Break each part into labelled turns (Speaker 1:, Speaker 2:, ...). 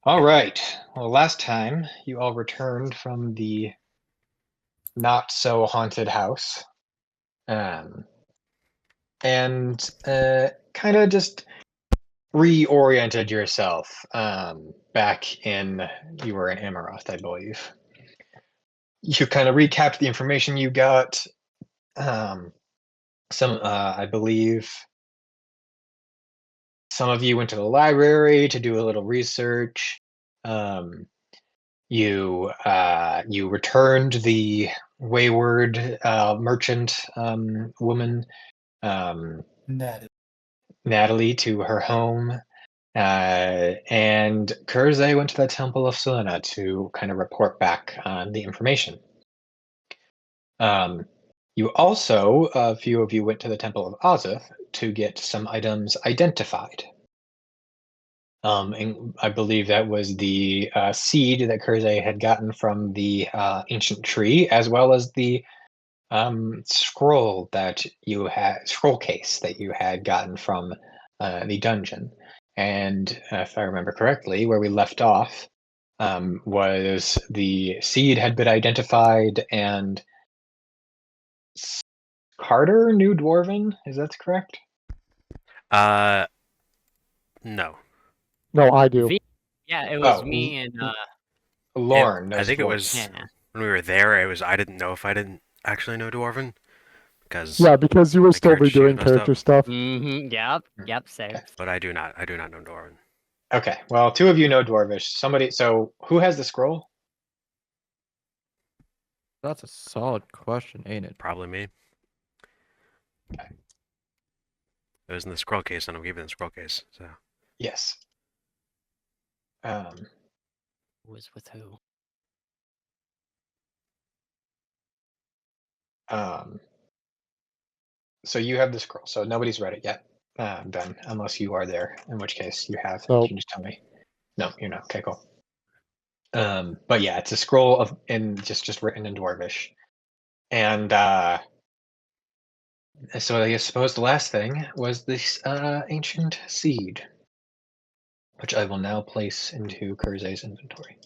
Speaker 1: All right. Well, last time you all returned from the not so haunted house, um, and kind of just reoriented yourself back in. You were in Amaroth, I believe. You kind of recapped the information you got. Um, I believe, some of you went to the library to do a little research. Um, you returned the wayward merchant woman, um, Natalie, to her home, and Kurze went to the Temple of Selena to kind of report back on the information. Um, you also, a few of you went to the Temple of Azith to get some items identified. And I believe that was the seed that Kurze had gotten from the ancient tree, as well as the scroll case that you had gotten from the dungeon. And if I remember correctly, where we left off was the seed had been identified, and Carter knew Dwarven. Is that correct?
Speaker 2: No.
Speaker 3: No, I do.
Speaker 4: Yeah, it was
Speaker 1: Oh,
Speaker 4: me and
Speaker 1: Lorn
Speaker 2: I
Speaker 1: knows
Speaker 2: think it
Speaker 1: Dwarven.
Speaker 2: was
Speaker 4: yeah.
Speaker 2: when we were there. I didn't know if I didn't actually know Dwarven because
Speaker 3: Yeah, because you were
Speaker 2: my
Speaker 3: still
Speaker 2: character sheet was
Speaker 3: redoing
Speaker 2: messed up.
Speaker 3: character stuff.
Speaker 4: Yep, same.
Speaker 1: Okay.
Speaker 2: But I do not know Dwarven.
Speaker 1: Okay, well, two of you know Dwarvish. So who has the scroll?
Speaker 5: That's a solid question, ain't it?
Speaker 2: Probably me.
Speaker 1: Okay.
Speaker 2: It was in the scroll case, and I'm keeping the scroll case. So
Speaker 1: Yes.
Speaker 4: Who was with who?
Speaker 1: So you have the scroll. So nobody's read it yet, Ben, unless you are there. In which case you have.
Speaker 3: Nope.
Speaker 1: You can just tell me. No, you're not. Okay, cool. But yeah, it's a scroll of just written in Dwarvish, and so I suppose the last thing was this ancient seed, which I will now place into Kurze's inventory.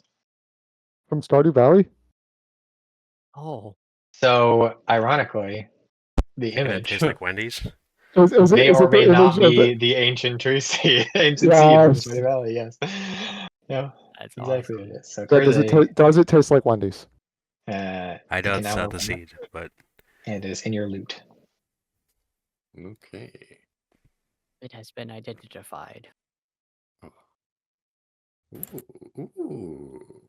Speaker 3: From Stardew Valley?
Speaker 4: Oh,
Speaker 1: So ironically, the
Speaker 2: Making it
Speaker 1: image
Speaker 2: taste like Wendy's.
Speaker 3: Is
Speaker 1: may
Speaker 3: it
Speaker 1: or may
Speaker 3: the
Speaker 1: not
Speaker 3: image of
Speaker 1: be
Speaker 3: the...
Speaker 1: the ancient tree seed, ancient seed from
Speaker 3: Yes.
Speaker 1: Stardew Valley. Yes. Yeah.
Speaker 4: that's
Speaker 1: Exactly
Speaker 4: awesome.
Speaker 1: it is. So
Speaker 3: Yeah,
Speaker 1: Kurze,
Speaker 3: does it taste like Wendy's?
Speaker 2: I
Speaker 1: take
Speaker 2: know
Speaker 1: an
Speaker 2: it's
Speaker 1: hour
Speaker 2: not the
Speaker 1: one,
Speaker 2: seed, but
Speaker 1: and it is in your loot.
Speaker 6: Okay.
Speaker 4: It has been identified.
Speaker 6: Ooh.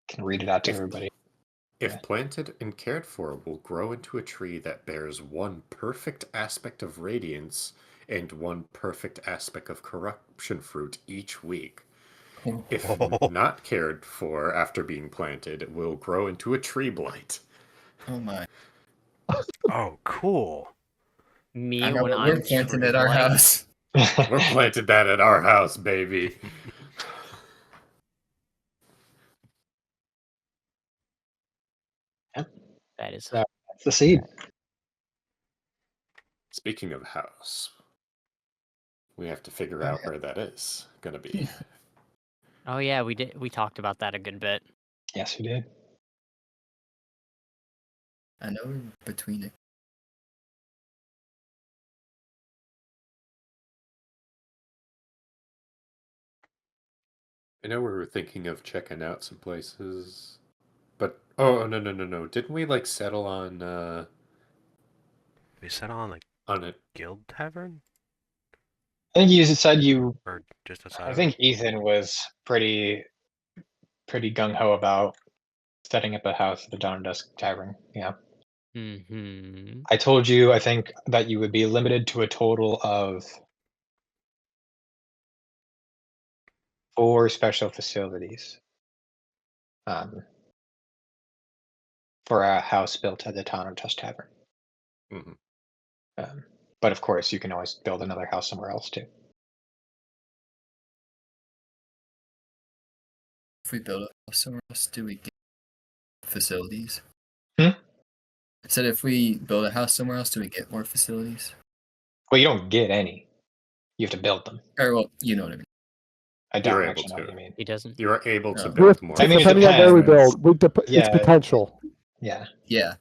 Speaker 1: Can read it out to everybody.
Speaker 6: If
Speaker 1: Yeah.
Speaker 6: planted and cared for, will grow into a tree that bears one perfect aspect of radiance and one perfect aspect of corruption fruit each week. If not cared for after being planted, it will grow into a tree blight.
Speaker 7: Oh my.
Speaker 2: oh, cool.
Speaker 4: Me
Speaker 7: We're
Speaker 4: I'm
Speaker 7: planting
Speaker 4: tree
Speaker 7: at our
Speaker 4: blight.
Speaker 7: house.
Speaker 6: We're planted that at our house, baby.
Speaker 4: That is
Speaker 1: So that's the seed.
Speaker 6: Speaking of house, we have to figure out where that is gonna be.
Speaker 4: Oh yeah, we talked about that a good bit.
Speaker 1: Yes, we did.
Speaker 7: I know we're between it.
Speaker 6: I know we were thinking of checking out some places, but no. Didn't we like settle on
Speaker 2: We settle on like
Speaker 6: on it?
Speaker 2: guild tavern
Speaker 1: I think you said you.
Speaker 2: or just outside
Speaker 1: I
Speaker 2: of
Speaker 1: think
Speaker 2: it?
Speaker 1: Ethan was pretty gung ho about setting up a house at the Dawn and Dusk Tavern. Yeah.
Speaker 4: Mm-hmm.
Speaker 1: I told you, I think, that you would be limited to a total of 4 special facilities for a house built at the Dawn and Dusk Tavern.
Speaker 6: Mm-hmm.
Speaker 1: But of course, you can always build another house somewhere else too.
Speaker 7: If we build a house somewhere else, do we get facilities?
Speaker 1: Hmm?
Speaker 7: I said if we build a house somewhere else, do we get more facilities?
Speaker 1: Well, you don't get any. You have to build them.
Speaker 7: Or well, you know what I mean.
Speaker 1: I don't
Speaker 6: You're able
Speaker 1: actually know what
Speaker 6: to.
Speaker 1: you mean.
Speaker 4: He doesn't.
Speaker 6: You are able to
Speaker 7: Oh.
Speaker 6: build more.
Speaker 1: I mean, it
Speaker 3: depending on where we
Speaker 1: depends.
Speaker 3: build, it's
Speaker 1: Yeah.
Speaker 3: potential.
Speaker 1: Yeah.
Speaker 7: Yeah.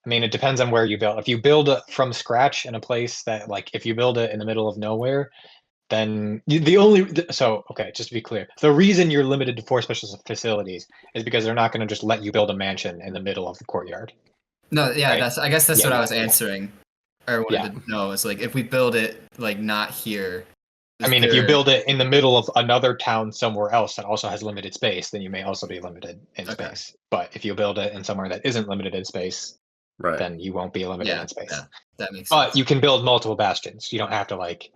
Speaker 1: I mean, it depends on where you build. If you build it from scratch in a place that, like, if you build it in the middle of nowhere, then okay, just to be clear, the reason you're limited to 4 special facilities is because they're not going to just let you build a mansion in the middle of the courtyard.
Speaker 7: No, yeah,
Speaker 1: Right.
Speaker 7: I guess that's
Speaker 1: Yeah,
Speaker 7: what I
Speaker 1: yeah,
Speaker 7: was
Speaker 1: yeah.
Speaker 7: answering. Or wanted to know is like if we build it like not here.
Speaker 1: I mean, if you build it in the middle of another town somewhere else that also has limited space, then you may also be limited in
Speaker 7: Okay.
Speaker 1: space. But if you build it in somewhere that isn't limited in space,
Speaker 6: Right.
Speaker 1: then you won't be limited
Speaker 7: Yeah,
Speaker 1: in space.
Speaker 7: yeah, that makes
Speaker 1: But
Speaker 7: sense.
Speaker 1: you can build multiple bastions. You don't have to like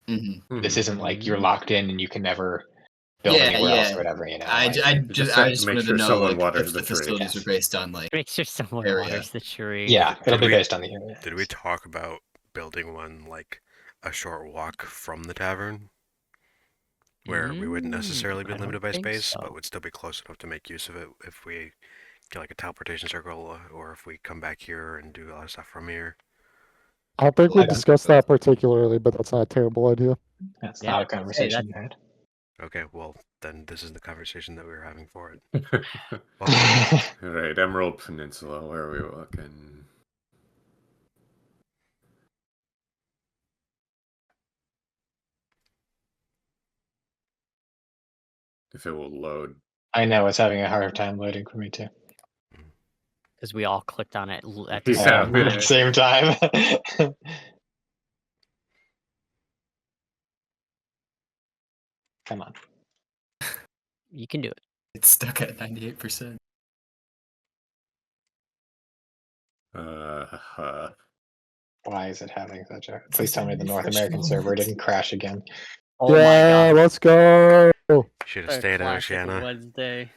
Speaker 7: Mm-hmm.
Speaker 1: this isn't like you're locked in and you can never build
Speaker 7: Yeah,
Speaker 1: anywhere else
Speaker 7: yeah.
Speaker 1: or whatever, you know.
Speaker 7: I
Speaker 1: like-
Speaker 7: just
Speaker 6: have to
Speaker 7: just
Speaker 6: make
Speaker 7: wanted
Speaker 6: sure
Speaker 7: to know
Speaker 6: someone
Speaker 7: like,
Speaker 6: waters
Speaker 7: if
Speaker 6: the
Speaker 7: the
Speaker 6: tree.
Speaker 7: facilities were based on like
Speaker 4: Make sure someone
Speaker 7: Area.
Speaker 4: waters the tree.
Speaker 1: yeah, it'll be
Speaker 2: we-
Speaker 1: based on the area.
Speaker 2: Did we talk about building one like a short walk from the tavern? Where we wouldn't necessarily be
Speaker 4: I don't
Speaker 2: limited by
Speaker 4: think
Speaker 2: space,
Speaker 4: so.
Speaker 2: but would still be close enough to make use of it if we get like a teleportation circle, or if we come back here and do a lot of stuff from here.
Speaker 3: I don't think we
Speaker 1: I don't-
Speaker 3: discussed that particularly, but that's not a terrible idea.
Speaker 1: That's
Speaker 4: Yeah,
Speaker 1: not a
Speaker 4: I'd say
Speaker 1: conversation you had.
Speaker 2: Okay, well then this is the conversation that we were having for it.
Speaker 6: All right, Emerald Peninsula. Where are we looking? If it will load.
Speaker 1: I know it's having a hard time loading for me too.
Speaker 4: Because we all clicked on it at the
Speaker 6: Yeah,
Speaker 4: same
Speaker 1: At
Speaker 4: time.
Speaker 1: the same time. Come on.
Speaker 4: You can do it.
Speaker 7: it's stuck at 98%.
Speaker 1: Why is it having such a? Please tell me the North
Speaker 7: refresh
Speaker 1: American server
Speaker 7: moment.
Speaker 1: didn't crash again.
Speaker 4: Oh
Speaker 3: yeah,
Speaker 4: my god.
Speaker 3: let's go.
Speaker 2: Should have stayed in
Speaker 4: Classic
Speaker 2: Oceania.
Speaker 4: Wednesday.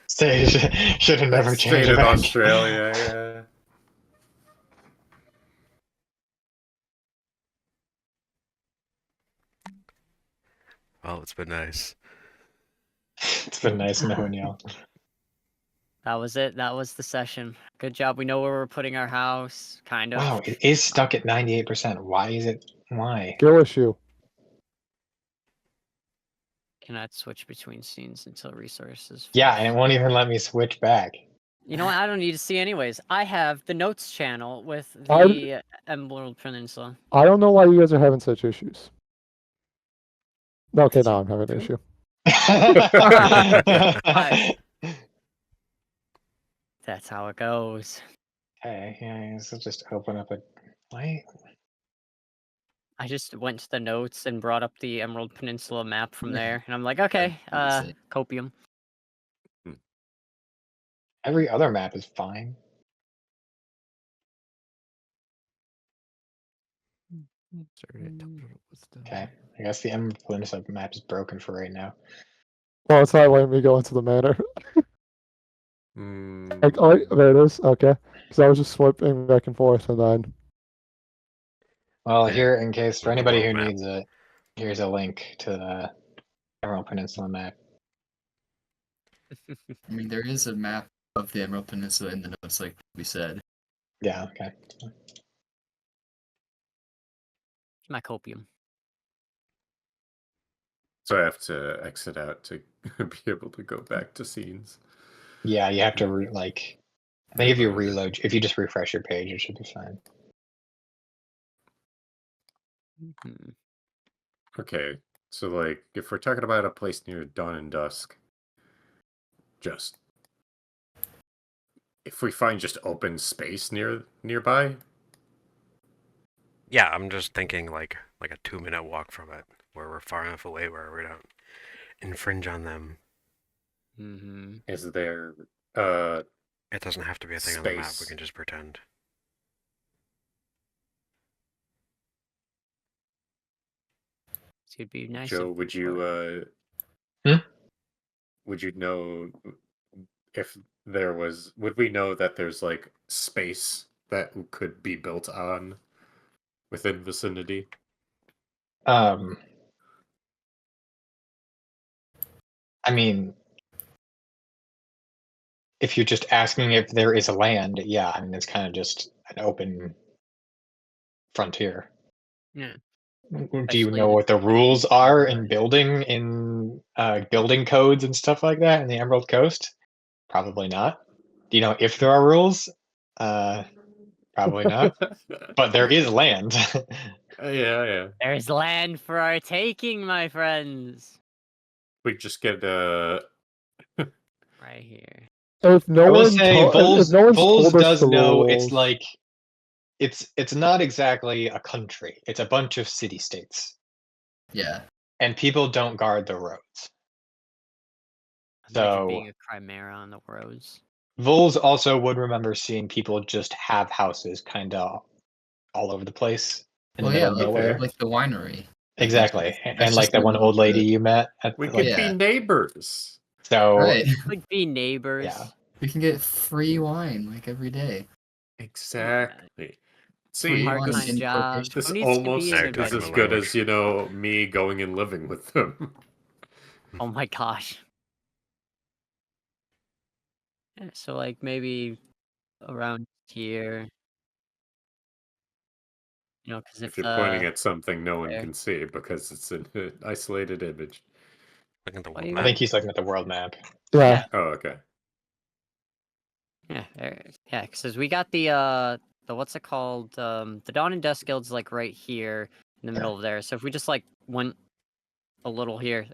Speaker 1: Should have never
Speaker 6: Stayed
Speaker 1: changed
Speaker 6: in
Speaker 1: back.
Speaker 6: Australia. Yeah.
Speaker 2: Well, it's been nice.
Speaker 1: It's been nice knowing y'all.
Speaker 4: That was it. That was the session. Good job. We know where we're putting our house. Kind of.
Speaker 1: Wow, it is stuck at 98%. Why is it? Why?
Speaker 3: Skill issue.
Speaker 4: Cannot switch between scenes until resources.
Speaker 1: Yeah,
Speaker 4: finish.
Speaker 1: and it won't even let me switch back.
Speaker 4: You know what? I don't need to see anyways. I have the notes channel with
Speaker 3: I-
Speaker 4: the Emerald Peninsula.
Speaker 3: I don't know why you guys are having such issues. Okay, now I'm having an issue.
Speaker 4: That's how it goes.
Speaker 1: Okay, yeah, so just open up a. Why?
Speaker 4: I just went to the notes and brought up the Emerald Peninsula map from
Speaker 7: Yeah.
Speaker 4: there, and I'm like, okay,
Speaker 7: Easy.
Speaker 4: copium.
Speaker 1: Every other map is fine. Okay, I guess the Emerald Peninsula map is broken for right now.
Speaker 3: Well, it's not letting me go into the manor.
Speaker 6: Mm.
Speaker 3: Like, oh, there it is. Okay. Because I was just swiping back and forth, and then
Speaker 1: Well,
Speaker 2: Yeah,
Speaker 1: here, in case for
Speaker 2: with the
Speaker 1: anybody who
Speaker 2: world map.
Speaker 1: needs it, here's a link to the Emerald Peninsula map.
Speaker 7: I mean, there is a map of the Emerald Peninsula in the notes, like we said.
Speaker 1: Yeah, okay.
Speaker 4: My copium.
Speaker 6: So I have to exit out to be able to go back to scenes.
Speaker 1: Yeah, you have to I think if you
Speaker 6: Reload it.
Speaker 1: reload, if you just refresh your page, it should be fine.
Speaker 4: Mhm.
Speaker 6: Okay, so like if we're talking about a place near dawn and dusk, just if we find just open space nearby,
Speaker 2: Yeah, I'm just thinking like a 2-minute walk from it, where we're far enough away where we don't infringe on them.
Speaker 4: Mhm.
Speaker 6: is there
Speaker 2: It doesn't have to be a thing on the map. We
Speaker 6: Space.
Speaker 2: can just pretend.
Speaker 4: So it'd be nice.
Speaker 6: Joe,
Speaker 4: if-
Speaker 6: would you
Speaker 1: Hmm?
Speaker 6: would you know if there was would we know that there's like space that could be built on within vicinity?
Speaker 1: I mean, if you're just asking if there is a land, yeah, I mean, it's kind of just an open frontier.
Speaker 4: Yeah.
Speaker 1: Do you
Speaker 4: Especially
Speaker 1: know
Speaker 4: the
Speaker 1: what the
Speaker 4: people
Speaker 1: rules
Speaker 4: who
Speaker 1: are
Speaker 4: are-
Speaker 1: in building codes and stuff like that in the Emerald Coast? Probably not. Do you know if there are rules? Probably not. But there is land.
Speaker 6: yeah.
Speaker 4: There's land for our taking, my friends.
Speaker 6: We just get
Speaker 4: Right here.
Speaker 3: If no
Speaker 1: I will
Speaker 3: one
Speaker 1: say
Speaker 3: if
Speaker 1: Vols
Speaker 3: no one's
Speaker 1: Vols
Speaker 3: told us
Speaker 1: does
Speaker 3: the
Speaker 1: know
Speaker 3: rules,
Speaker 1: it's like it's not exactly a country. It's a bunch of city states.
Speaker 7: Yeah.
Speaker 1: And people don't guard the roads.
Speaker 4: Imagine
Speaker 1: So
Speaker 4: being a chimera on the roads.
Speaker 1: Vols also would remember seeing people just have houses kind of all over the place in the
Speaker 7: Well,
Speaker 1: middle
Speaker 7: yeah,
Speaker 1: of nowhere.
Speaker 7: like the winery.
Speaker 1: Exactly.
Speaker 7: That's
Speaker 1: And like
Speaker 7: just
Speaker 1: that
Speaker 7: the
Speaker 1: one
Speaker 7: middle
Speaker 1: old
Speaker 7: of
Speaker 1: lady
Speaker 7: it.
Speaker 1: you met at
Speaker 6: we
Speaker 1: the,
Speaker 6: could
Speaker 1: like,
Speaker 6: be
Speaker 7: Yeah.
Speaker 6: neighbors.
Speaker 1: so
Speaker 7: Right.
Speaker 4: Like be neighbors.
Speaker 1: yeah.
Speaker 7: We can get free wine like every day.
Speaker 6: Exactly.
Speaker 7: Free
Speaker 6: See,
Speaker 7: wine
Speaker 4: Part-time
Speaker 7: in
Speaker 4: jobs.
Speaker 6: this
Speaker 4: Who needs to be
Speaker 6: almost
Speaker 4: in
Speaker 2: Sorry,
Speaker 4: a
Speaker 2: talking
Speaker 6: is as
Speaker 2: about
Speaker 6: good
Speaker 2: language.
Speaker 6: as, me going and living with them.
Speaker 4: Oh my gosh. Yeah, so like maybe around here. Because
Speaker 6: If
Speaker 4: if
Speaker 6: you're pointing
Speaker 4: the
Speaker 6: at something no one
Speaker 4: there.
Speaker 6: can see because it's an isolated image.
Speaker 2: Look at the
Speaker 4: What do
Speaker 2: world
Speaker 4: you
Speaker 1: I
Speaker 2: map.
Speaker 1: think he's looking at the world map.
Speaker 3: yeah.
Speaker 6: Oh, okay.
Speaker 4: Yeah, because we got the what's it called? The Dawn and Dusk Guild's like right here in the middle of there. So if we just like went a little here,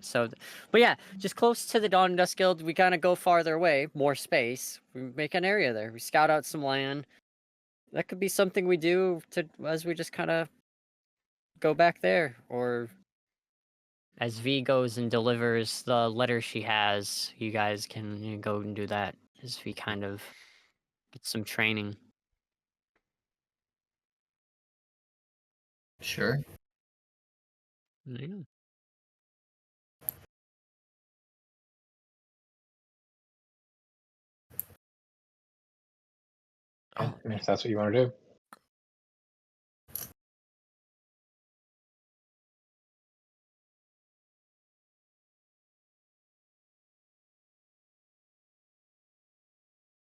Speaker 4: but yeah, just close to the Dawn and Dusk Guild, we kind of go farther away, more space. We make an area there. We scout out some land. That could be something we do as we just kind of go back there, or as V goes and delivers the letter she has, you guys can go and do that as V kind of get some training.
Speaker 7: Sure.
Speaker 4: Yeah.
Speaker 1: Yeah, I mean, if that's what you want to do.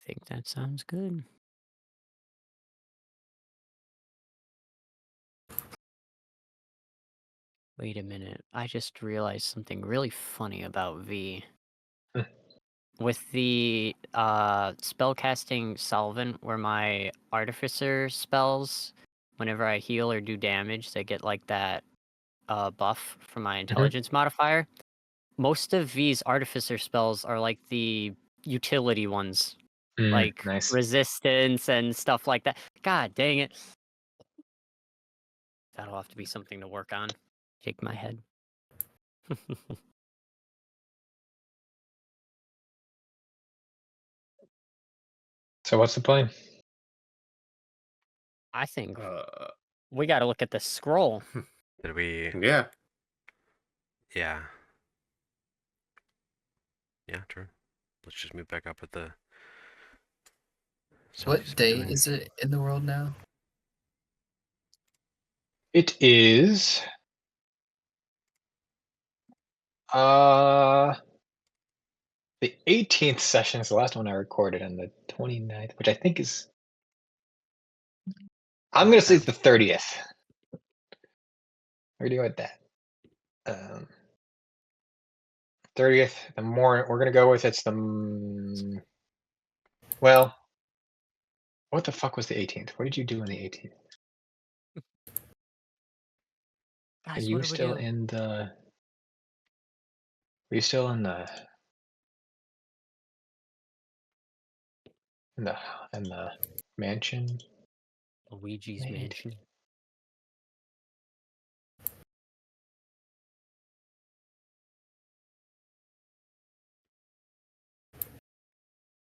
Speaker 4: I think that sounds good. Wait a minute. I just realized something really funny about V.
Speaker 1: Hmm.
Speaker 4: With the spellcasting solvent, where my artificer spells, whenever I heal or do damage, they get like that buff from my intelligence modifier. Most of V's artificer spells are like the utility ones, like
Speaker 1: Nice.
Speaker 4: resistance and stuff like that. God dang it. That'll have to be something to work on. Shake my head.
Speaker 1: So what's the plan?
Speaker 4: I think
Speaker 6: Uh,
Speaker 4: we got to look at the scroll.
Speaker 2: Did we?
Speaker 6: yeah.
Speaker 2: Yeah. Yeah, true. Let's just move back up with the.
Speaker 7: What
Speaker 2: Sophie's
Speaker 7: day
Speaker 2: doing-
Speaker 7: is it in the world now?
Speaker 1: It is the 18th session is the last one I recorded, and the 29th, which I think is I'm gonna say it's the 30th. We're gonna go with that. 30th. The more we're gonna go with it's the well. What the fuck was the 18th? What did you do on the 18th? Are
Speaker 4: Guys,
Speaker 1: you
Speaker 4: what do we
Speaker 1: still
Speaker 4: do?
Speaker 1: in the? Are you still in the? In the mansion?
Speaker 4: Luigi's
Speaker 1: Maybe.
Speaker 4: Mansion.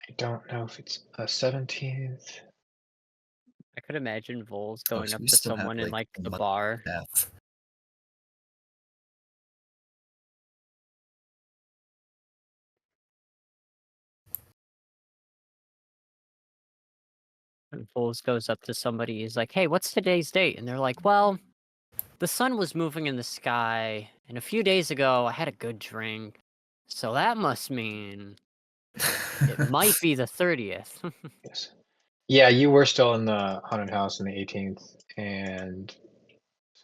Speaker 1: I don't know if it's a 17th.
Speaker 4: I could imagine Vols
Speaker 7: Oh,
Speaker 4: going
Speaker 7: so
Speaker 4: up
Speaker 7: we
Speaker 4: to
Speaker 7: still have,
Speaker 4: someone in like
Speaker 7: a
Speaker 4: the
Speaker 7: month
Speaker 4: bar.
Speaker 7: and a half.
Speaker 4: And Vols goes up to somebody. He's like, "Hey, what's today's date?" And they're like, "Well, the sun was moving in the sky, and a few days ago I had a good drink, so that must mean it might be the 30th."
Speaker 1: Yes. Yeah, you were still in the haunted house on the 18th, and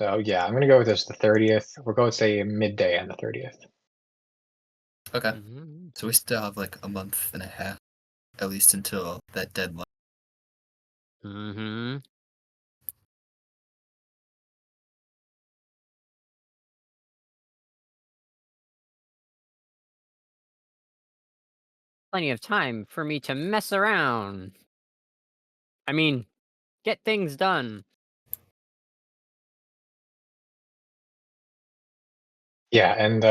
Speaker 1: So yeah, I'm gonna go with this the 30th. We'll go with say midday on the 30th.
Speaker 7: Okay.
Speaker 4: Mm-hmm.
Speaker 7: So we still have like a month and a half, at least until that deadline.
Speaker 4: Mm-hmm. Plenty of time for me to mess around. I mean, get things done.
Speaker 1: Yeah, and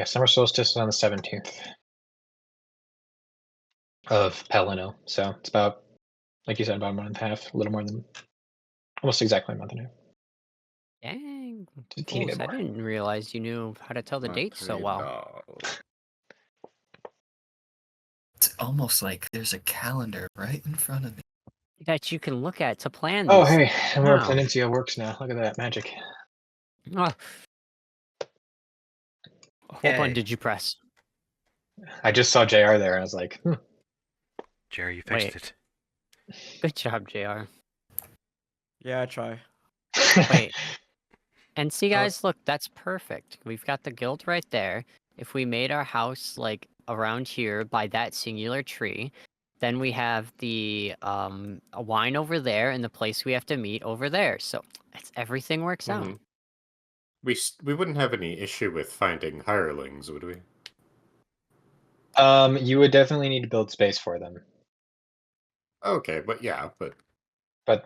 Speaker 1: summer solstice is on the 17th of Pelino. So it's about, like you said, about a month and a half, a little more than, almost exactly a month and a half.
Speaker 4: Dang.
Speaker 1: Just a teeny
Speaker 4: Vols,
Speaker 1: bit
Speaker 4: I
Speaker 1: more.
Speaker 4: didn't realize you knew how to tell the dates so well.
Speaker 7: It's almost like there's a calendar right in front of me.
Speaker 4: That you can look at to plan
Speaker 1: Oh,
Speaker 4: these.
Speaker 1: hey, and where
Speaker 4: Wow.
Speaker 1: Planitia works now. Look at that magic.
Speaker 4: Oh. What
Speaker 2: Yay.
Speaker 4: button did you press?
Speaker 1: I just saw JR there, and I was like,
Speaker 2: Jerry, you fixed
Speaker 4: Wait.
Speaker 2: it.
Speaker 4: Good job, JR.
Speaker 5: Yeah, I try.
Speaker 4: Wait. And see, guys, look, that's perfect. We've got the guild right there. If we made our house, like, around here by that singular tree, then we have the a wine over there and the place we have to meet over there. So everything works out.
Speaker 6: Mhm. We wouldn't have any issue with finding hirelings, would we?
Speaker 1: You would definitely need to build space for them.
Speaker 6: Okay, but yeah, but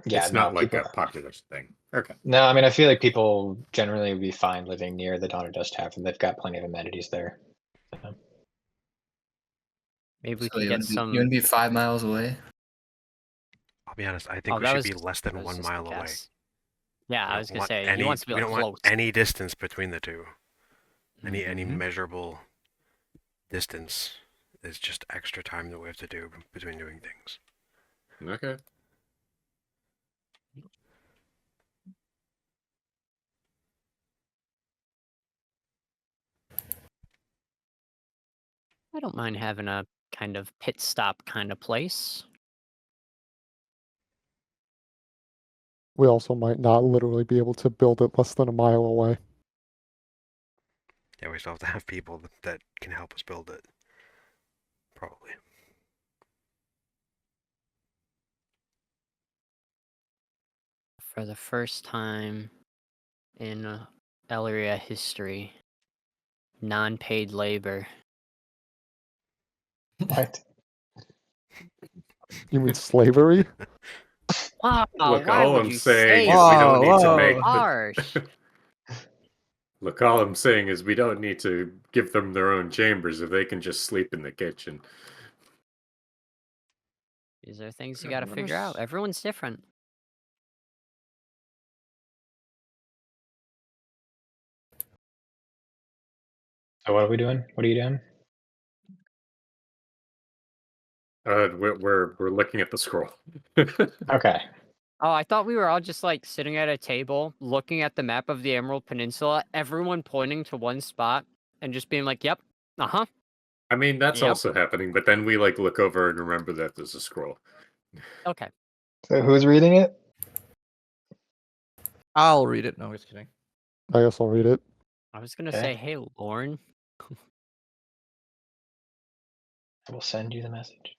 Speaker 1: yeah,
Speaker 6: it's
Speaker 1: no,
Speaker 6: not like
Speaker 1: people.
Speaker 6: a popular thing. Okay.
Speaker 1: No, I mean, I feel like people generally would be fine living near the Dawn of Dust Tavern. They've got plenty of amenities there. So.
Speaker 4: Maybe we
Speaker 7: So
Speaker 4: could
Speaker 7: you
Speaker 4: get
Speaker 7: want to
Speaker 4: some.
Speaker 7: be, you want to be 5 miles away?
Speaker 2: I'll be honest. I think
Speaker 4: Oh,
Speaker 2: we
Speaker 4: that
Speaker 2: should
Speaker 4: was
Speaker 2: be less than
Speaker 4: that was
Speaker 2: 1
Speaker 4: just a
Speaker 2: mile away.
Speaker 4: guess. Yeah,
Speaker 2: We
Speaker 4: I
Speaker 2: don't
Speaker 4: was gonna
Speaker 2: want
Speaker 4: say he
Speaker 2: any-
Speaker 4: wants to be
Speaker 2: we
Speaker 4: like
Speaker 2: don't
Speaker 4: close.
Speaker 2: want any distance between the two. Any
Speaker 4: Mhm.
Speaker 2: measurable distance is just extra time that we have to do between doing things.
Speaker 6: Okay.
Speaker 4: I don't mind having a kind of pit stop kind of place.
Speaker 3: We also might not literally be able to build it less than a mile away.
Speaker 2: Yeah, we still have to have people that can help us build it. Probably.
Speaker 4: For the first time in Elrya history, non-paid labor.
Speaker 1: What?
Speaker 3: You mean slavery?
Speaker 4: Wow,
Speaker 6: Look,
Speaker 4: why
Speaker 6: all
Speaker 4: would
Speaker 6: I'm
Speaker 4: you
Speaker 6: saying
Speaker 4: say
Speaker 6: is we don't
Speaker 5: Whoa,
Speaker 6: need to
Speaker 5: whoa.
Speaker 6: make
Speaker 4: harsh?
Speaker 6: Look, all I'm saying is we don't need to give them their own chambers if they can just sleep in the kitchen.
Speaker 4: These are things you gotta figure out. Everyone's different.
Speaker 1: So what are we doing? What are you doing?
Speaker 6: We're looking at the scroll.
Speaker 1: Okay.
Speaker 4: Oh, I thought we were all just like sitting at a table, looking at the map of the Emerald Peninsula, everyone pointing to one spot and just being like, "Yep, uh-huh."
Speaker 6: I mean, that's
Speaker 4: Yep.
Speaker 6: also happening, but then we like look over and remember that there's a scroll.
Speaker 4: Okay.
Speaker 1: So who's reading it?
Speaker 5: I'll read it. No, just kidding.
Speaker 3: I guess I'll read it.
Speaker 4: I was gonna
Speaker 1: Okay.
Speaker 4: say, "Hey, Lorn."
Speaker 1: I will send you the message.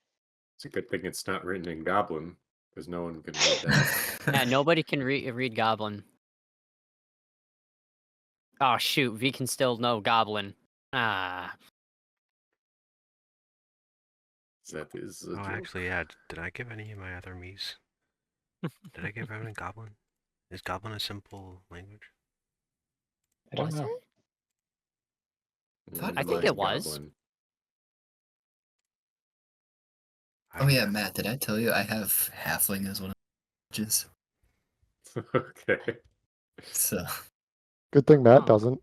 Speaker 6: It's a good thing it's not written in Goblin, because no one can read that.
Speaker 4: Yeah, nobody can read Goblin. Oh shoot, V can still know Goblin. Ah.
Speaker 6: That is a
Speaker 2: Oh,
Speaker 6: joke.
Speaker 2: actually, yeah. Did I give any of my other Mies? Did I give everyone Goblin? Is Goblin a simple language?
Speaker 1: I don't
Speaker 4: Was
Speaker 1: know.
Speaker 4: it?
Speaker 7: Thought
Speaker 4: I think it was.
Speaker 6: Goblin.
Speaker 7: Oh yeah, Matt, did I tell you I have halfling as one of the languages?
Speaker 6: Okay.
Speaker 7: So
Speaker 3: Good thing Matt
Speaker 4: Oh.
Speaker 3: doesn't.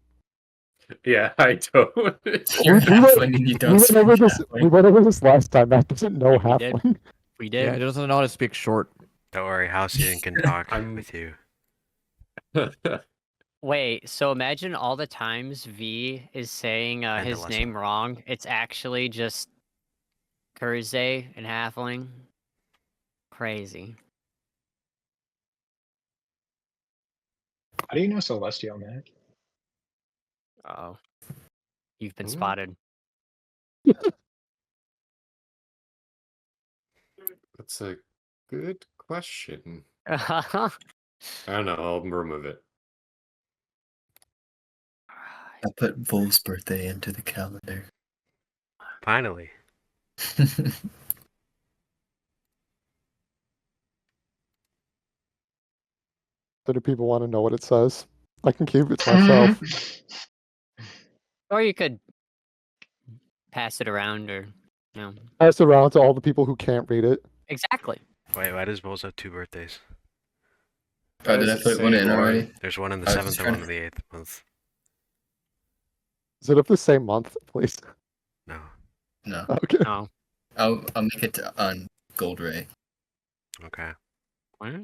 Speaker 6: Yeah, I don't.
Speaker 7: you're
Speaker 3: we went-
Speaker 7: halfling and you don't speak
Speaker 3: We
Speaker 7: halfling.
Speaker 3: went over this last time. Matt doesn't know
Speaker 4: We did.
Speaker 3: halfling.
Speaker 4: We
Speaker 5: Yeah,
Speaker 4: did.
Speaker 5: he doesn't know how to speak short.
Speaker 2: Don't worry, Halcyon can talk
Speaker 6: I'm-
Speaker 2: with you.
Speaker 4: Wait, so imagine all the times V is saying
Speaker 2: And
Speaker 4: his
Speaker 2: Alyssa.
Speaker 4: name wrong. It's actually just Kurze and Halfling. Crazy.
Speaker 1: How do you know Celestial, man?
Speaker 4: Oh, you've been
Speaker 6: Hmm.
Speaker 4: spotted.
Speaker 6: That's a good question.
Speaker 4: I
Speaker 6: I don't know. I'll remove it.
Speaker 7: I put Vol's birthday into the calendar.
Speaker 2: Finally.
Speaker 3: So do people want to know what it says? I can keep it to myself.
Speaker 4: Or you could pass it around, or
Speaker 3: Pass it around to all the people who can't read it.
Speaker 4: exactly.
Speaker 2: Wait, why does Vols have 2 birthdays?
Speaker 7: Oh, did I put one in already?
Speaker 2: There's one in the
Speaker 7: I was
Speaker 2: 7th
Speaker 7: just
Speaker 2: and one
Speaker 7: trying
Speaker 2: in the 8th month.
Speaker 3: Is it of the same month, please?
Speaker 2: No.
Speaker 7: No,
Speaker 3: Okay.
Speaker 4: Oh,
Speaker 7: I'll make it on Gold Ray.
Speaker 2: Okay.
Speaker 4: wow.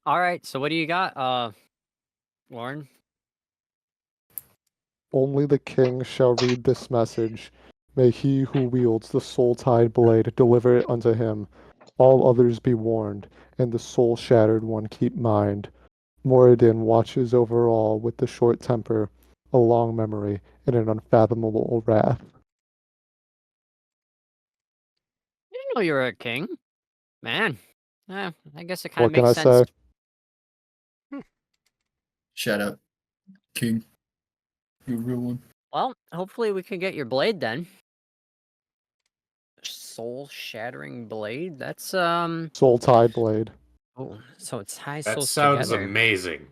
Speaker 4: All right. So what do you got, Lorn?
Speaker 3: Only the king shall read this message. May he who wields the soul-tied blade deliver it unto him. All others be warned, and the soul-shattered one keep mind. Moradin watches over all with the short temper, a long memory, and an unfathomable wrath.
Speaker 4: I didn't know you were a king, man. I guess it kind
Speaker 3: What
Speaker 4: of
Speaker 3: can
Speaker 4: makes
Speaker 3: I
Speaker 4: sense.
Speaker 3: say?
Speaker 7: Shut up, King. You real one.
Speaker 4: Well, hopefully we can get your blade then. Soul-shattering blade. That's
Speaker 3: Soul-tied blade.
Speaker 4: Oh, so it's high
Speaker 6: That
Speaker 4: souls
Speaker 6: sounds
Speaker 4: together.
Speaker 6: amazing.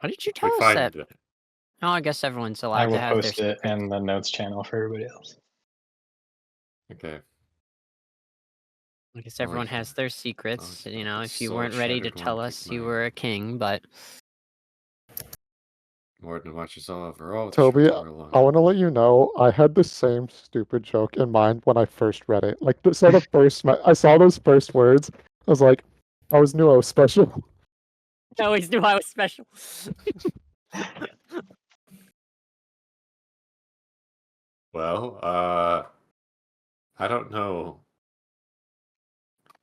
Speaker 4: Why did you
Speaker 6: We
Speaker 4: tell us
Speaker 6: find
Speaker 4: that?
Speaker 6: that.
Speaker 4: Oh, I guess everyone's
Speaker 1: I
Speaker 4: allowed
Speaker 1: will
Speaker 4: to have their
Speaker 1: post it
Speaker 4: secrets.
Speaker 1: in the notes channel for everybody else.
Speaker 6: Okay.
Speaker 4: I guess
Speaker 6: Oh,
Speaker 4: everyone
Speaker 6: yeah.
Speaker 4: has their secrets.
Speaker 6: Oh,
Speaker 4: You know,
Speaker 6: the
Speaker 4: if you weren't ready to
Speaker 6: soul-shattered one
Speaker 4: tell
Speaker 6: keep
Speaker 4: us you
Speaker 6: mine.
Speaker 4: were a king, but
Speaker 6: Morden watches all over all the
Speaker 3: Toby,
Speaker 6: short long.
Speaker 3: I want to let you know I had the same stupid joke in mind when I first read it. Like, so the first I saw those first words, I was like, I was knew I was special.
Speaker 4: I always knew I was special.
Speaker 6: Well, I don't know.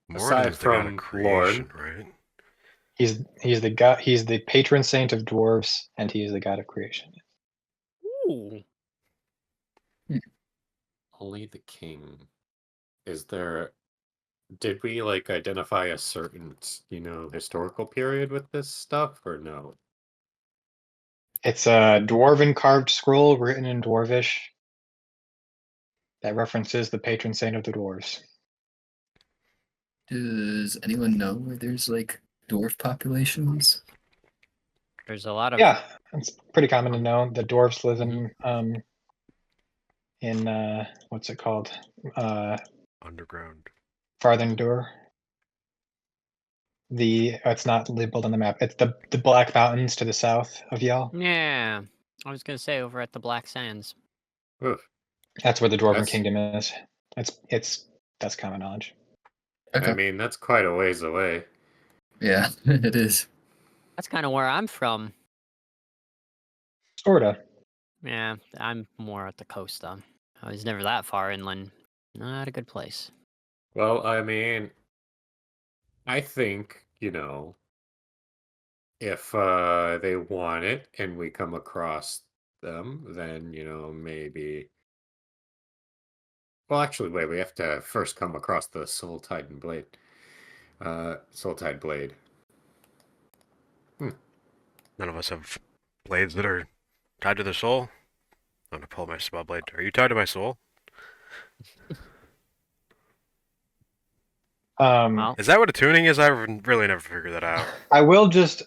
Speaker 2: Morden
Speaker 6: Aside
Speaker 2: is the god of
Speaker 6: from
Speaker 2: creation,
Speaker 6: Lorn,
Speaker 2: right?
Speaker 1: He's the god. He's the patron saint of dwarves, and he is the god of creation.
Speaker 4: Ooh.
Speaker 6: only the king. Is there? Did we like identify a certain, historical period with this stuff, or no?
Speaker 1: It's a dwarven carved scroll written in dwarvish that references the patron saint of the dwarves.
Speaker 7: Does anyone know where there's like dwarf populations?
Speaker 4: There's a lot of
Speaker 1: Yeah, it's pretty common to know. The dwarves live in what's it called?
Speaker 2: Underground.
Speaker 1: Farthendur. It's not labeled on the map. It's the Black Mountains to the south of Yell.
Speaker 4: Yeah. I was gonna say over at the Black Sands.
Speaker 6: Oof.
Speaker 1: That's where the Dwarven
Speaker 6: That's-
Speaker 1: Kingdom is. That's common knowledge.
Speaker 7: Okay.
Speaker 6: I mean, that's quite a ways away.
Speaker 7: Yeah, it is.
Speaker 4: That's kind of where I'm from.
Speaker 1: Sorta.
Speaker 4: Yeah, I'm more at the coast though. I was never that far inland. Not a good place.
Speaker 6: Well, I mean, I think, if they want it and we come across them, then, maybe. Well, actually, wait, we have to first come across the Soul Titan Blade. Soul Tide Blade.
Speaker 2: None of us have blades that are tied to the soul. I'm gonna pull my spell blade. Are you tied to my soul?
Speaker 4: Well,
Speaker 2: Is that what attuning is? I've really never figured that out.
Speaker 1: I'll just,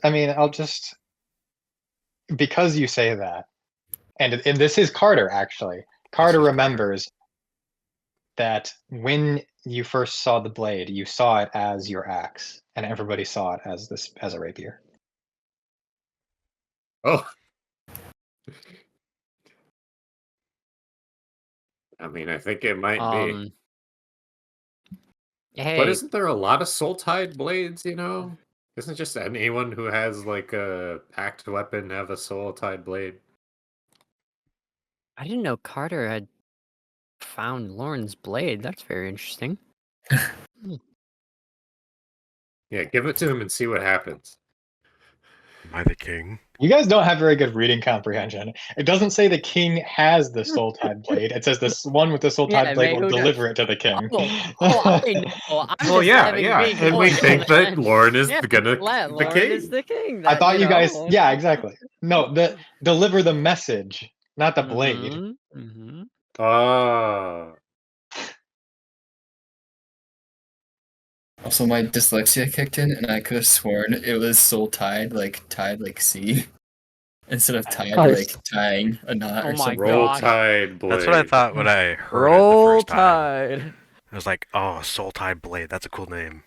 Speaker 1: because you say that, and this is Carter, actually. Carter
Speaker 2: is Carter.
Speaker 1: remembers that when you first saw the blade, you saw it as your axe, and everybody saw it as a rapier.
Speaker 6: Oh! I mean, I think it might be.
Speaker 4: Hey,
Speaker 6: But isn't there a lot of Soul Tide Blades, Isn't just anyone who has, like, a hacked weapon have a Soul Tide Blade?
Speaker 4: I didn't know Carter had found Lorn's blade. That's very interesting.
Speaker 6: Yeah, give it to him and see what happens.
Speaker 2: Am I the king?
Speaker 1: You guys don't have very good reading comprehension. It doesn't say the king has the soul tied blade. It says this one with the soul tied
Speaker 4: Yeah,
Speaker 1: blade will
Speaker 4: maybe who
Speaker 1: deliver it to the king.
Speaker 4: I know. I'm
Speaker 6: Well,
Speaker 4: just
Speaker 6: yeah,
Speaker 4: having
Speaker 6: yeah,
Speaker 4: being
Speaker 6: and we
Speaker 4: loyal,
Speaker 6: think that
Speaker 4: man.
Speaker 6: Lorn is
Speaker 4: Yeah,
Speaker 6: the
Speaker 4: Lorn
Speaker 6: king.
Speaker 4: is the king.
Speaker 1: I
Speaker 4: That,
Speaker 1: thought you guys,
Speaker 4: know.
Speaker 1: yeah, exactly. No, deliver the message, not the blade.
Speaker 4: Mm-hmm.
Speaker 6: Ah.
Speaker 7: Also, my dyslexia kicked in, and I could have sworn it was soul tied like C, instead of tied
Speaker 3: Nice.
Speaker 7: like tying a knot
Speaker 4: Oh
Speaker 7: or
Speaker 4: my
Speaker 7: something.
Speaker 6: Roll
Speaker 4: gosh.
Speaker 6: Tide Blade.
Speaker 2: That's what I thought when I heard it the
Speaker 5: Roll
Speaker 2: first time.
Speaker 5: Tide.
Speaker 2: I was like, oh, Soul Tide Blade. That's a cool name.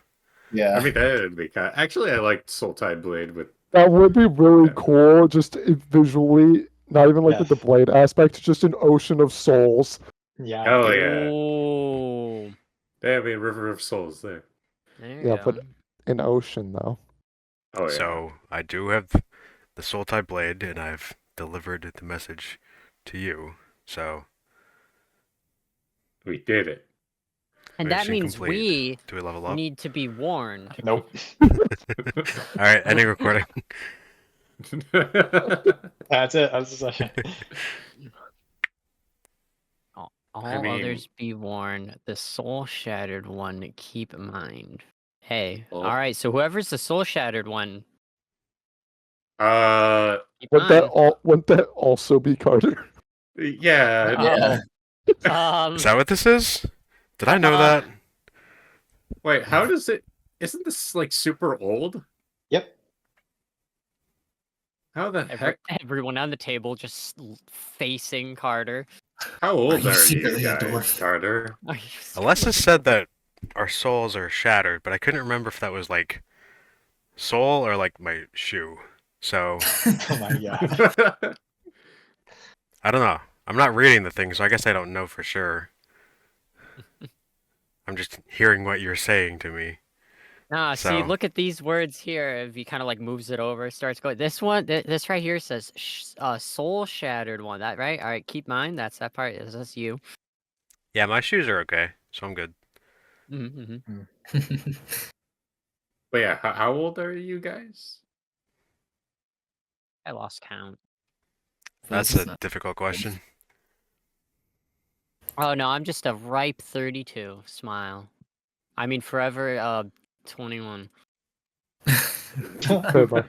Speaker 7: Yeah.
Speaker 6: I mean, that would be kind. Actually, I liked Soul Tide Blade with.
Speaker 3: That would be really
Speaker 6: Yeah.
Speaker 3: cool, just visually, not even like with the
Speaker 1: Yes.
Speaker 3: blade aspect, just an ocean of souls.
Speaker 1: Yeah.
Speaker 6: Hell yeah!
Speaker 4: Oh.
Speaker 6: There be River of Souls there.
Speaker 4: There you
Speaker 3: Yeah,
Speaker 4: go.
Speaker 3: but an ocean though.
Speaker 6: Oh yeah.
Speaker 2: So I do have the Soul Tide Blade, and I've delivered the message to you. So
Speaker 6: We did it.
Speaker 4: And that
Speaker 2: mission
Speaker 4: means
Speaker 2: complete. Do we level up?
Speaker 4: need to be warned.
Speaker 1: Nope.
Speaker 2: All right, ending recording.
Speaker 1: That's it. That's the session.
Speaker 4: All
Speaker 6: I mean-
Speaker 4: others be warned. The soul shattered one, keep in mind. Hey,
Speaker 6: Oh.
Speaker 4: all right. So whoever's the soul shattered one, keep in
Speaker 3: Wouldn't that also be Carter?
Speaker 6: yeah.
Speaker 4: mind.
Speaker 2: Is that what this is? Did I know that?
Speaker 6: Wait, how does it? Isn't this like super old?
Speaker 1: Yep.
Speaker 6: How the heck?
Speaker 4: Everyone on the table just facing Carter.
Speaker 6: How old
Speaker 7: you
Speaker 6: are you
Speaker 7: secretly a
Speaker 6: guys,
Speaker 7: dwarf?
Speaker 6: Carter?
Speaker 4: Are you
Speaker 2: Alessa said that our souls are shattered, but I couldn't remember if that was like soul or like my shoe. So
Speaker 1: Oh my god.
Speaker 2: I don't know. I'm not reading the thing, so I guess I don't know for sure. I'm just hearing what you're saying to me.
Speaker 4: Nah, see,
Speaker 2: So-
Speaker 4: look at these words here. If he kind of like moves it over, starts going. This one, this right here says soul shattered one. That right? All right, keep mine. That's that part. That's you.
Speaker 2: Yeah, my shoes are okay, so I'm good.
Speaker 4: Mm-hmm.
Speaker 6: But yeah, how old are you guys?
Speaker 4: I lost count.
Speaker 2: That's
Speaker 7: This
Speaker 2: a
Speaker 7: is not-
Speaker 2: difficult question.
Speaker 4: Oh no, I'm just a ripe 32. Smile. I mean, forever 21.
Speaker 3: Okay, bye.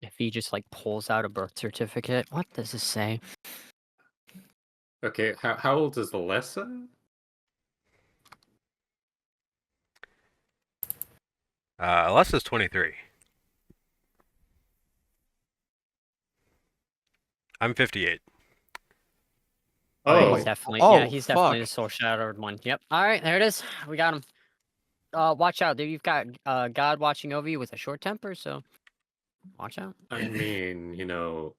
Speaker 4: If he just like pulls out a birth certificate, what does this say?
Speaker 6: Okay, how old is Alessa?
Speaker 2: Alessa's 23. I'm 58.
Speaker 6: Oh,
Speaker 4: He's definitely
Speaker 5: Oh,
Speaker 4: yeah, he's definitely the
Speaker 5: fuck.
Speaker 4: soul shattered one. Yep. All right, there it is. We got him. Watch out. There you've got God watching over you with a short temper, so watch out.
Speaker 6: I mean,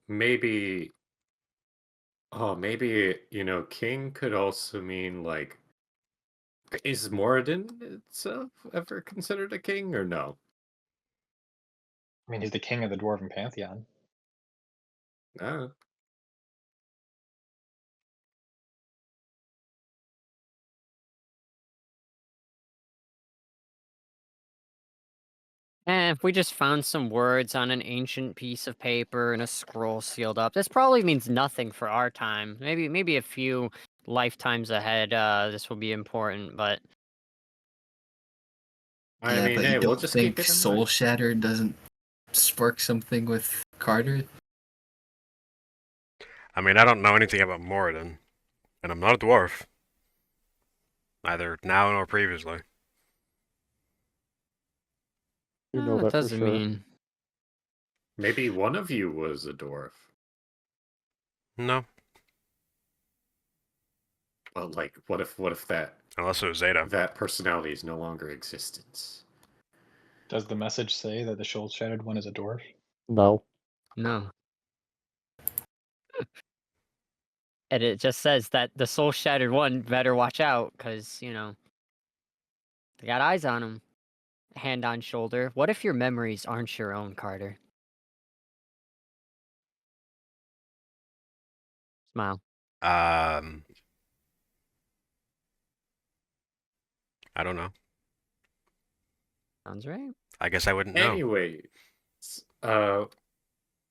Speaker 6: maybe. Oh, maybe king could also mean like. Is Moradin itself ever considered a king or no?
Speaker 1: I mean, he's the king of the dwarven pantheon.
Speaker 6: No.
Speaker 4: If we just found some words on an ancient piece of paper and a scroll sealed up, this probably means nothing for our time. Maybe a few lifetimes ahead, this will be important, but
Speaker 6: I
Speaker 7: yeah,
Speaker 6: mean,
Speaker 7: but
Speaker 6: hey,
Speaker 7: you
Speaker 6: we'll
Speaker 7: don't
Speaker 6: just
Speaker 7: think
Speaker 6: keep it in
Speaker 7: soul
Speaker 6: mind.
Speaker 7: shattered doesn't spark something with Carter?
Speaker 2: I mean, I don't know anything about Moradin, and I'm not a dwarf. Neither now nor previously.
Speaker 3: You know
Speaker 4: that
Speaker 3: that for
Speaker 4: doesn't
Speaker 3: sure.
Speaker 4: mean.
Speaker 6: Maybe one of you was a dwarf.
Speaker 2: No,
Speaker 6: Well, like, what if that
Speaker 2: unless it was Zeta.
Speaker 6: that personality is no longer existence?
Speaker 1: Does the message say that the soul shattered one is a dwarf?
Speaker 3: No.
Speaker 4: No. And it just says that the soul shattered one better watch out, because, they got eyes on him. Hand on shoulder. What if your memories aren't your own, Carter? Smile.
Speaker 2: I don't know.
Speaker 4: Sounds right.
Speaker 2: I guess I wouldn't know.
Speaker 6: Anyway, I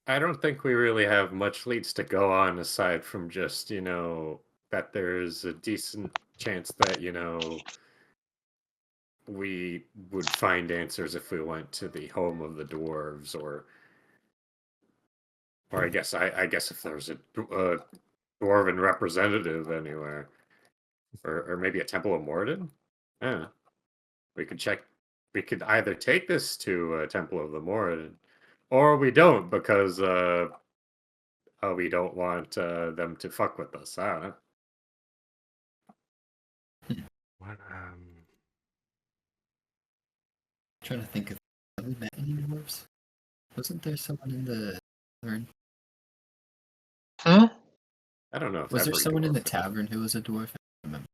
Speaker 6: don't think we really have much leads to go on aside from just, that there's a decent chance that, we would find answers if we went to the home of the dwarves, or I guess if there's a dwarven representative anywhere, or maybe a Temple of Morden. Yeah, we could check. We could either take this to Temple of the Morden, or we don't, because we don't want them to fuck with us. I don't know.
Speaker 2: What?
Speaker 7: Trying to think of, have we met any dwarves? Wasn't there someone in the tavern?
Speaker 1: Hmm?
Speaker 6: I don't know if
Speaker 7: Was there
Speaker 6: every
Speaker 7: someone in the
Speaker 6: dwarf-
Speaker 7: tavern who was a dwarf? I don't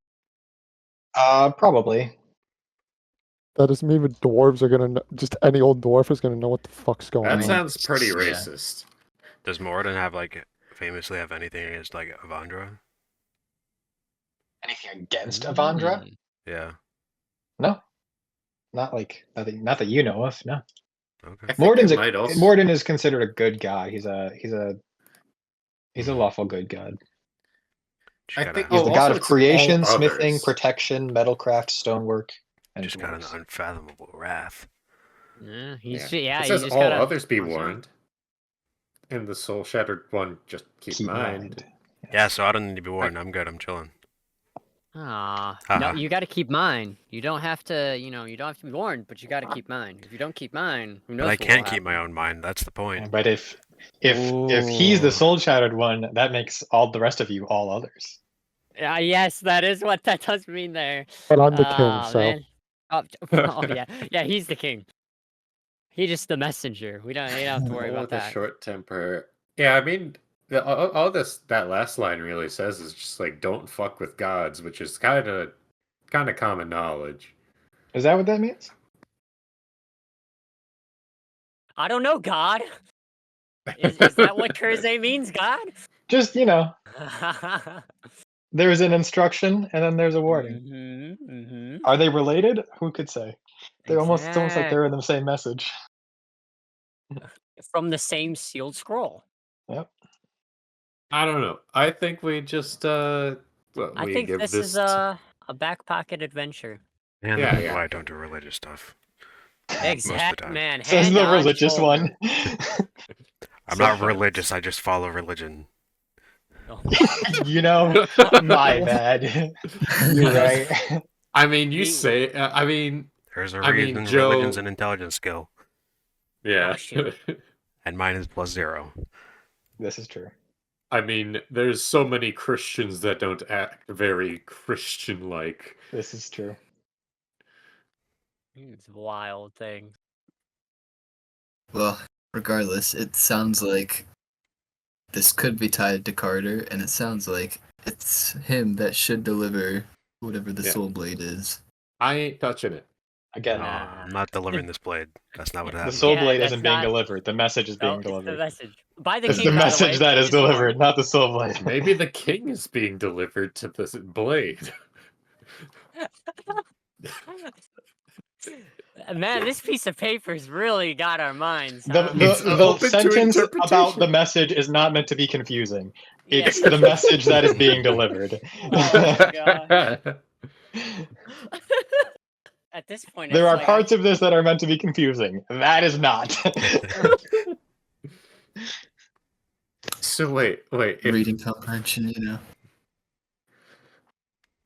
Speaker 7: remember.
Speaker 1: Probably.
Speaker 3: That doesn't mean the dwarves are gonna just any old dwarf is gonna know what the fuck's going
Speaker 6: That
Speaker 3: on.
Speaker 6: sounds pretty
Speaker 7: Yeah.
Speaker 6: racist.
Speaker 2: Does Moradin have famously have anything against Avandra?
Speaker 1: Anything against Avandra?
Speaker 4: Mm.
Speaker 2: Yeah.
Speaker 1: No. Not that you know of. No.
Speaker 2: Okay.
Speaker 6: I think
Speaker 1: Morden
Speaker 6: it might also.
Speaker 1: is considered a good god. He's a lawful good god.
Speaker 2: Just
Speaker 6: I
Speaker 2: got,
Speaker 6: think-
Speaker 1: He's
Speaker 2: a,
Speaker 1: the
Speaker 6: Oh,
Speaker 1: god
Speaker 6: also
Speaker 1: of
Speaker 6: it's
Speaker 1: creation,
Speaker 6: all
Speaker 1: smithing,
Speaker 6: others.
Speaker 1: protection, metalcraft, stonework, and
Speaker 2: just got an
Speaker 1: dwarves.
Speaker 2: unfathomable wrath.
Speaker 4: Yeah,
Speaker 6: It
Speaker 4: you
Speaker 6: says
Speaker 4: just
Speaker 6: all
Speaker 4: gotta
Speaker 6: others be
Speaker 4: watch out.
Speaker 6: warned. And the soul shattered one, just keep mind.
Speaker 2: Yeah, so I don't need to be warned. I'm good. I'm chilling.
Speaker 4: Ah,
Speaker 2: Haha.
Speaker 4: no, you got to keep mine. You don't have to, you don't have to be warned, but you got to keep mine. If you don't keep mine, who knows?
Speaker 2: But I
Speaker 4: what
Speaker 2: can't
Speaker 4: will
Speaker 2: keep my
Speaker 4: happen.
Speaker 2: own mind. That's the point.
Speaker 1: But if he's the
Speaker 4: Ooh.
Speaker 1: soul shattered one, that makes all the rest of you all others.
Speaker 4: Yes, that is what that does mean there.
Speaker 3: But I'm the king,
Speaker 4: Ah,
Speaker 3: so
Speaker 4: man. Oh yeah, yeah, he's the king. He's just the messenger. We don't have to worry
Speaker 6: Oh,
Speaker 4: about
Speaker 6: the
Speaker 4: that.
Speaker 6: short temper. Yeah, I mean, all that last line really says is just like, don't fuck with gods, which is kind of common knowledge.
Speaker 1: Is that what that means?
Speaker 4: I don't know, God. Is that what Kurze means, God?
Speaker 1: Just there's an instruction and then there's a warning.
Speaker 4: Mm-hmm.
Speaker 1: Are they related? Who could say? It's almost like they're in the same message.
Speaker 4: From the same sealed scroll.
Speaker 1: Yep.
Speaker 6: I don't know. I think we just
Speaker 4: I think this is a back pocket adventure.
Speaker 2: And
Speaker 6: Yeah,
Speaker 2: that's
Speaker 6: yeah.
Speaker 2: why I don't do religious stuff.
Speaker 4: Exact
Speaker 2: time.
Speaker 4: man.
Speaker 1: Says
Speaker 4: hand
Speaker 1: the
Speaker 4: on
Speaker 1: religious
Speaker 4: shoulder.
Speaker 1: one.
Speaker 2: I'm not religious. I just follow religion.
Speaker 4: Oh,
Speaker 1: My bad. You're right.
Speaker 6: I mean, you
Speaker 4: Me-
Speaker 6: say.
Speaker 2: There's a
Speaker 6: I mean,
Speaker 2: reason
Speaker 6: Joe-
Speaker 2: religion's an intelligence skill,
Speaker 6: Yeah.
Speaker 4: Gosh, you-
Speaker 2: and mine is +0.
Speaker 1: This is true.
Speaker 6: I mean, there's so many Christians that don't act very Christian-like.
Speaker 1: This is true.
Speaker 4: It's a wild thing.
Speaker 7: Well, regardless, it sounds like this could be tied to Carter, and it sounds like it's him that should deliver whatever the
Speaker 6: Yeah.
Speaker 7: soul blade is.
Speaker 6: I ain't touching it.
Speaker 1: Again,
Speaker 2: I'm not delivering this blade. That's not what
Speaker 1: the
Speaker 2: happened.
Speaker 1: soul
Speaker 4: Yeah,
Speaker 1: blade
Speaker 4: that's
Speaker 1: isn't being
Speaker 4: not-
Speaker 1: delivered. The message is being
Speaker 4: It's the
Speaker 1: delivered.
Speaker 4: message. By the
Speaker 1: It's
Speaker 4: king,
Speaker 1: the
Speaker 4: by
Speaker 1: message
Speaker 4: way,
Speaker 1: that
Speaker 4: we
Speaker 1: is
Speaker 4: just warned.
Speaker 1: delivered, not the soul blade.
Speaker 6: Maybe the king is being delivered to this blade.
Speaker 4: Man, this piece of paper's really got our minds.
Speaker 1: The,
Speaker 4: huh?
Speaker 6: It's
Speaker 1: the
Speaker 6: open to
Speaker 1: sentence about
Speaker 6: interpretation.
Speaker 1: the message is not meant to be confusing.
Speaker 4: Yeah.
Speaker 1: It's the message that is being delivered.
Speaker 4: Oh, God. At this point,
Speaker 1: There
Speaker 4: it's
Speaker 1: are
Speaker 4: like
Speaker 1: parts of this that are meant to be confusing. That is not.
Speaker 6: So wait. If,
Speaker 7: Reading comprehension,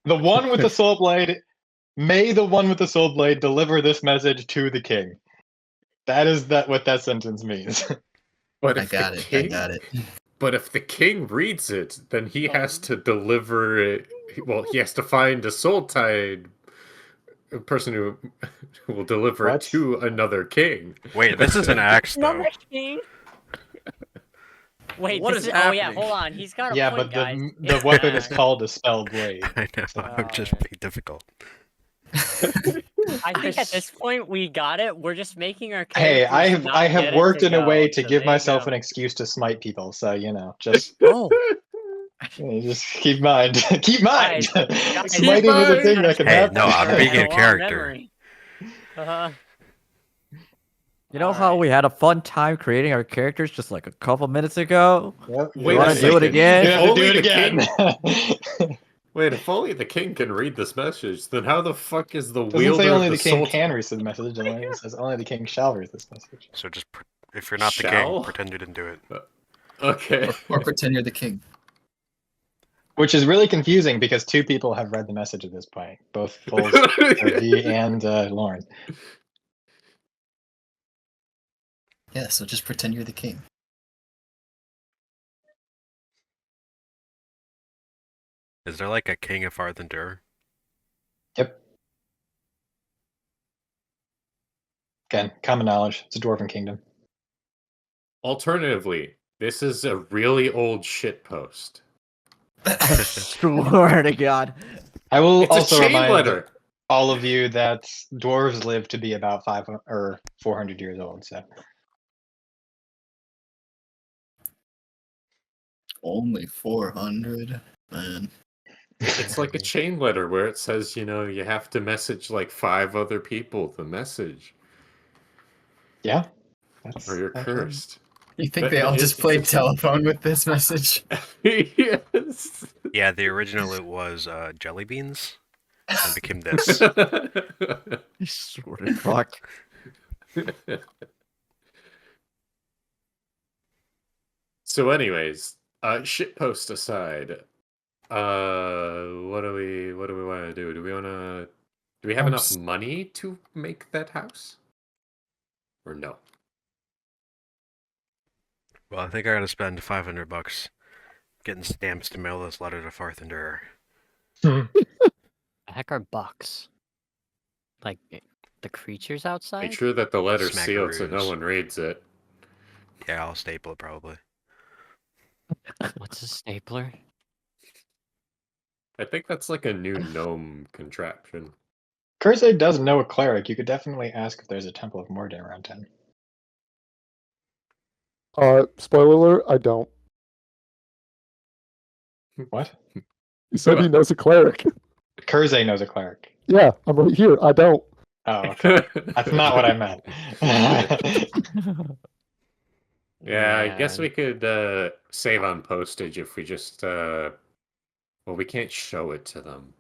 Speaker 1: The one with the soul blade, may the one with the soul blade deliver this message to the king. That is what that sentence means.
Speaker 6: but
Speaker 7: I
Speaker 6: if
Speaker 7: got
Speaker 6: the
Speaker 7: it.
Speaker 6: king,
Speaker 7: I got it.
Speaker 6: But if the king reads it, then he has to deliver it. Well, he has to find a soul-tied person who will deliver
Speaker 1: What?
Speaker 6: it to another king.
Speaker 2: Wait, this is an axe, though.
Speaker 4: Another king? Wait,
Speaker 5: What
Speaker 4: this
Speaker 5: is
Speaker 4: is. Oh yeah,
Speaker 5: happening?
Speaker 4: hold on. He's got a
Speaker 1: Yeah,
Speaker 4: point,
Speaker 1: but
Speaker 4: guys.
Speaker 1: the
Speaker 4: It's
Speaker 1: weapon
Speaker 4: an
Speaker 1: is
Speaker 4: axe.
Speaker 1: called a spell blade.
Speaker 2: I know. I'm just being difficult.
Speaker 4: I think at this point we got it. We're just making our
Speaker 1: Hey,
Speaker 4: characters
Speaker 1: I have worked in a way to
Speaker 4: so
Speaker 1: give
Speaker 4: there you
Speaker 1: myself
Speaker 4: go.
Speaker 1: an excuse to smite people. So just
Speaker 4: Oh,
Speaker 1: You just keep mind. Keep mind.
Speaker 4: Guys,
Speaker 1: Smiting is a thing that can
Speaker 2: Hey,
Speaker 1: happen.
Speaker 2: no, I'm being in
Speaker 4: Long
Speaker 2: character.
Speaker 4: memory.
Speaker 5: You know how we had a fun time creating our characters just like a couple minutes ago?
Speaker 1: Yep,
Speaker 6: Wait
Speaker 5: You want
Speaker 6: a
Speaker 5: to do it
Speaker 6: second.
Speaker 5: again?
Speaker 1: You have to do
Speaker 6: Only
Speaker 1: it
Speaker 6: the
Speaker 1: again.
Speaker 6: Wait, if only the king can read this message, then how the fuck is the
Speaker 1: Doesn't
Speaker 6: wielder
Speaker 1: say only
Speaker 6: of
Speaker 1: the
Speaker 6: the
Speaker 1: king
Speaker 6: soul
Speaker 1: can read the message. It says only the king shall read this message.
Speaker 2: So just if you're not the
Speaker 6: Shall?
Speaker 2: king, pretend you didn't do it.
Speaker 6: Okay.
Speaker 7: Or pretend you're the king.
Speaker 1: Which is really confusing because two people have read the message at this point, both Vols, V, and Lorn.
Speaker 7: Yeah, so just pretend you're the king.
Speaker 2: Is there like a king of Arthendur?
Speaker 1: Yep. Again, common knowledge. It's a dwarven kingdom.
Speaker 6: Alternatively, this is a really old shit post.
Speaker 5: Swear to God.
Speaker 1: I will
Speaker 6: It's a
Speaker 1: also
Speaker 6: chain
Speaker 1: remind
Speaker 6: letter.
Speaker 1: all of you that dwarves live to be about 500 or 400 years old. So
Speaker 7: Only 400, man.
Speaker 6: It's like a chain letter where it says, you know, you have to message like 5 other people the message,
Speaker 1: yeah, that's
Speaker 6: or you're
Speaker 1: actually-
Speaker 6: cursed.
Speaker 7: You think they all just played telephone with this message?
Speaker 6: Yes.
Speaker 2: Yeah, the original it was jelly beans, and became this.
Speaker 5: You swear to fuck.
Speaker 6: So, anyways, shit post aside, what do we want to do? Do we have enough
Speaker 7: House.
Speaker 6: money to make that house, or no?
Speaker 2: Well, I think I gotta spend $500 getting stamps to mail this letter to Farthendur.
Speaker 4: The heck are bucks? Like the creatures outside?
Speaker 6: Make sure that the letter's sealed so no
Speaker 2: Smackaroos.
Speaker 6: one reads it.
Speaker 2: Yeah, I'll staple it probably.
Speaker 4: What's a stapler?
Speaker 6: I think that's like a new gnome contraption.
Speaker 1: Kurze does know a cleric. You could definitely ask if there's a Temple of Morden around town.
Speaker 3: Spoiler alert, I don't.
Speaker 1: What?
Speaker 3: He said he knows a cleric.
Speaker 1: Kurze knows a cleric.
Speaker 3: Yeah, I'm right here. I don't.
Speaker 1: Oh, okay. That's not what I meant.
Speaker 6: Yeah, I guess
Speaker 4: Man.
Speaker 6: we could save on postage if we just well, we can't show it to them.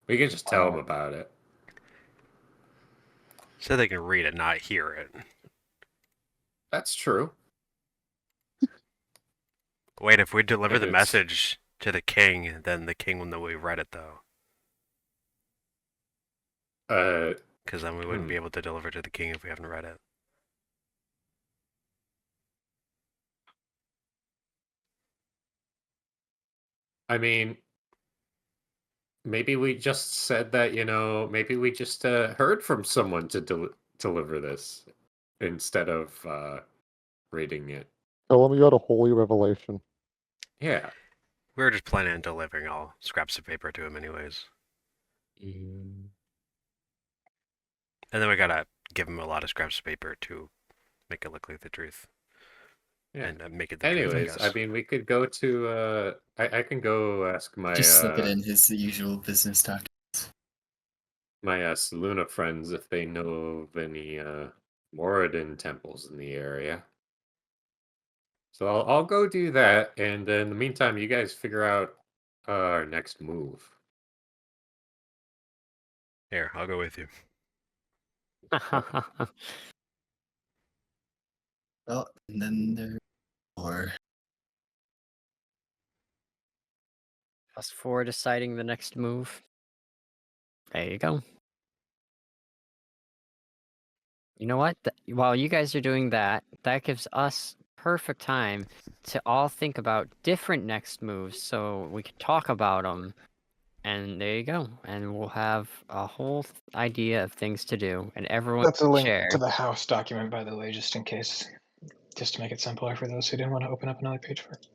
Speaker 6: We can just tell them about it.
Speaker 2: So they can read it, not hear it.
Speaker 6: That's true.
Speaker 2: Wait, if we deliver
Speaker 6: And
Speaker 2: the
Speaker 6: it's-
Speaker 2: message to the king, then the king will know we read it, though. Because then we wouldn't be able to deliver to the king if we haven't read it.
Speaker 6: I mean, maybe we just said that, you know, maybe we just heard from someone to deliver this instead of reading it.
Speaker 3: Tell him you got a holy revelation.
Speaker 6: Yeah.
Speaker 2: We were just planning on delivering all scraps of paper to him anyways.
Speaker 4: Mm.
Speaker 2: And then we gotta give him a lot of scraps of paper to make it look like the truth.
Speaker 6: Yeah.
Speaker 2: And make it the
Speaker 6: Anyways,
Speaker 2: truth,
Speaker 6: I mean, we could go to. I can go ask my
Speaker 7: Just slip it in his usual business documents.
Speaker 6: my Saluna friends if they know of any Moradin temples in the area. So I'll go do that, and in the meantime, you guys figure out our next move.
Speaker 2: Here, I'll go with you.
Speaker 7: Well, and then there are
Speaker 4: Us for deciding the next move. There you go. You know what? While you guys are doing that, that gives us perfect time to all think about different next moves so we can talk about them. And there you go. And we'll have a whole idea of things to do. And everyone
Speaker 1: That's a
Speaker 4: can
Speaker 1: link
Speaker 4: share.
Speaker 1: to the house document, by the way, just in case, just to make it simpler for those who didn't want to open up another page for it.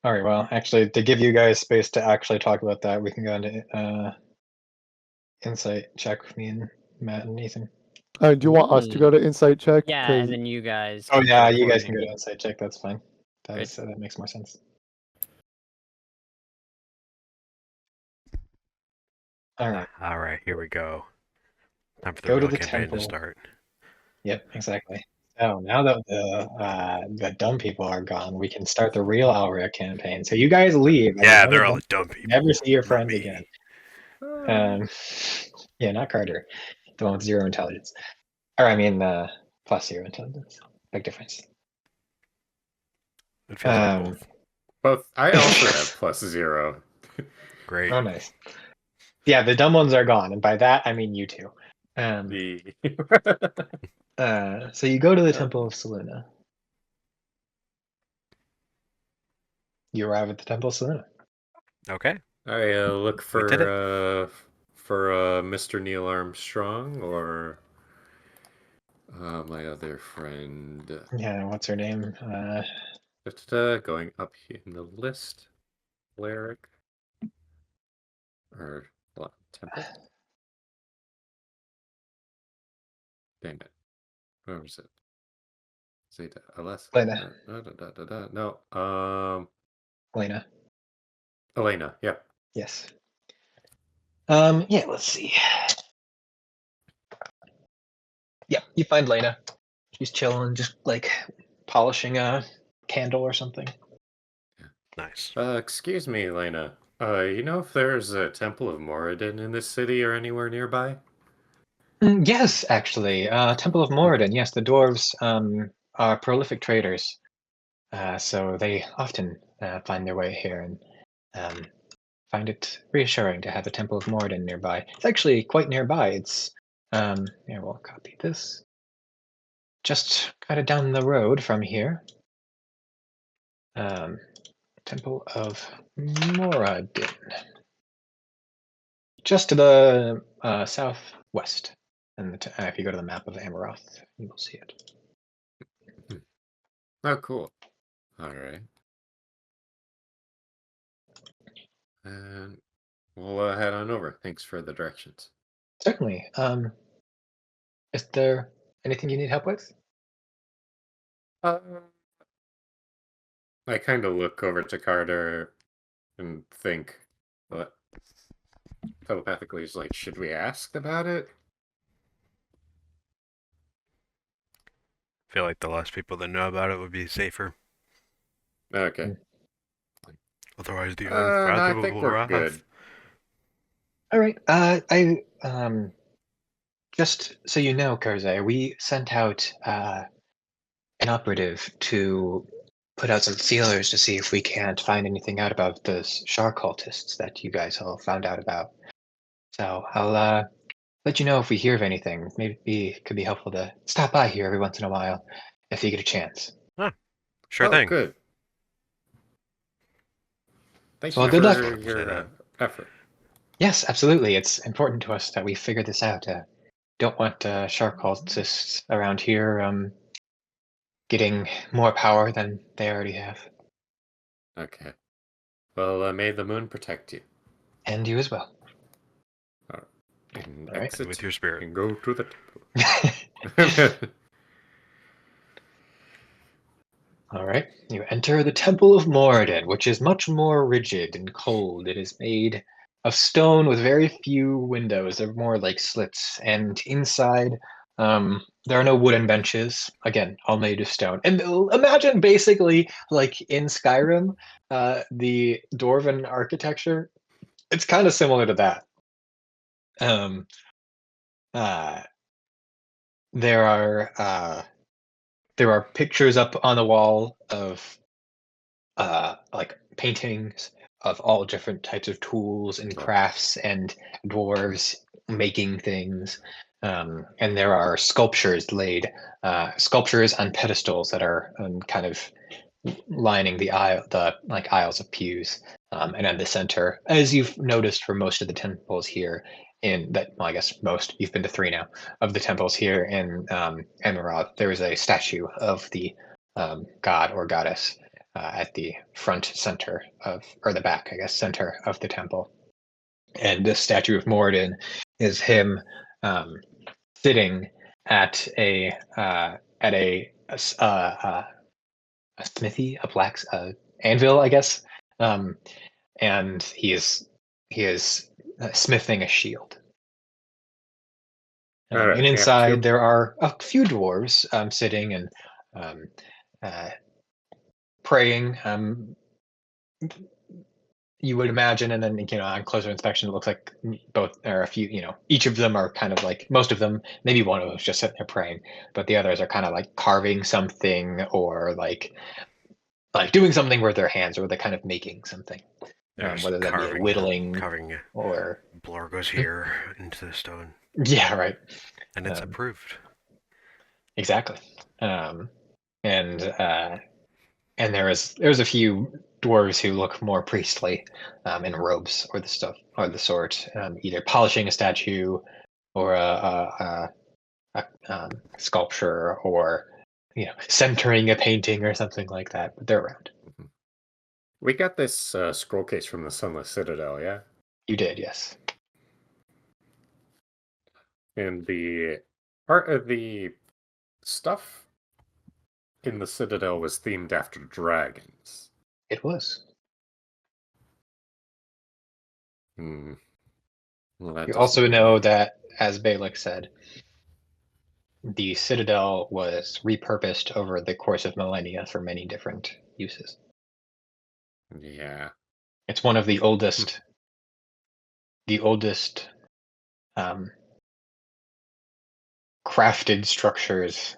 Speaker 1: All right, well, actually, to give you guys space to actually talk about that, we can go into insight check with me and Matt and Ethan.
Speaker 3: Do you want us to go to insight check?
Speaker 4: Yeah,
Speaker 3: 'Cause-
Speaker 4: and then you guys.
Speaker 1: Oh
Speaker 4: can
Speaker 1: yeah,
Speaker 4: check
Speaker 1: you
Speaker 4: for
Speaker 1: guys
Speaker 4: me.
Speaker 1: can go to insight check. That's fine.
Speaker 4: Right.
Speaker 1: That makes more sense. All right.
Speaker 2: All right, here we go. Time for the
Speaker 1: Go to
Speaker 2: real
Speaker 1: the
Speaker 2: campaign
Speaker 1: temple.
Speaker 2: to start.
Speaker 1: Yep, exactly. So now that the dumb people are gone, we can start the real Elrya campaign. So you guys leave. and
Speaker 2: Yeah,
Speaker 1: you
Speaker 2: they're
Speaker 1: never-
Speaker 2: all the dumb people.
Speaker 1: Never see your
Speaker 2: not
Speaker 1: friends
Speaker 2: me.
Speaker 1: again. Yeah, not Carter, the one with 0 intelligence, or I mean, plus 0 intelligence. Big difference.
Speaker 2: It feels like
Speaker 1: Um,
Speaker 2: both.
Speaker 6: Both. I also have +0.
Speaker 2: Great.
Speaker 1: Oh, nice. Yeah, the dumb ones are gone, and by that I mean you two. So you go to the Temple of Selena. You arrive at the Temple of Selena.
Speaker 2: Okay.
Speaker 6: I look
Speaker 2: We did
Speaker 6: for Mr. Neil Armstrong or my other friend.
Speaker 1: Yeah, what's her name?
Speaker 6: Going up in the list, Erich or Temple. Damn it, where was it? Zeta, Alessa.
Speaker 1: Lena.
Speaker 6: No,
Speaker 1: Lena.
Speaker 6: Elena. Yeah.
Speaker 1: Yes. Yeah, let's see. Yeah, you find Lena. She's chilling, just like polishing a candle or something.
Speaker 2: Nice.
Speaker 6: Excuse me, Elena. You know if there's a Temple of Moradin in this city or anywhere nearby?
Speaker 1: Yes, actually. Temple of Moradin. Yes, the dwarves are prolific traders. So they often find their way here and find it reassuring to have a Temple of Moradin nearby. It's actually quite nearby. It's here, we'll copy this. Just kind of down the road from here. Temple of Moradin. Just to the southwest. And if you go to the map of Amaroth, you will see it.
Speaker 6: Oh, cool. All right. And we'll head on over. Thanks for the directions.
Speaker 1: Certainly. Is there anything you need help with?
Speaker 6: I kind of look over to Carter and think, what? Telepathically, is like, should we ask about it?
Speaker 2: I feel like the less people that know about it would be safer.
Speaker 6: Okay.
Speaker 2: Otherwise, the
Speaker 6: No, I think
Speaker 2: unfathomable
Speaker 6: we're
Speaker 2: wrath.
Speaker 6: good.
Speaker 1: All right. I just so you know, Kurze, we sent out an operative to put out some feelers to see if we can't find anything out about those Shar cultists that you guys all found out about. So I'll let you know if we hear of anything. Maybe it could be helpful to stop by here every once in a while if you get a chance.
Speaker 2: Sure thing.
Speaker 6: Good. Thanks
Speaker 1: Well,
Speaker 6: for
Speaker 1: good luck.
Speaker 6: your effort.
Speaker 1: Yes, absolutely. It's important to us that we figure this out. Don't want Shar cultists around here getting more power than they already have.
Speaker 6: Okay. Well, may the moon protect you.
Speaker 1: And you as well.
Speaker 6: And
Speaker 1: All right.
Speaker 6: exit
Speaker 2: With your spirit.
Speaker 6: and go to the temple.
Speaker 1: All right. You enter the Temple of Moradin, which is much more rigid and cold. It is made of stone with very few windows. They're more like slits. And inside, there are no wooden benches. Again, all made of stone. And imagine basically like in Skyrim, the Dwarven architecture. It's kind of similar to that. There are pictures up on the wall of like paintings of all different types of tools and crafts and dwarves making things. And there are sculptures sculptures on pedestals that are kind of lining the aisles of pews. And at the center, as you've noticed for most of the temples here I guess most, you've been to 3 now, of the temples here in Amaroth, there is a statue of the god or goddess at the front center or the back, I guess, center of the temple. And this statue of Moradin is him sitting at a smithy, a black anvil, I guess, and he is smithing a shield.
Speaker 6: All right,
Speaker 1: And
Speaker 6: we have two.
Speaker 1: inside there are a few dwarves sitting and praying. You would imagine, and then on closer inspection, it looks like both are a few. Each of them are kind of like, most of them. Maybe one of them is just sitting there praying, but the others are kind of like carving something or like doing something with their hands, or they're kind of making something. Whether that be a whittling
Speaker 2: carving
Speaker 1: or
Speaker 2: Blorgo's here into the stone.
Speaker 1: Yeah, right.
Speaker 2: And it's approved.
Speaker 1: Exactly. And there's a few dwarves who look more priestly, in robes or the sort, either polishing a statue or a sculpture, or centering a painting or something like that. But they're around.
Speaker 6: We got this scroll case from the Sunless Citadel, yeah?
Speaker 1: You did, yes.
Speaker 6: And the part of the stuff in the Citadel was themed after dragons.
Speaker 1: It was.
Speaker 6: Hmm. Well,
Speaker 1: You also know that, as Balak said, the Citadel was repurposed over the course of millennia for many different uses.
Speaker 6: Yeah.
Speaker 1: It's one of the oldest crafted structures,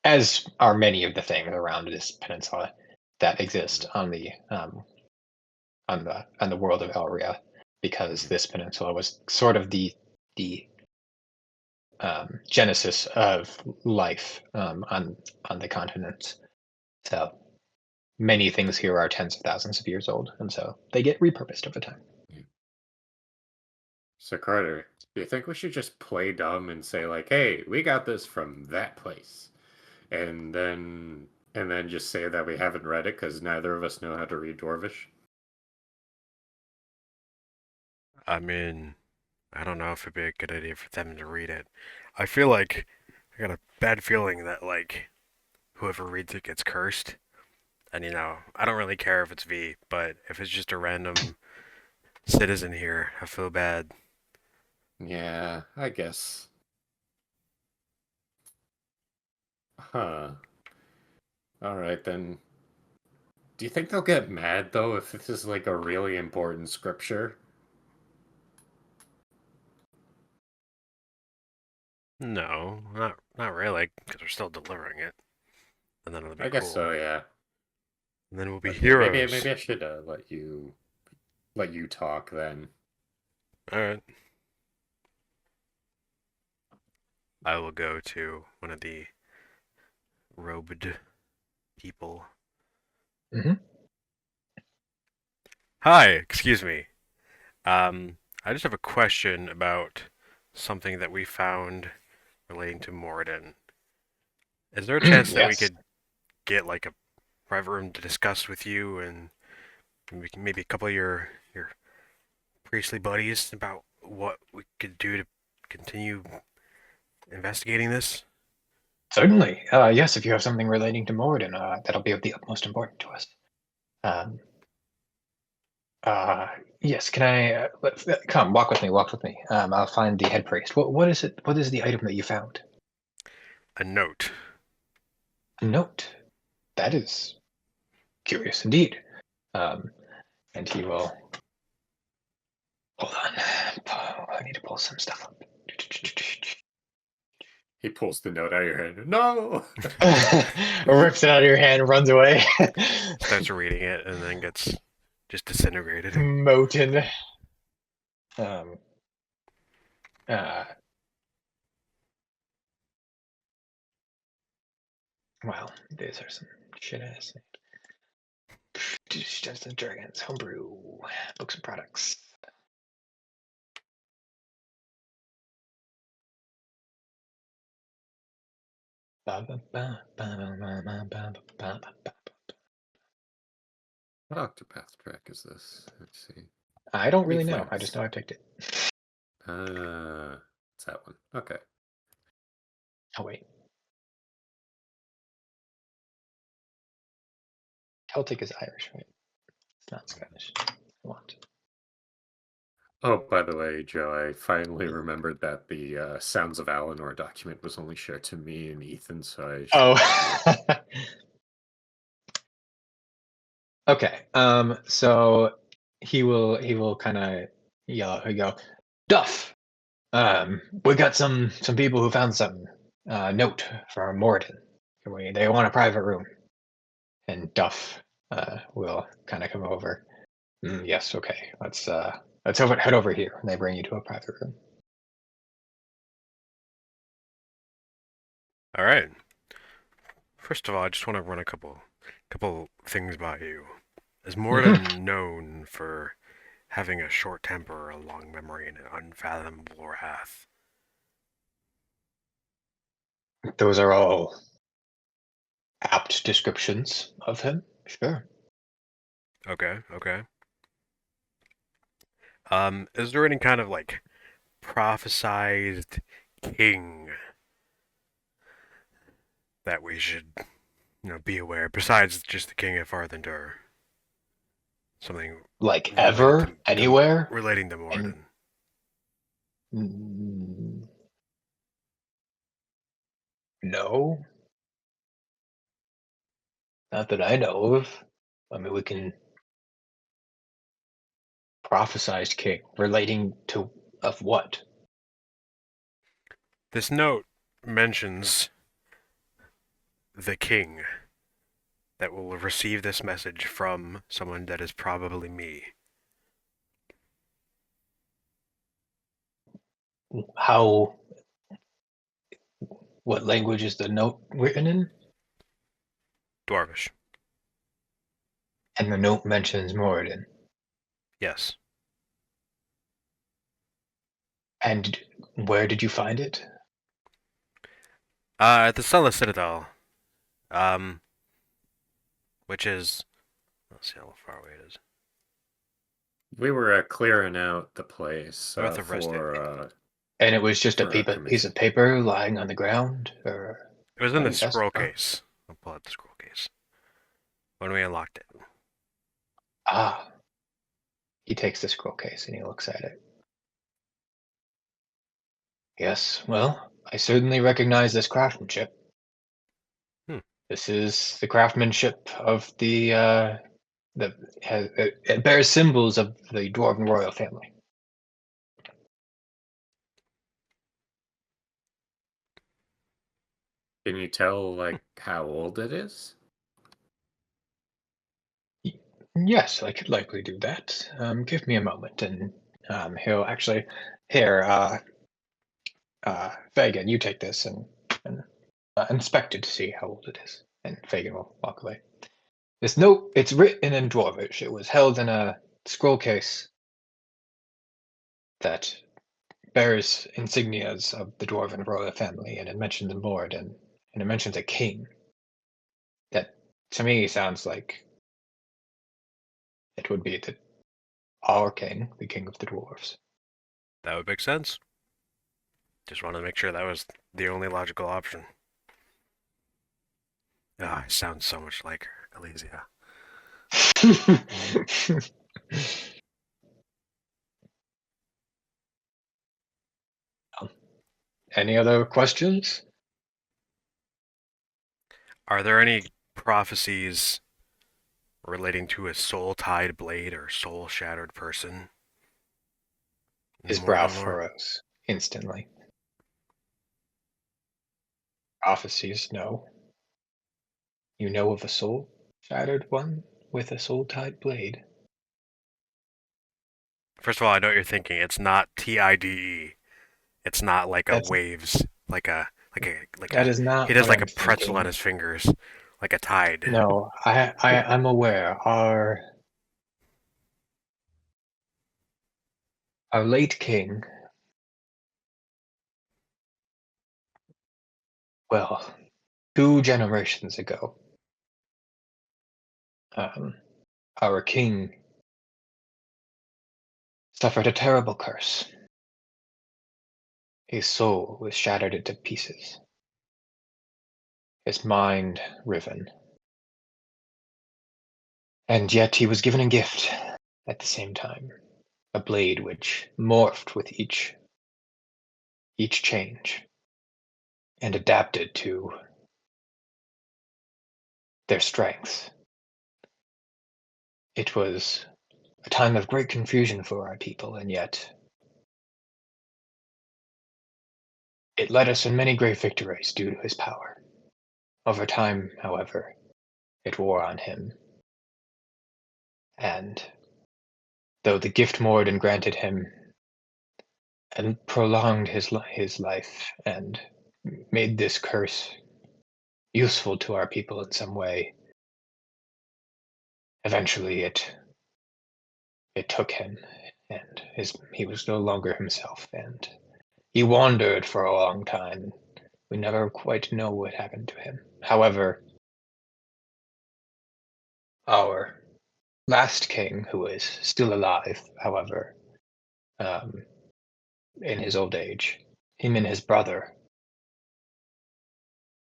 Speaker 1: as are many of the things around this peninsula that exist on the world of Elrya, because this peninsula was sort of the genesis of life on the continent. So many things here are tens of thousands of years old, and so they get repurposed over time.
Speaker 6: So Carter, do you think we should just play dumb and say like, "Hey, we got this from that place," and then just say that we haven't read it because neither of us know how to read Dwarvish?
Speaker 2: I mean, I don't know if it'd be a good idea for them to read it. I feel like I got a bad feeling that like whoever reads it gets cursed. And I don't really care if it's V, but if it's just a random citizen here, I feel bad.
Speaker 6: Yeah, I guess. Huh. All right then. Do you think they'll get mad though if this is like a really important scripture?
Speaker 2: No, not really, because we're still delivering it, and then it'll be
Speaker 6: I guess
Speaker 2: cool.
Speaker 6: so, yeah.
Speaker 2: And then we'll be
Speaker 6: Okay,
Speaker 2: heroes.
Speaker 6: Maybe I should let you talk then.
Speaker 2: All right. I will go to one of the robed people.
Speaker 1: Mm-hmm.
Speaker 2: Hi, excuse me. I just have a question about something that we found relating to Moradin. Is there a chance that we
Speaker 1: Yes.
Speaker 2: could get like a private room to discuss with you and maybe a couple of your priestly buddies about what we could do to continue investigating this?
Speaker 1: Certainly. Yes, if you have something relating to Moradin, that'll be of the utmost importance to us. Yes, can I come walk with me? I'll find the head priest. What is it? What is the item that you found?
Speaker 2: A note.
Speaker 1: A note. That is curious indeed. And he will. Hold on. I need to pull some stuff up.
Speaker 6: He pulls the note out of your hand. No!
Speaker 1: Rips it out of your hand, runs away.
Speaker 2: Starts reading it and then gets just disintegrated.
Speaker 1: Moten. Well, these are some shit ass. Dungeons and Dragons, homebrew, books and products.
Speaker 6: What Octopath track is this? Let's see.
Speaker 1: I don't really know.
Speaker 6: Reflex.
Speaker 1: I just know I picked it.
Speaker 6: It's that one. Okay.
Speaker 1: Oh wait. Celtic is Irish, right? It's not Scottish. What?
Speaker 6: Oh, by the way, Joe, I finally remembered that the Sounds of Alinor document was only shared to me and Ethan, so I should
Speaker 1: Oh. Okay. So he will kind of yell out. He go, Duff. We got some people who found something. Note for Morden. They want a private room. And Duff will kind of come over. Yes. Okay. Let's head over here. And they bring you to a private room.
Speaker 2: All right. First of all, I just want to run a couple things by you. Is Morden known for having a short temper, a long memory, and an unfathomable wrath?
Speaker 1: Those are all apt descriptions of him. Sure.
Speaker 2: Okay. Is there any kind of like prophesized king that we should, be aware besides just the king of Arthendur? Something
Speaker 1: Like
Speaker 2: related
Speaker 1: ever, anywhere,
Speaker 2: relating to Morden.
Speaker 1: No, not that I know of. I mean, we can prophesized king relating to of what?
Speaker 2: This note mentions the king that will receive this message from someone that is probably me.
Speaker 1: How? What language is the note written in?
Speaker 2: Dwarvish.
Speaker 1: And the note mentions Moradin.
Speaker 2: Yes.
Speaker 1: And where did you find it?
Speaker 2: At the Sunless Citadel. Which is... Let's see how far away it is.
Speaker 6: We were clearing out the place
Speaker 2: North of Restic.
Speaker 1: And it was just a
Speaker 6: for our
Speaker 1: piece of paper lying on the ground, or
Speaker 2: It was in the
Speaker 1: I guess-
Speaker 2: scroll case. I'll pull out the scroll case. When we unlocked it.
Speaker 1: Ah. He takes the scroll case and he looks at it. Yes, well, I certainly recognize this craftsmanship. This is the craftsmanship of it bears symbols of the Dwarven royal family.
Speaker 6: Can you tell, like, how old it is?
Speaker 1: Yes, I could likely do that. Give me a moment, and he'll actually here. Fagin, you take this and inspect it to see how old it is. And Fagin will walk away. This note, it's written in Dwarvish. It was held in a scroll case that bears insignias of the Dwarven royal family, and it mentions Moradin, and it mentions a king. That, to me, sounds like it would be our king, the king of the dwarves.
Speaker 2: That would make sense. Just wanted to make sure that was the only logical option. Ah, it sounds so much like her, Elysia.
Speaker 1: Any other questions?
Speaker 2: Are there any prophecies relating to a soul-tied blade or soul-shattered person?
Speaker 1: His brow
Speaker 2: Mordor?
Speaker 1: furrows instantly. Prophecies, no. You know of a soul-shattered one with a soul-tied blade?
Speaker 2: First of all, I know what you're thinking. It's not TIDE. It's not like a
Speaker 1: That's-
Speaker 2: waves,
Speaker 1: That is not
Speaker 2: he does
Speaker 1: what
Speaker 2: like
Speaker 1: I'm
Speaker 2: a pretzel
Speaker 1: thinking.
Speaker 2: on his fingers, like a tide.
Speaker 1: No, I'm aware. Our late king, well, 2 generations ago, our king suffered a terrible curse. His soul was shattered into pieces. his mind riven. And yet he was given a gift at the same time, a blade which morphed with each change and adapted to their strengths. It was a time of great confusion for our people, and yet it led us in many great victories due to his power. Over time, however, it wore on him. And though the gift moored and granted him and prolonged his life and made this curse useful to our people in some way, eventually it took him, and he was no longer himself, and he wandered for a long time. We never quite know what happened to him. However, our last king, who is still alive, however, in his old age, him and his brother,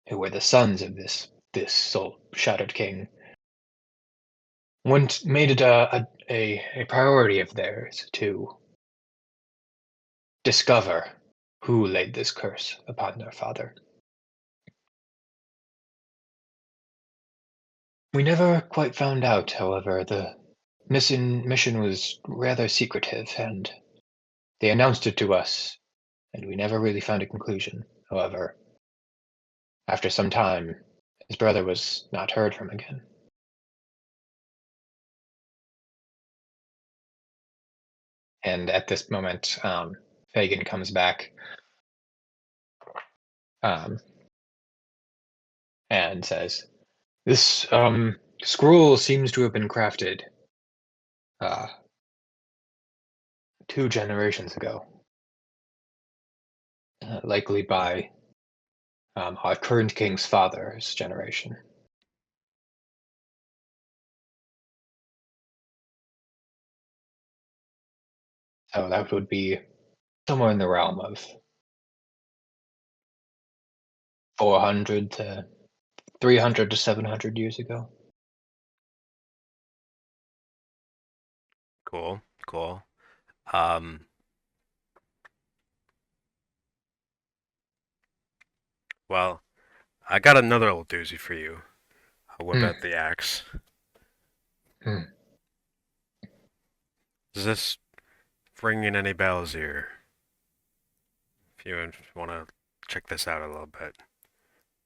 Speaker 1: who were the sons of this soul-shattered king, made it a priority of theirs to discover who laid this curse upon their father. We never quite found out, however. The mission was rather secretive, and they announced it to us, and we never really found a conclusion. However, after some time, his brother was not heard from again. And at this moment, Fagin comes back and says, "This scroll seems to have been crafted 2 generations ago, likely by our current king's father's generation." So that would be somewhere in the realm of 400 to 300 to 700 years ago.
Speaker 2: Cool. Well, I got another little doozy for you. I'll whip out the axe. Does this ring in any bells here? If you want to check this out a little bit.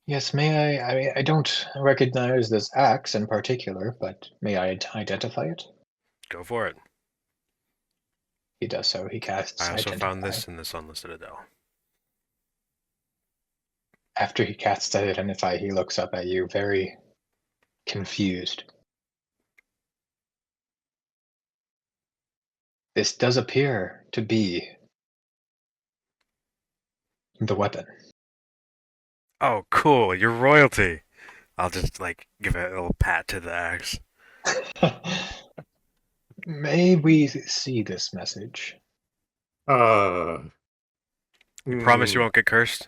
Speaker 1: Yes, may I don't recognize this axe in particular, but may I identify it?
Speaker 2: Go for it.
Speaker 1: He does so. He casts
Speaker 2: I also
Speaker 1: identify.
Speaker 2: found this in this unlisted Adele.
Speaker 1: After he casts identify, he looks up at you, very confused. This does appear to be the weapon.
Speaker 2: Oh, cool. You're royalty. I'll just, give a little pat to the axe.
Speaker 1: May we see this message?
Speaker 2: You promise you won't get cursed?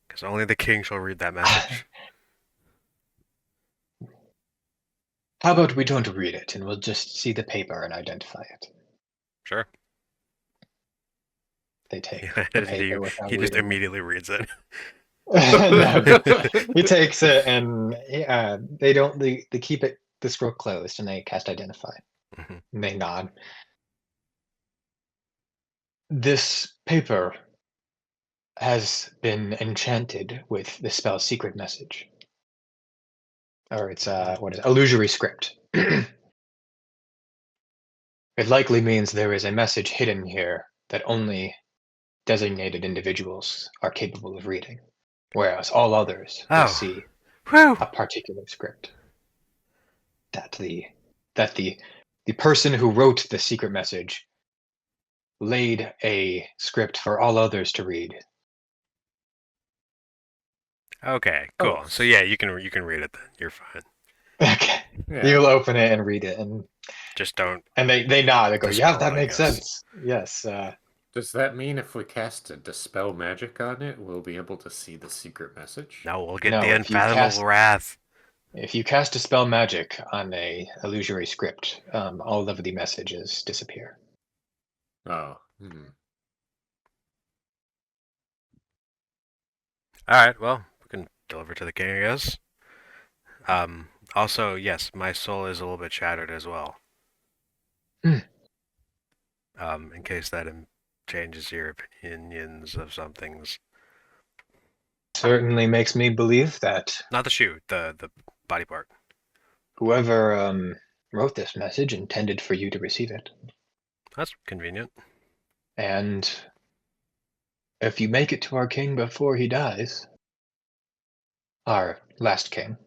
Speaker 2: Because only the king shall read that message.
Speaker 1: How about we don't read it, and we'll just see the paper and identify it?
Speaker 2: Sure.
Speaker 1: They take the paper without
Speaker 2: he just
Speaker 1: reading
Speaker 2: immediately reads it.
Speaker 1: He takes it, and they keep the scroll closed, and they cast identify. And they nod. This paper has been enchanted with the spell secret message. Or it's illusory script. It likely means there is a message hidden here that only designated individuals are capable of reading, whereas all others will see a particular script. That the person who wrote the secret message laid a script for all others to read.
Speaker 2: Okay, cool. So yeah, you can read it then. You're fine.
Speaker 1: Okay.
Speaker 3: Yeah.
Speaker 1: You'll open it and read it, and
Speaker 2: just don't.
Speaker 1: And they nod. They go, "Yeah, that makes
Speaker 2: guess.
Speaker 1: sense." Yes.
Speaker 6: Does that mean if we cast a Dispel Magic on it, we'll be able to see the secret message?
Speaker 2: No, we'll get
Speaker 1: No,
Speaker 2: the
Speaker 1: if you
Speaker 2: unfathomable wrath.
Speaker 1: If you cast Dispel Magic on a illusory script, all of the messages disappear.
Speaker 6: Oh.
Speaker 2: Alright, well, we can deliver to the king, I guess. Also, yes, my soul is a little bit shattered as well.
Speaker 1: Hmm.
Speaker 2: In case that changes your opinions of some things.
Speaker 1: Certainly makes me believe that
Speaker 2: Not the shoe, the body part.
Speaker 1: whoever wrote this message intended for you to receive it.
Speaker 2: That's convenient.
Speaker 1: And if you make it to our king before he dies, our last king,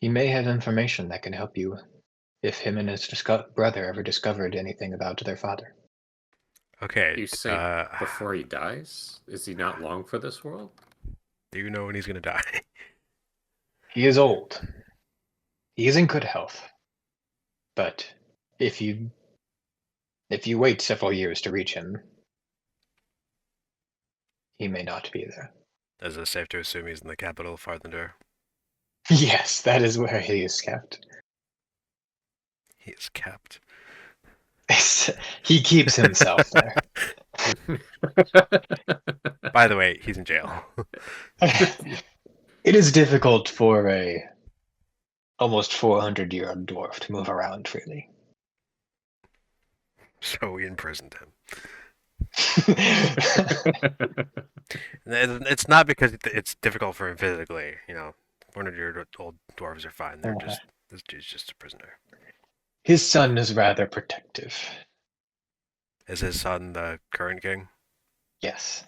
Speaker 1: he may have information that can help you if him and his brother ever discovered anything about their father.
Speaker 2: Okay.
Speaker 6: You say before he dies? Is he not long for this world?
Speaker 2: Do you know when he's gonna die?
Speaker 1: He is old. He is in good health. But if you wait several years to reach him, he may not be there.
Speaker 2: Is it safe to assume he's in the capital of Farthendur?
Speaker 1: Yes, that is where he is kept.
Speaker 2: He is kept.
Speaker 1: He keeps himself there.
Speaker 2: By the way, he's in jail.
Speaker 1: It is difficult for a almost 400-year-old dwarf to move around freely.
Speaker 2: So we imprisoned him. It's not because it's difficult for him physically. 400-year-old dwarves are fine. They're just this dude's just a prisoner.
Speaker 1: His son is rather protective.
Speaker 2: Is his son the current king?
Speaker 1: Yes.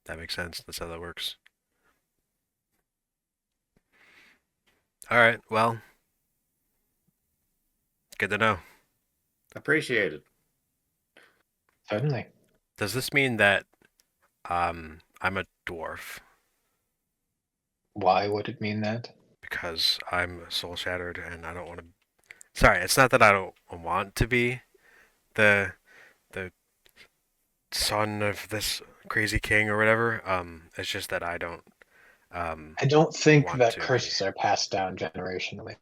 Speaker 2: That makes sense. That's how that works. All right. Well, good to know.
Speaker 6: Appreciated.
Speaker 1: Certainly.
Speaker 2: Does this mean that I'm a dwarf?
Speaker 1: Why would it mean that?
Speaker 2: Because I'm soul shattered and I don't want to. Sorry, it's not that I don't want to be the son of this crazy king or whatever. It's just that I don't.
Speaker 1: I don't think
Speaker 2: want
Speaker 1: that
Speaker 2: to
Speaker 1: curses are passed down generationally.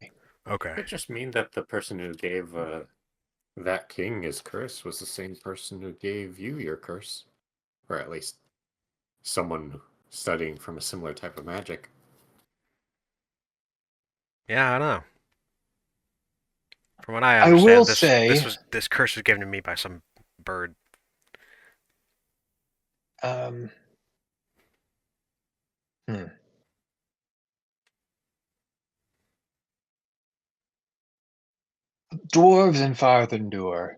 Speaker 2: Okay.
Speaker 6: It just mean that the person who gave that king his curse was the same person who gave you your curse, or at least someone studying from a similar type of magic.
Speaker 2: Yeah, I don't know. From what I
Speaker 1: I
Speaker 2: understand,
Speaker 1: will say,
Speaker 2: this curse was given to me by some bird.
Speaker 1: Dwarves in Farthendur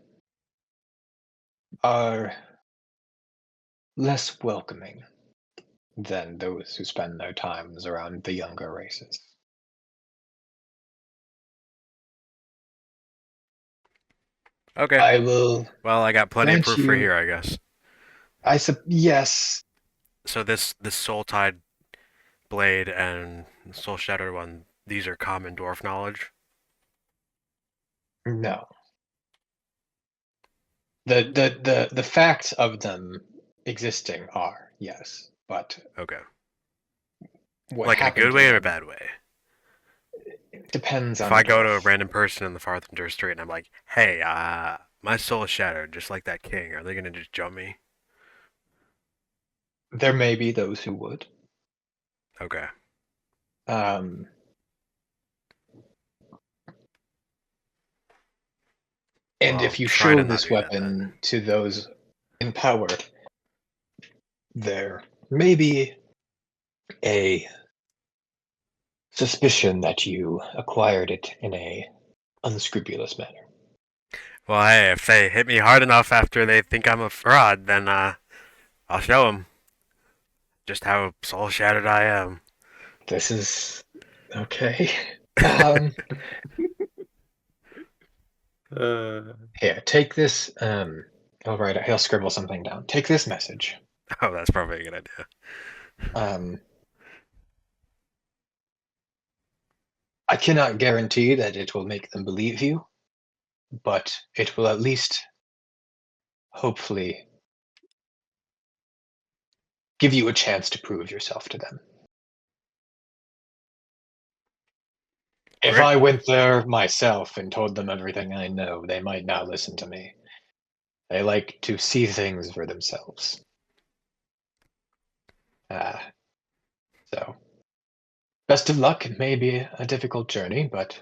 Speaker 1: are less welcoming than those who spend their times around the younger races.
Speaker 2: Okay.
Speaker 1: I will.
Speaker 2: Well, I got plenty of
Speaker 1: grant
Speaker 2: proof for
Speaker 1: you-
Speaker 2: here, I guess.
Speaker 1: Yes.
Speaker 2: So this soul tied blade and the soul shattered one, these are common dwarf knowledge.
Speaker 1: No. The facts of them existing are yes, but
Speaker 2: Okay.
Speaker 1: what
Speaker 2: Like in a
Speaker 1: happened
Speaker 2: good
Speaker 1: to
Speaker 2: way or a
Speaker 1: them
Speaker 2: bad way?
Speaker 1: depends
Speaker 2: If
Speaker 1: on
Speaker 2: I
Speaker 1: the
Speaker 2: go to a
Speaker 1: dwarf.
Speaker 2: random person in the Farthendur street and I'm like, hey, my soul is shattered, just like that king, are they gonna just jump me?
Speaker 1: There may be those who would.
Speaker 2: Okay.
Speaker 1: And
Speaker 2: Well,
Speaker 1: if you
Speaker 2: try to
Speaker 1: show
Speaker 2: not
Speaker 1: this
Speaker 2: do that, then.
Speaker 1: weapon to those in power, there may be a suspicion that you acquired it in a unscrupulous manner.
Speaker 2: Well, hey, if they hit me hard enough after they think I'm a fraud, then I'll show them just how soul shattered I am.
Speaker 1: This is okay. Here, take this. All right, I'll scribble something down. Take this message.
Speaker 2: Oh, that's probably a good idea.
Speaker 1: I cannot guarantee that it will make them believe you, but it will at least, hopefully, give you a chance to prove yourself to them. If
Speaker 2: Great.
Speaker 1: I went there myself and told them everything I know, they might not listen to me. They like to see things for themselves. So, best of luck. It may be a difficult journey, but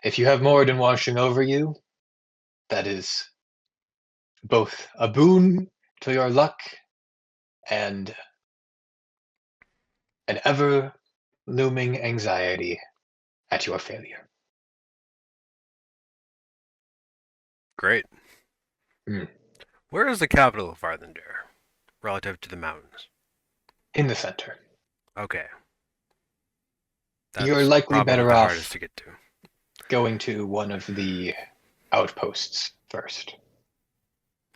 Speaker 1: if you have Moradin watching over you, that is both a boon to your luck and an ever-looming anxiety at your failure.
Speaker 2: Great.
Speaker 1: Mm.
Speaker 2: Where is the capital of Arthendir relative to the mountains?
Speaker 1: In the center.
Speaker 2: Okay.
Speaker 1: You're
Speaker 2: That's
Speaker 1: likely
Speaker 2: probably
Speaker 1: better
Speaker 2: the
Speaker 1: off
Speaker 2: hardest to get to.
Speaker 1: going to one of the outposts first.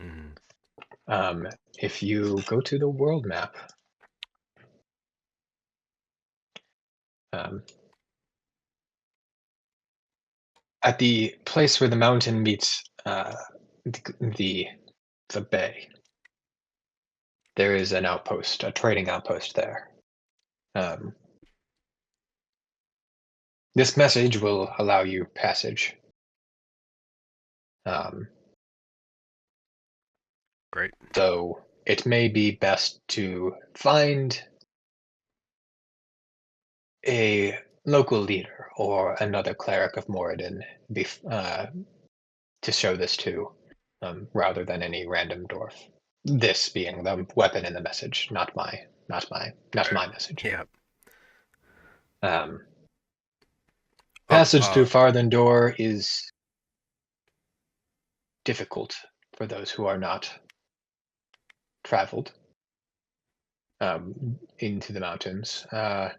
Speaker 2: Mm-hmm.
Speaker 1: If you go to the world map, at the place where the mountain meets the bay, there is an outpost, a trading outpost there. This message will allow you passage.
Speaker 2: Great.
Speaker 1: So it may be best to find a local leader or another cleric of Moradin to show this to, rather than any random dwarf. This being the weapon in the message, not my message.
Speaker 2: Yeah.
Speaker 1: Passage to Farthendor is difficult for those who are not traveled into the mountains. There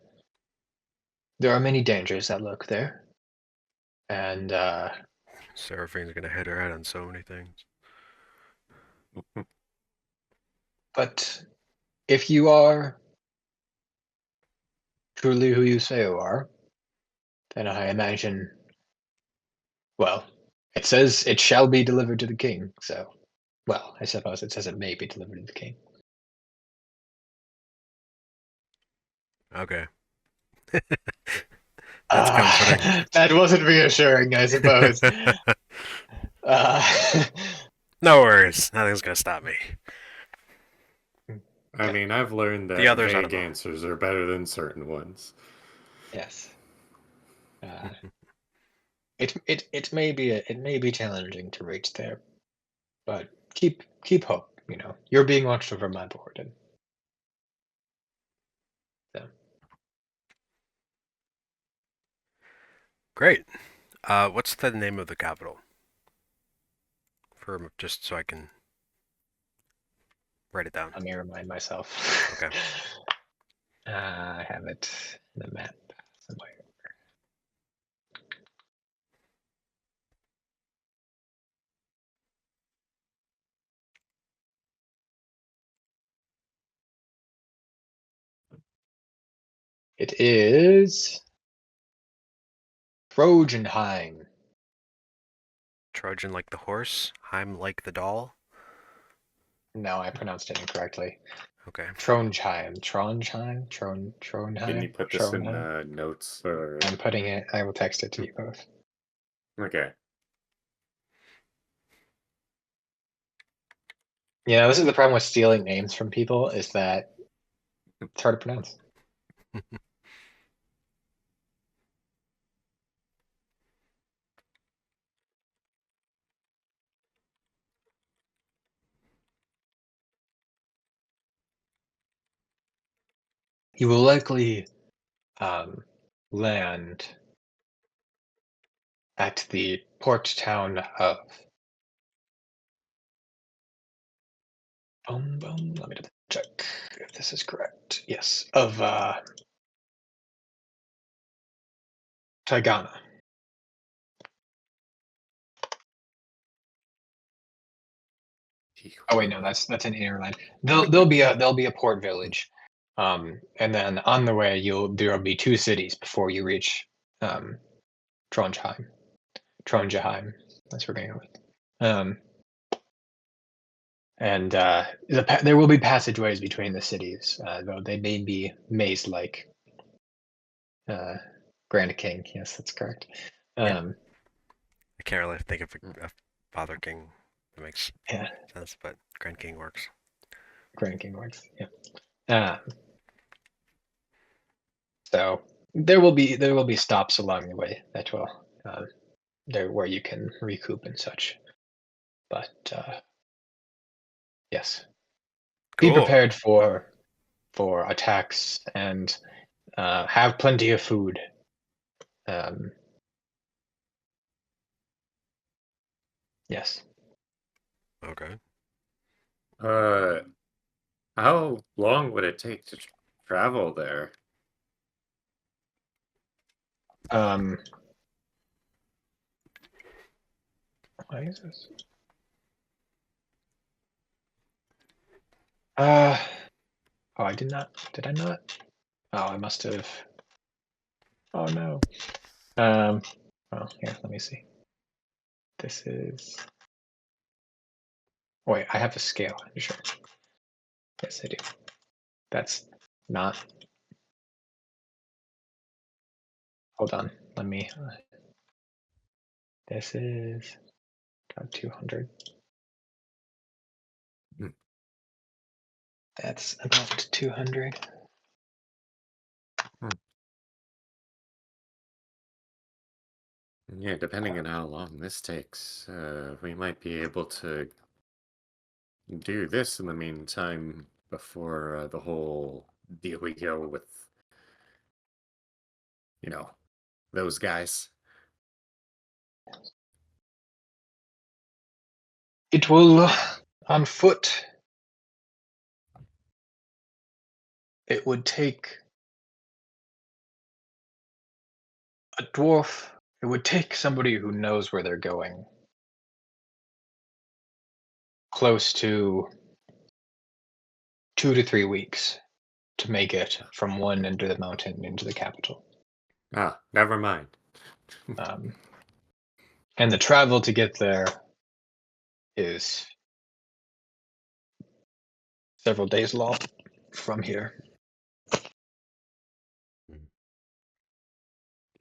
Speaker 1: are many dangers that lurk there, and
Speaker 2: Seraphine's gonna hit her head on so many things.
Speaker 1: but if you are truly who you say you are, then I imagine, well, it says it shall be delivered to the king, so, well, I suppose it says it may be delivered to the king.
Speaker 2: Okay. That's comforting.
Speaker 1: That wasn't reassuring, I suppose.
Speaker 2: No worries. Nothing's gonna stop me.
Speaker 6: I mean, I've learned that
Speaker 2: The others, I
Speaker 6: vague
Speaker 2: don't know.
Speaker 6: answers are better than certain ones.
Speaker 1: Yes. It may be challenging to reach there, but keep hope. You know, you're being watched over my board, and so.
Speaker 2: Great. What's the name of the capital? For just so I can write it down.
Speaker 1: Let me remind myself.
Speaker 2: Okay.
Speaker 1: I have it in the map somewhere. It is Trojanheim.
Speaker 2: Trojan like the horse, Heim like the doll.
Speaker 1: No, I pronounced it incorrectly.
Speaker 2: Okay.
Speaker 1: Tronheim.
Speaker 6: Can you put this in notes or?
Speaker 1: I'm putting it. I will text it to you both.
Speaker 6: Okay.
Speaker 1: Yeah, this is the problem with stealing names from people, is that it's hard to pronounce. You will likely land at the port town of let me double check if this is correct. Yes, of Tigana. Oh wait, no, that's an inner line. There'll be a port village, and then on the way there'll be two cities before you reach Trondheim. That's what we're going with. And there will be passageways between the cities, though they may be maze-like. Grand King, yes, that's correct.
Speaker 2: I can't really think of a Father King that makes
Speaker 1: Yeah,
Speaker 2: sense, but Grand King works.
Speaker 1: Grand King works. Yeah. So there will be stops along the way that will there where you can recoup and such. But yes, be
Speaker 2: Cool.
Speaker 1: prepared for attacks and have plenty of food. Yes.
Speaker 2: Okay.
Speaker 6: How long would it take to travel there?
Speaker 1: Why is this? Oh, I did not. Did I not? Oh, I must have. Oh no. Oh, here, let me see. This is. Wait, I have a scale. I'm sure. Yes, I do. That's not. Hold on. Let me. This is about 200.
Speaker 6: Hmm.
Speaker 1: That's about 200.
Speaker 6: Yeah, depending on how long this takes, we might be able to do this in the meantime before the whole deal we go with, those guys.
Speaker 1: It will on foot. It would take a dwarf. It would take somebody who knows where they're going close to 2 to 3 weeks to make it from one end of the mountain into the capital.
Speaker 6: Ah, never mind.
Speaker 1: And the travel to get there is several days long from here.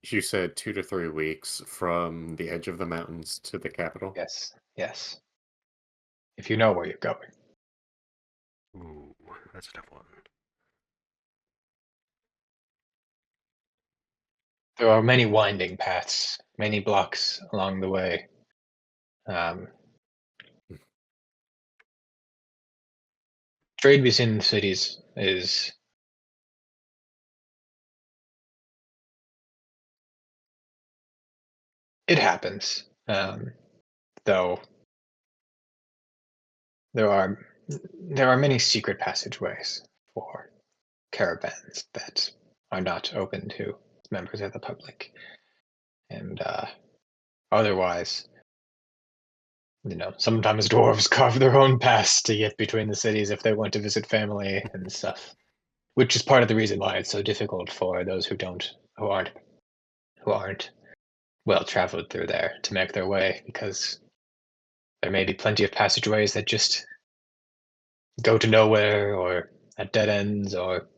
Speaker 6: You said 2 to 3 weeks from the edge of the mountains to the capital?
Speaker 1: Yes. If you know where you're going.
Speaker 2: Ooh, that's a tough one.
Speaker 1: There are many winding paths, many blocks along the way. Trade between the cities is it happens, though there are many secret passageways for caravans that are not open to members of the public, and otherwise, sometimes dwarves carve their own paths to get between the cities if they want to visit family and stuff, which is part of the reason why it's so difficult for those who aren't well traveled through there to make their way, because there may be plenty of passageways that just go to nowhere or at dead ends or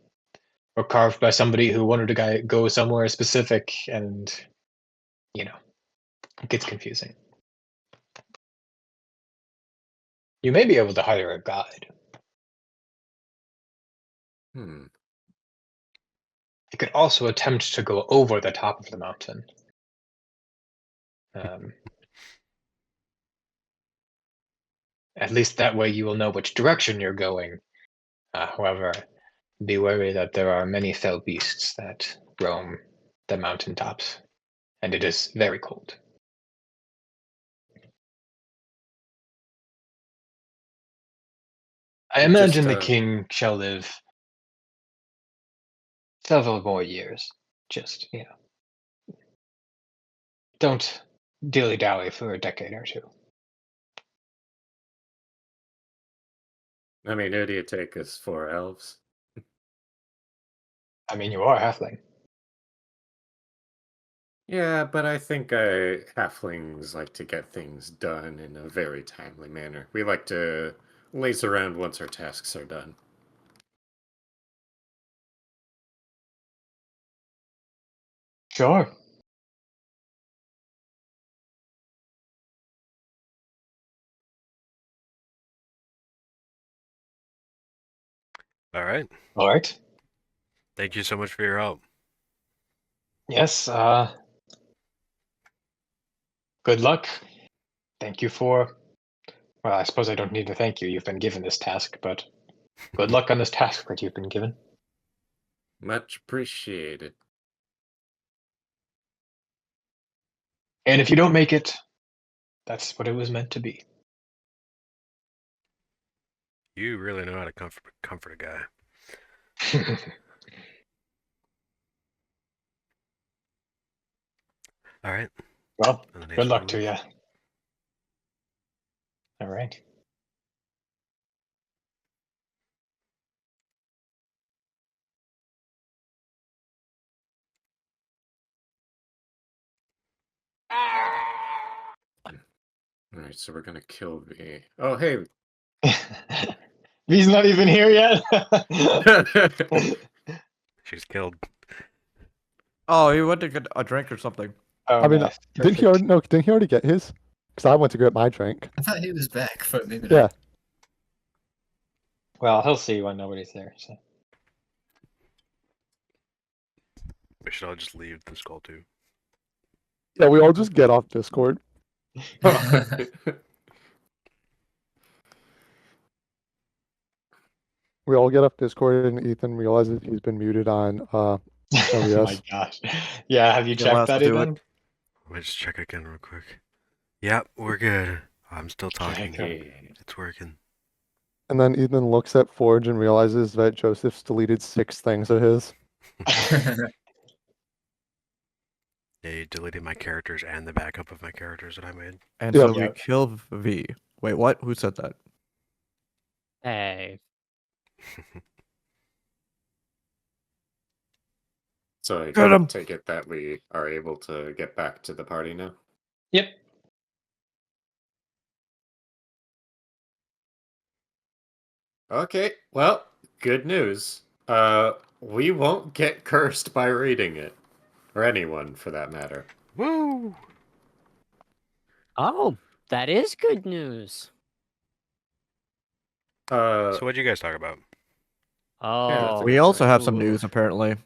Speaker 1: carved by somebody who wanted to go somewhere specific, and it gets confusing. You may be able to hire a guide.
Speaker 6: Hmm.
Speaker 1: You could also attempt to go over the top of the mountain. At least that way you will know which direction you're going. However, be wary that there are many fell beasts that roam the mountaintops, and it is very cold. I imagine the king shall live several more years. Just, don't dilly-dally for a decade or two.
Speaker 6: I mean, who do you take as 4 elves?
Speaker 1: I mean, you are a halfling.
Speaker 6: Yeah, but I think halflings like to get things done in a very timely manner. We like to laze around once our tasks are done.
Speaker 1: Sure.
Speaker 2: All right.
Speaker 1: All right.
Speaker 2: Thank you so much for your help.
Speaker 1: Yes. Good luck. Thank you for. Well, I suppose I don't need to thank you. You've been given this task, but good luck on this task that you've been given.
Speaker 6: Much appreciated.
Speaker 1: And if you don't make it, that's what it was meant to be.
Speaker 2: You really know how to comfort a guy. All right.
Speaker 1: Well,
Speaker 2: Have a nice
Speaker 1: good luck to
Speaker 2: week.
Speaker 1: you. All right.
Speaker 6: Alright, so we're gonna kill V. Oh, hey!
Speaker 1: He's not even here yet.
Speaker 2: She's killed.
Speaker 5: Oh, he went to get a drink or something.
Speaker 1: Oh,
Speaker 3: I mean,
Speaker 1: nice.
Speaker 3: didn't he
Speaker 1: Perfect.
Speaker 3: already get his? Because I went to get my drink.
Speaker 7: I thought he was back, but maybe
Speaker 3: Yeah.
Speaker 7: not.
Speaker 1: Well, he'll see when nobody's there. So.
Speaker 2: We should all just leave this call too.
Speaker 3: Yeah, we all just get off Discord. We all get off Discord, and Ethan realizes he's been muted on
Speaker 1: Oh
Speaker 3: LES.
Speaker 1: my gosh. Yeah, have you
Speaker 5: He'll have
Speaker 1: checked
Speaker 5: to
Speaker 1: that,
Speaker 5: do it.
Speaker 1: Ethan?
Speaker 2: Let me just check again real quick. Yep, we're good. I'm still talking.
Speaker 6: Okay.
Speaker 2: It's working.
Speaker 3: And then Ethan looks at Forge and realizes that Joseph's deleted 6 things of his.
Speaker 2: They deleted my characters and the backup of my characters that I made.
Speaker 5: And
Speaker 3: Yep.
Speaker 5: so we
Speaker 1: Yep.
Speaker 5: kill V. Wait, what? Who said that?
Speaker 4: Hey.
Speaker 6: So I
Speaker 5: Get him.
Speaker 6: take it that we are able to get back to the party now?
Speaker 1: Yep.
Speaker 6: Okay, well, good news. We won't get cursed by reading it. Or anyone, for that matter.
Speaker 2: Woo!
Speaker 4: Oh, that is good news.
Speaker 6: Uh,
Speaker 2: So what'd you guys talk about?
Speaker 4: Oh,
Speaker 6: that's a
Speaker 5: We
Speaker 6: good
Speaker 5: also
Speaker 6: point.
Speaker 5: have some
Speaker 4: Ooh.
Speaker 5: news, apparently.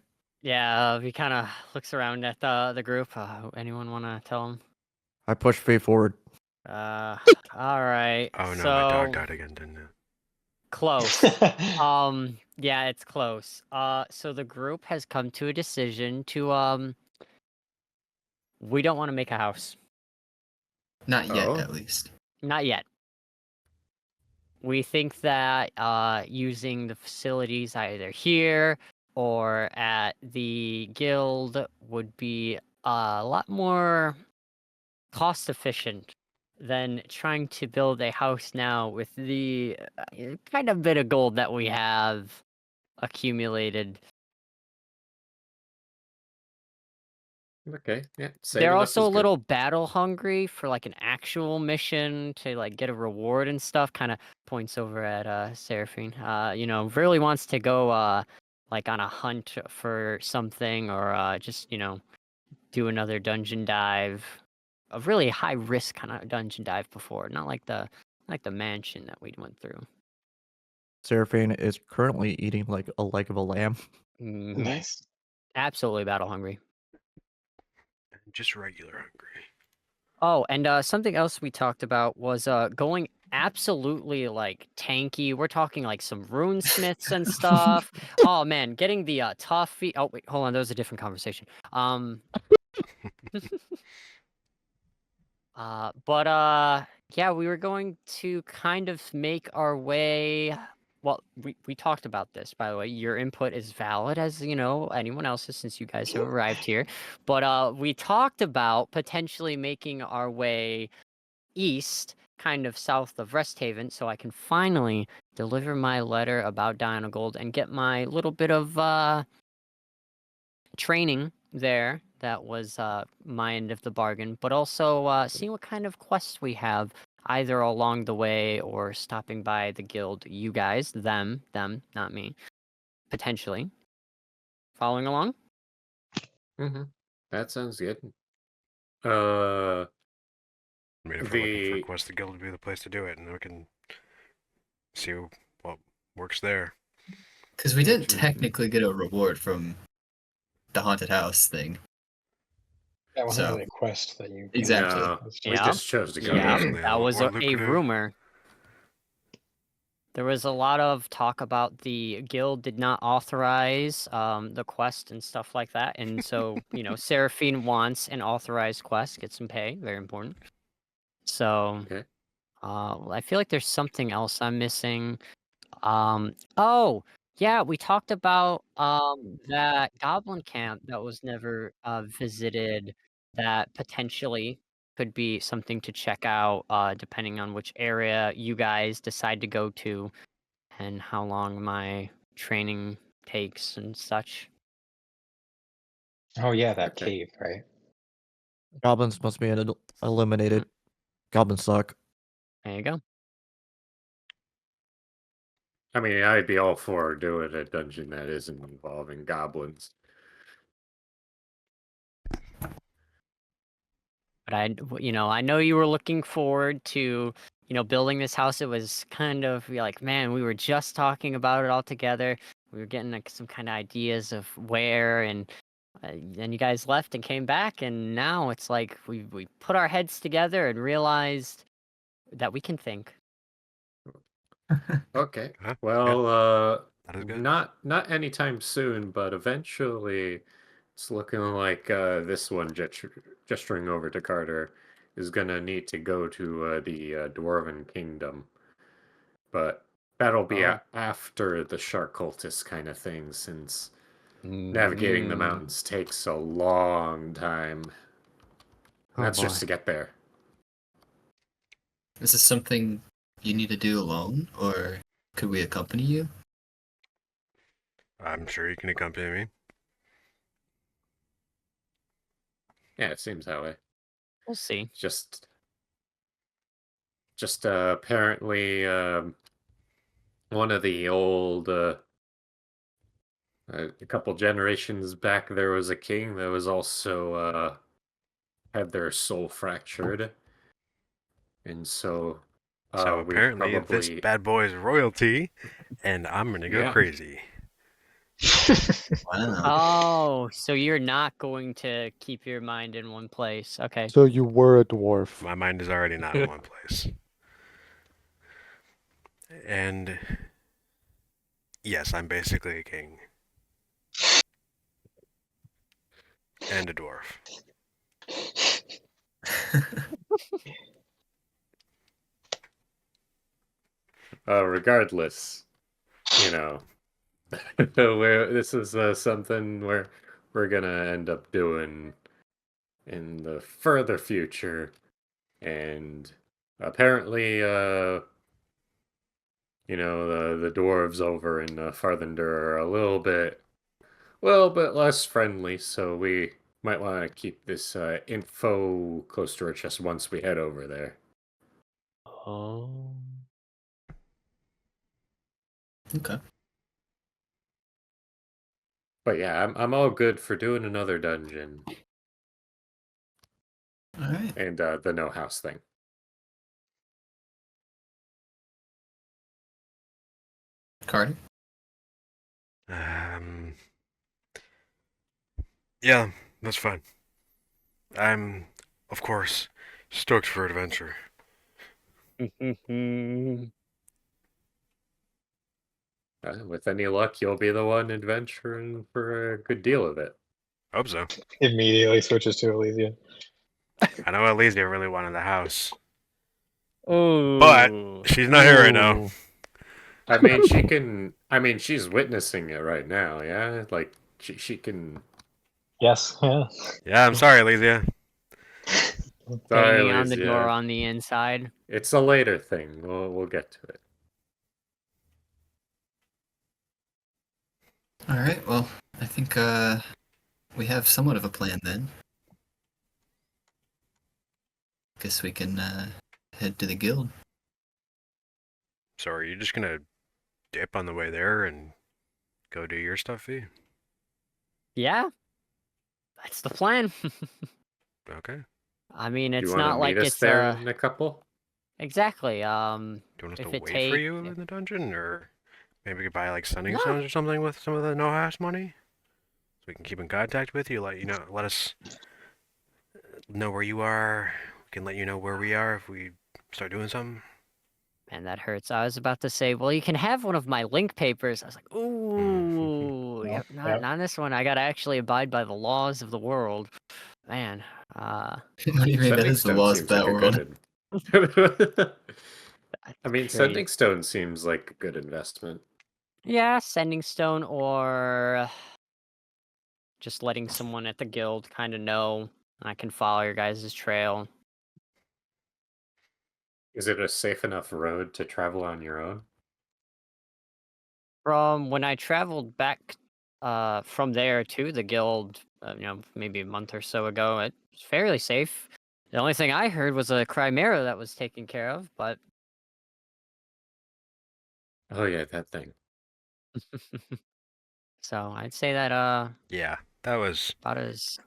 Speaker 4: Yeah, he kind of looks around at the group. Anyone want to tell him?
Speaker 5: I push V forward.
Speaker 4: All right.
Speaker 2: Oh no,
Speaker 4: so
Speaker 2: my dog died again, didn't it?
Speaker 4: close. Yeah, it's close. So the group has come to a decision to we don't want to make a house.
Speaker 7: Not yet,
Speaker 6: Oh.
Speaker 7: at least.
Speaker 4: Not yet. We think that using the facilities either here or at the guild would be a lot more cost efficient than trying to build a house now with the kind of bit of gold that we have accumulated.
Speaker 6: Okay, yeah.
Speaker 4: They're
Speaker 6: saving us
Speaker 4: also
Speaker 6: is
Speaker 4: a
Speaker 6: good.
Speaker 4: little battle hungry for like an actual mission to like get a reward and stuff. Kind of points over at Seraphine. Really wants to go like on a hunt for something or just do another dungeon dive. A really high risk kind of dungeon dive before, not like the mansion that we went through.
Speaker 5: Seraphine is currently eating like a leg of a lamb.
Speaker 4: Mhm.
Speaker 1: Nice.
Speaker 4: Absolutely battle hungry.
Speaker 2: Just regular hungry.
Speaker 4: Oh, and something else we talked about was going absolutely like tanky. We're talking like some runesmiths and stuff. Oh man, getting the toffee. Oh wait, hold on. That was a different conversation. Yeah, we were going to kind of make our way. Well, we talked about this, by the way. Your input is valid as, anyone else's since you guys have arrived here. But we talked about potentially making our way east, kind of south of Resthaven, so I can finally deliver my letter about Diana Gold and get my little bit of training there. That was my end of the bargain, but also see what kind of quests we have either along the way or stopping by the guild. You guys, them, not me, potentially. Following along?
Speaker 6: Mm-hmm. That sounds good.
Speaker 2: I mean, if we're looking for
Speaker 6: The
Speaker 2: quests, the guild would be the place to do it, and we can see what works there.
Speaker 7: Because we didn't technically get a reward from the haunted house thing.
Speaker 1: That wasn't
Speaker 7: So-
Speaker 1: really a quest that you.
Speaker 7: Exactly.
Speaker 6: No,
Speaker 1: That's
Speaker 6: we
Speaker 1: just-
Speaker 4: Yeah.
Speaker 6: just chose to go.
Speaker 4: Yeah,
Speaker 2: Usually a
Speaker 4: that
Speaker 2: lot
Speaker 4: was
Speaker 2: more
Speaker 4: a
Speaker 2: lucrative.
Speaker 4: rumor. There was a lot of talk about the guild did not authorize the quest and stuff like that, and so Seraphine wants an authorized quest, get some pay, very important. So,
Speaker 6: Okay.
Speaker 4: I feel like there's something else I'm missing. Oh yeah, we talked about that goblin camp that was never visited. That potentially could be something to check out, depending on which area you guys decide to go to and how long my training takes and such.
Speaker 1: Oh yeah, that
Speaker 6: Okay.
Speaker 1: cave, right?
Speaker 5: Goblins must be eliminated. Goblins suck.
Speaker 4: There you go.
Speaker 6: I mean, I'd be all for doing a dungeon that isn't involving goblins.
Speaker 4: But I know you were looking forward to, building this house. It was kind of you're like, man, we were just talking about it all together. We were getting like some kind of ideas of where, and then you guys left and came back, and now it's like we put our heads together and realized that we can think.
Speaker 6: Okay.
Speaker 2: Huh?
Speaker 6: Well,
Speaker 2: That is good.
Speaker 6: not anytime soon, but eventually, it's looking like this one gesturing over to Carter is gonna need to go to the Dwarven Kingdom, but that'll be after the Shark Cultist kind of thing, since navigating the
Speaker 4: Mm.
Speaker 6: mountains takes a long time.
Speaker 4: Oh,
Speaker 6: That's just
Speaker 4: boy.
Speaker 6: to get there.
Speaker 7: Is this something you need to do alone, or could we accompany you?
Speaker 2: I'm sure you can accompany me.
Speaker 6: Yeah, it seems that way.
Speaker 4: We'll see.
Speaker 6: Just apparently one of the old a couple generations back there was a king that was also had their soul fractured, and so
Speaker 2: So
Speaker 6: we
Speaker 2: apparently this
Speaker 6: probably
Speaker 2: bad boy is royalty, and I'm gonna go
Speaker 6: Yeah.
Speaker 2: crazy.
Speaker 7: Wow.
Speaker 4: Oh, so you're not going to keep your mind in one place. Okay.
Speaker 3: So you were a dwarf.
Speaker 2: My mind is already not in one place. And yes, I'm basically a king. And a dwarf.
Speaker 6: regardless, this is something where we're gonna end up doing in the further future, and apparently the dwarves over in Farthander are a little bit less friendly, so we might want to keep this info close to our chest once we head over there.
Speaker 4: Oh.
Speaker 7: Okay.
Speaker 6: But yeah, I'm all good for doing another dungeon
Speaker 7: All right.
Speaker 6: and the no house thing.
Speaker 7: Carter?
Speaker 2: Yeah, that's fine. I'm, of course, stoked for adventure.
Speaker 6: With any luck, you'll be the one adventuring for a good deal of it.
Speaker 2: Hope so.
Speaker 1: Immediately switches to Elysia.
Speaker 2: I know Elysia really wanted the house.
Speaker 4: Oh.
Speaker 2: But she's not here right now.
Speaker 5: Ooh.
Speaker 6: I mean, she can. I mean, she's witnessing it right now. Yeah, like she can.
Speaker 1: Yes, yeah.
Speaker 2: Yeah, I'm sorry, Elysia.
Speaker 6: Sorry,
Speaker 4: Banging on the
Speaker 6: Liz,
Speaker 4: door
Speaker 6: yeah.
Speaker 4: on the inside.
Speaker 6: It's a later thing. We'll get to it.
Speaker 7: All right. Well, I think we have somewhat of a plan then. Guess we can head to the guild.
Speaker 2: So are you just gonna dip on the way there and go do your stuff, V?
Speaker 4: Yeah, that's the plan.
Speaker 2: Okay.
Speaker 4: I mean,
Speaker 6: You
Speaker 4: it's
Speaker 6: want to
Speaker 4: not
Speaker 6: meet
Speaker 4: like
Speaker 6: us
Speaker 4: it's
Speaker 6: there in a couple?
Speaker 4: exactly.
Speaker 2: Do you want us
Speaker 4: If
Speaker 2: to
Speaker 4: it
Speaker 2: wait for
Speaker 4: take
Speaker 2: you in the dungeon, or maybe we could buy like sending
Speaker 4: No.
Speaker 2: stones or something with some of the no-hash money, so we can keep in contact with you. Let us know where you are. We can let you know where we are if we start doing something.
Speaker 4: Man, that hurts. I was about to say, well, you can have one of my link papers. I was like, ooh,
Speaker 1: Nope,
Speaker 4: yep,
Speaker 1: yep.
Speaker 4: not this one. I gotta actually abide by the laws of the world. Man,
Speaker 7: What do you mean that
Speaker 6: Sending
Speaker 7: is the
Speaker 6: stone
Speaker 7: laws of
Speaker 6: seems
Speaker 7: that
Speaker 6: like a
Speaker 7: world?
Speaker 6: good.
Speaker 4: that's
Speaker 6: I mean,
Speaker 4: crazy.
Speaker 6: sending stone seems like a good investment.
Speaker 4: Yeah, sending stone or just letting someone at the guild kind of know I can follow your guys' trail.
Speaker 6: Is it a safe enough road to travel on your own?
Speaker 4: From when I traveled back from there to the guild, maybe a month or so ago, it's fairly safe. The only thing I heard was a chimera that was taken care of, but
Speaker 6: Oh yeah, that thing.
Speaker 4: so I'd say that
Speaker 2: Yeah, that was
Speaker 4: about as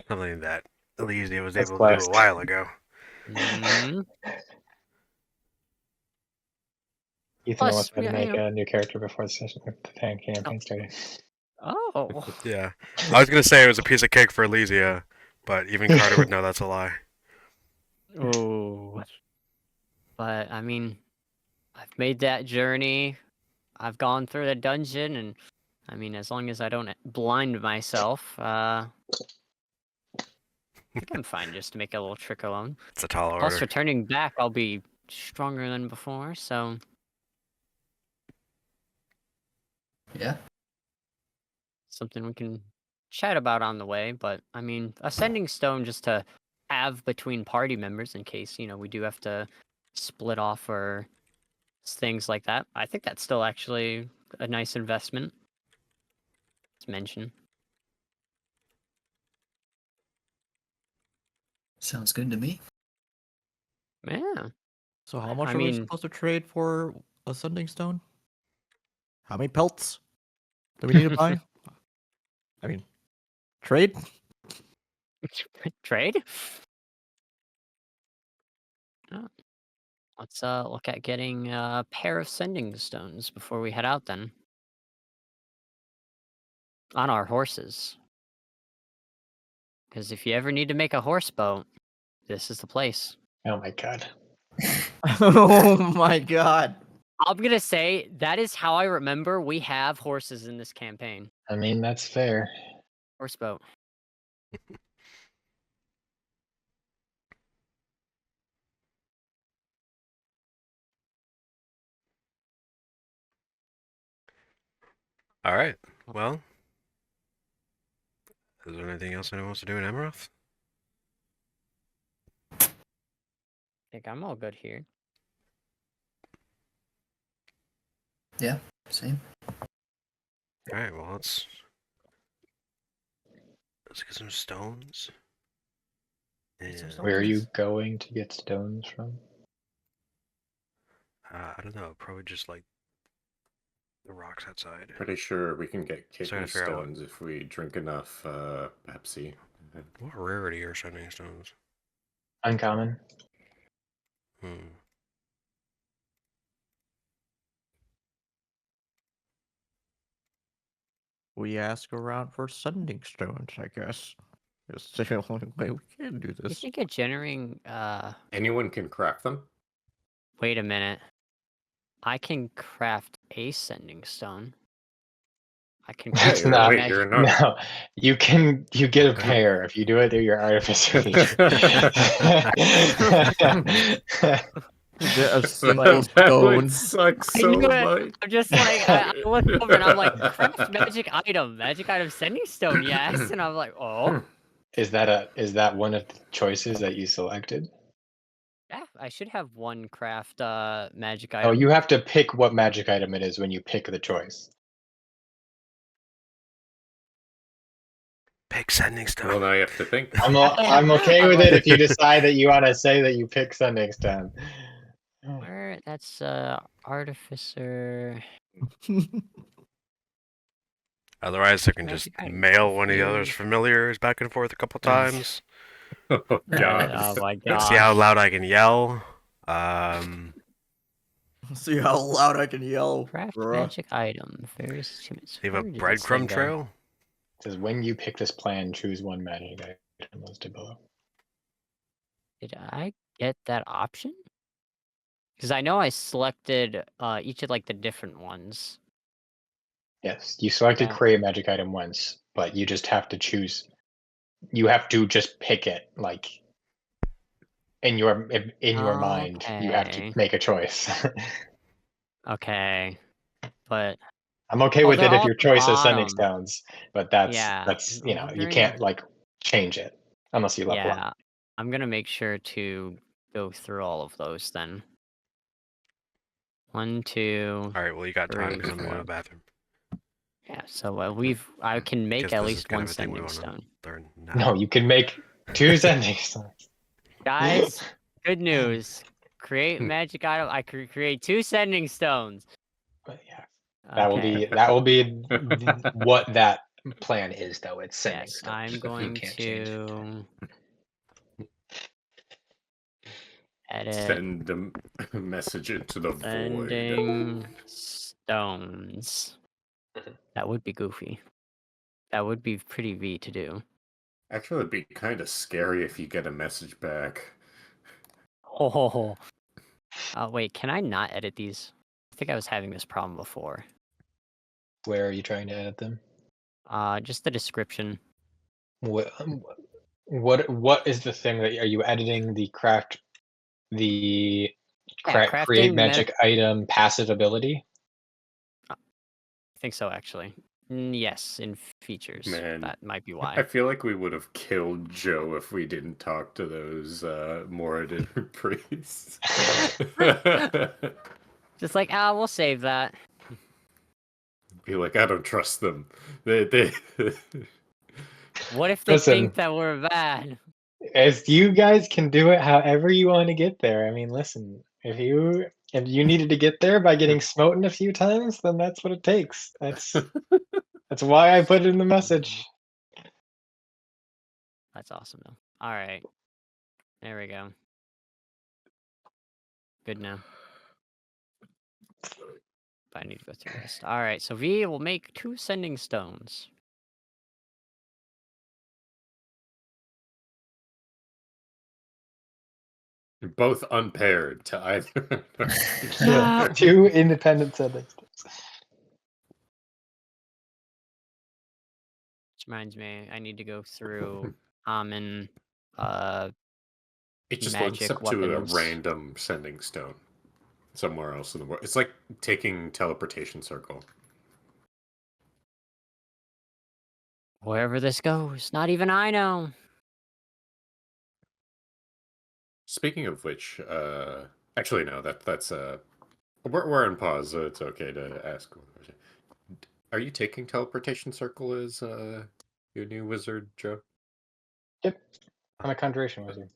Speaker 2: something that Elise was
Speaker 1: That's
Speaker 2: able to do a
Speaker 1: blessed.
Speaker 2: while ago.
Speaker 4: Mhm.
Speaker 1: Ethan
Speaker 4: Plus,
Speaker 1: almost had to
Speaker 4: yeah,
Speaker 1: make a new character before the session, the campaign started.
Speaker 4: Oh.
Speaker 2: Yeah, I was gonna say it was a piece of cake for Elysia, but even Carter would know that's a lie.
Speaker 4: Oh. But I mean, I've made that journey. I've gone through the dungeon, and I mean, as long as I don't blind myself, I think I'm fine just to make a little trick alone.
Speaker 2: It's a tall
Speaker 4: Plus,
Speaker 2: order.
Speaker 4: returning back, I'll be stronger than before, so
Speaker 7: Yeah.
Speaker 4: something we can chat about on the way. But I mean, a sending stone just to have between party members in case, we do have to split off or things like that. I think that's still actually a nice investment to mention.
Speaker 7: Sounds good to me.
Speaker 4: Yeah.
Speaker 5: So how much
Speaker 4: I
Speaker 5: are we
Speaker 4: mean-
Speaker 5: supposed to trade for a sending stone? How many pelts do we need to buy? I mean, trade?
Speaker 4: Trade? Oh. Let's look at getting a pair of sending stones before we head out then. On our horses. Because if you ever need to make a horse boat, this is the place.
Speaker 1: Oh my god.
Speaker 5: Oh my god.
Speaker 4: I'm gonna say that is how I remember we have horses in this campaign.
Speaker 1: I mean, that's fair.
Speaker 4: Horse boat.
Speaker 2: All right. Well, is there anything else anyone wants to do in Emerald?
Speaker 4: I think I'm all good here.
Speaker 7: Yeah, same.
Speaker 2: All right. Well, let's get some stones.
Speaker 5: Get some
Speaker 2: And,
Speaker 5: stones.
Speaker 1: Where are you going to get stones from?
Speaker 2: I don't know. Probably just like the rocks outside.
Speaker 6: Pretty sure we can get
Speaker 2: Trying
Speaker 6: kidney
Speaker 2: to figure out
Speaker 6: stones if we drink enough Pepsi.
Speaker 2: What rarity are sending stones?
Speaker 1: Uncommon.
Speaker 2: Hmm.
Speaker 5: We ask around for sending stones, I guess. It's the only way we can do
Speaker 4: You
Speaker 5: this.
Speaker 4: think of generating
Speaker 6: Anyone can craft them?
Speaker 4: wait a minute. I can craft a sending stone. I can
Speaker 6: Yeah,
Speaker 4: craft
Speaker 1: That's not-
Speaker 6: wait, you're not.
Speaker 1: No, you get a
Speaker 2: Okay.
Speaker 1: pair if you do it through your artificer feature.
Speaker 5: A single
Speaker 6: that
Speaker 5: stone.
Speaker 6: would suck
Speaker 4: I
Speaker 6: so
Speaker 4: knew it.
Speaker 6: much.
Speaker 4: I'm just like, I looked over and I'm like, craft magic item sending stone, yes. And I'm like, oh,
Speaker 1: Is that one of the choices that you selected?
Speaker 4: yeah, I should have one craft magic
Speaker 1: Oh,
Speaker 4: item.
Speaker 1: you have to pick what magic item it is when you pick the choice.
Speaker 2: Pick sending
Speaker 6: Well,
Speaker 2: stone.
Speaker 6: now you have to think.
Speaker 1: I'm okay with it if you decide that you want to say that you pick sending stone.
Speaker 4: Where that's artificer.
Speaker 2: Otherwise, I can just
Speaker 4: Magic item
Speaker 2: mail one of the other's
Speaker 4: confused.
Speaker 2: familiars back and forth a couple times.
Speaker 6: Oh God!
Speaker 4: Oh my
Speaker 2: See how
Speaker 4: gosh.
Speaker 2: loud I can yell.
Speaker 5: See how loud I can yell,
Speaker 4: Craft
Speaker 5: bruh.
Speaker 4: magic item. Various achievements.
Speaker 2: Leave a
Speaker 4: Where did this thing
Speaker 2: breadcrumb
Speaker 4: go?
Speaker 2: trail.
Speaker 1: It says when you pick this plan, choose one magic item listed below.
Speaker 4: Did I get that option? Because I know I selected each of like the different ones.
Speaker 1: Yes, you selected
Speaker 4: Yeah.
Speaker 1: create magic item once, but you just have to choose. You have to just pick it, like in your mind. You have to
Speaker 4: Okay.
Speaker 1: make a choice.
Speaker 4: Okay. But
Speaker 1: I'm okay
Speaker 4: Oh,
Speaker 1: with
Speaker 4: they're
Speaker 1: it if
Speaker 4: all
Speaker 1: your
Speaker 4: at the
Speaker 1: choice is sending
Speaker 4: bottom.
Speaker 1: stones, but that's
Speaker 4: Yeah,
Speaker 1: you
Speaker 4: I'm
Speaker 1: know, you
Speaker 4: wondering.
Speaker 1: can't like change it unless you level up.
Speaker 4: Yeah, I'm gonna make sure to go through all of those then. 1, 2.
Speaker 2: All right, well you got time
Speaker 4: 3,
Speaker 2: because I'm gonna go to the
Speaker 4: 4.
Speaker 2: bathroom.
Speaker 4: Yeah, so I can make
Speaker 2: Because
Speaker 4: at
Speaker 2: this is
Speaker 4: least
Speaker 2: kind
Speaker 4: one
Speaker 2: of a thing we
Speaker 4: sending
Speaker 2: want to
Speaker 4: stone.
Speaker 2: learn now.
Speaker 1: No, you can make 2 sending stones.
Speaker 4: Guys, good news. Create magic item. I could create 2 sending stones.
Speaker 1: But yeah,
Speaker 4: Okay.
Speaker 1: that will be what that plan is, though. It's sending
Speaker 4: Yes,
Speaker 1: stones.
Speaker 4: I'm
Speaker 1: You
Speaker 4: going
Speaker 1: can't change it.
Speaker 4: to edit
Speaker 6: Send a message into the void.
Speaker 4: sending stones. That would be goofy. That would be pretty V to do.
Speaker 6: Actually, it'd be kind of scary if you get a message back.
Speaker 4: Oh. Wait, can I not edit these? I think I was having this problem before.
Speaker 1: Where are you trying to edit them?
Speaker 4: Just the description.
Speaker 1: What is the thing that are you editing the create
Speaker 4: crafting
Speaker 1: magic item passive ability?
Speaker 4: I think so, actually. Yes, in features.
Speaker 6: Man,
Speaker 4: That might be
Speaker 6: I
Speaker 4: why.
Speaker 6: feel like we would have killed Joe if we didn't talk to those Moradin priests.
Speaker 4: Just like, we'll save that.
Speaker 6: Be like, I don't trust them. They
Speaker 4: What if they
Speaker 1: Listen.
Speaker 4: think that we're bad?
Speaker 1: As you guys can do it however you want to get there. I mean, listen, if you needed to get there by getting smoten a few times, then that's what it takes. That's why I put it in the message.
Speaker 4: That's awesome, though. All right. There we go. Good now. But I need to go through this. All right, so V will make 2 sending stones.
Speaker 6: both unpaired to either.
Speaker 4: No.
Speaker 1: 2 independent sending stones.
Speaker 4: Which reminds me, I need to go through common
Speaker 6: It just
Speaker 4: magic
Speaker 6: links up to a
Speaker 4: weapons.
Speaker 6: random sending stone somewhere else in the world. It's like taking teleportation circle.
Speaker 4: Wherever this goes, not even I know.
Speaker 6: Speaking of which, actually no, that's we're in pause, so it's okay to ask. Are you taking teleportation circle as your new wizard, Joe?
Speaker 1: Yep. I'm a conjuration wizard.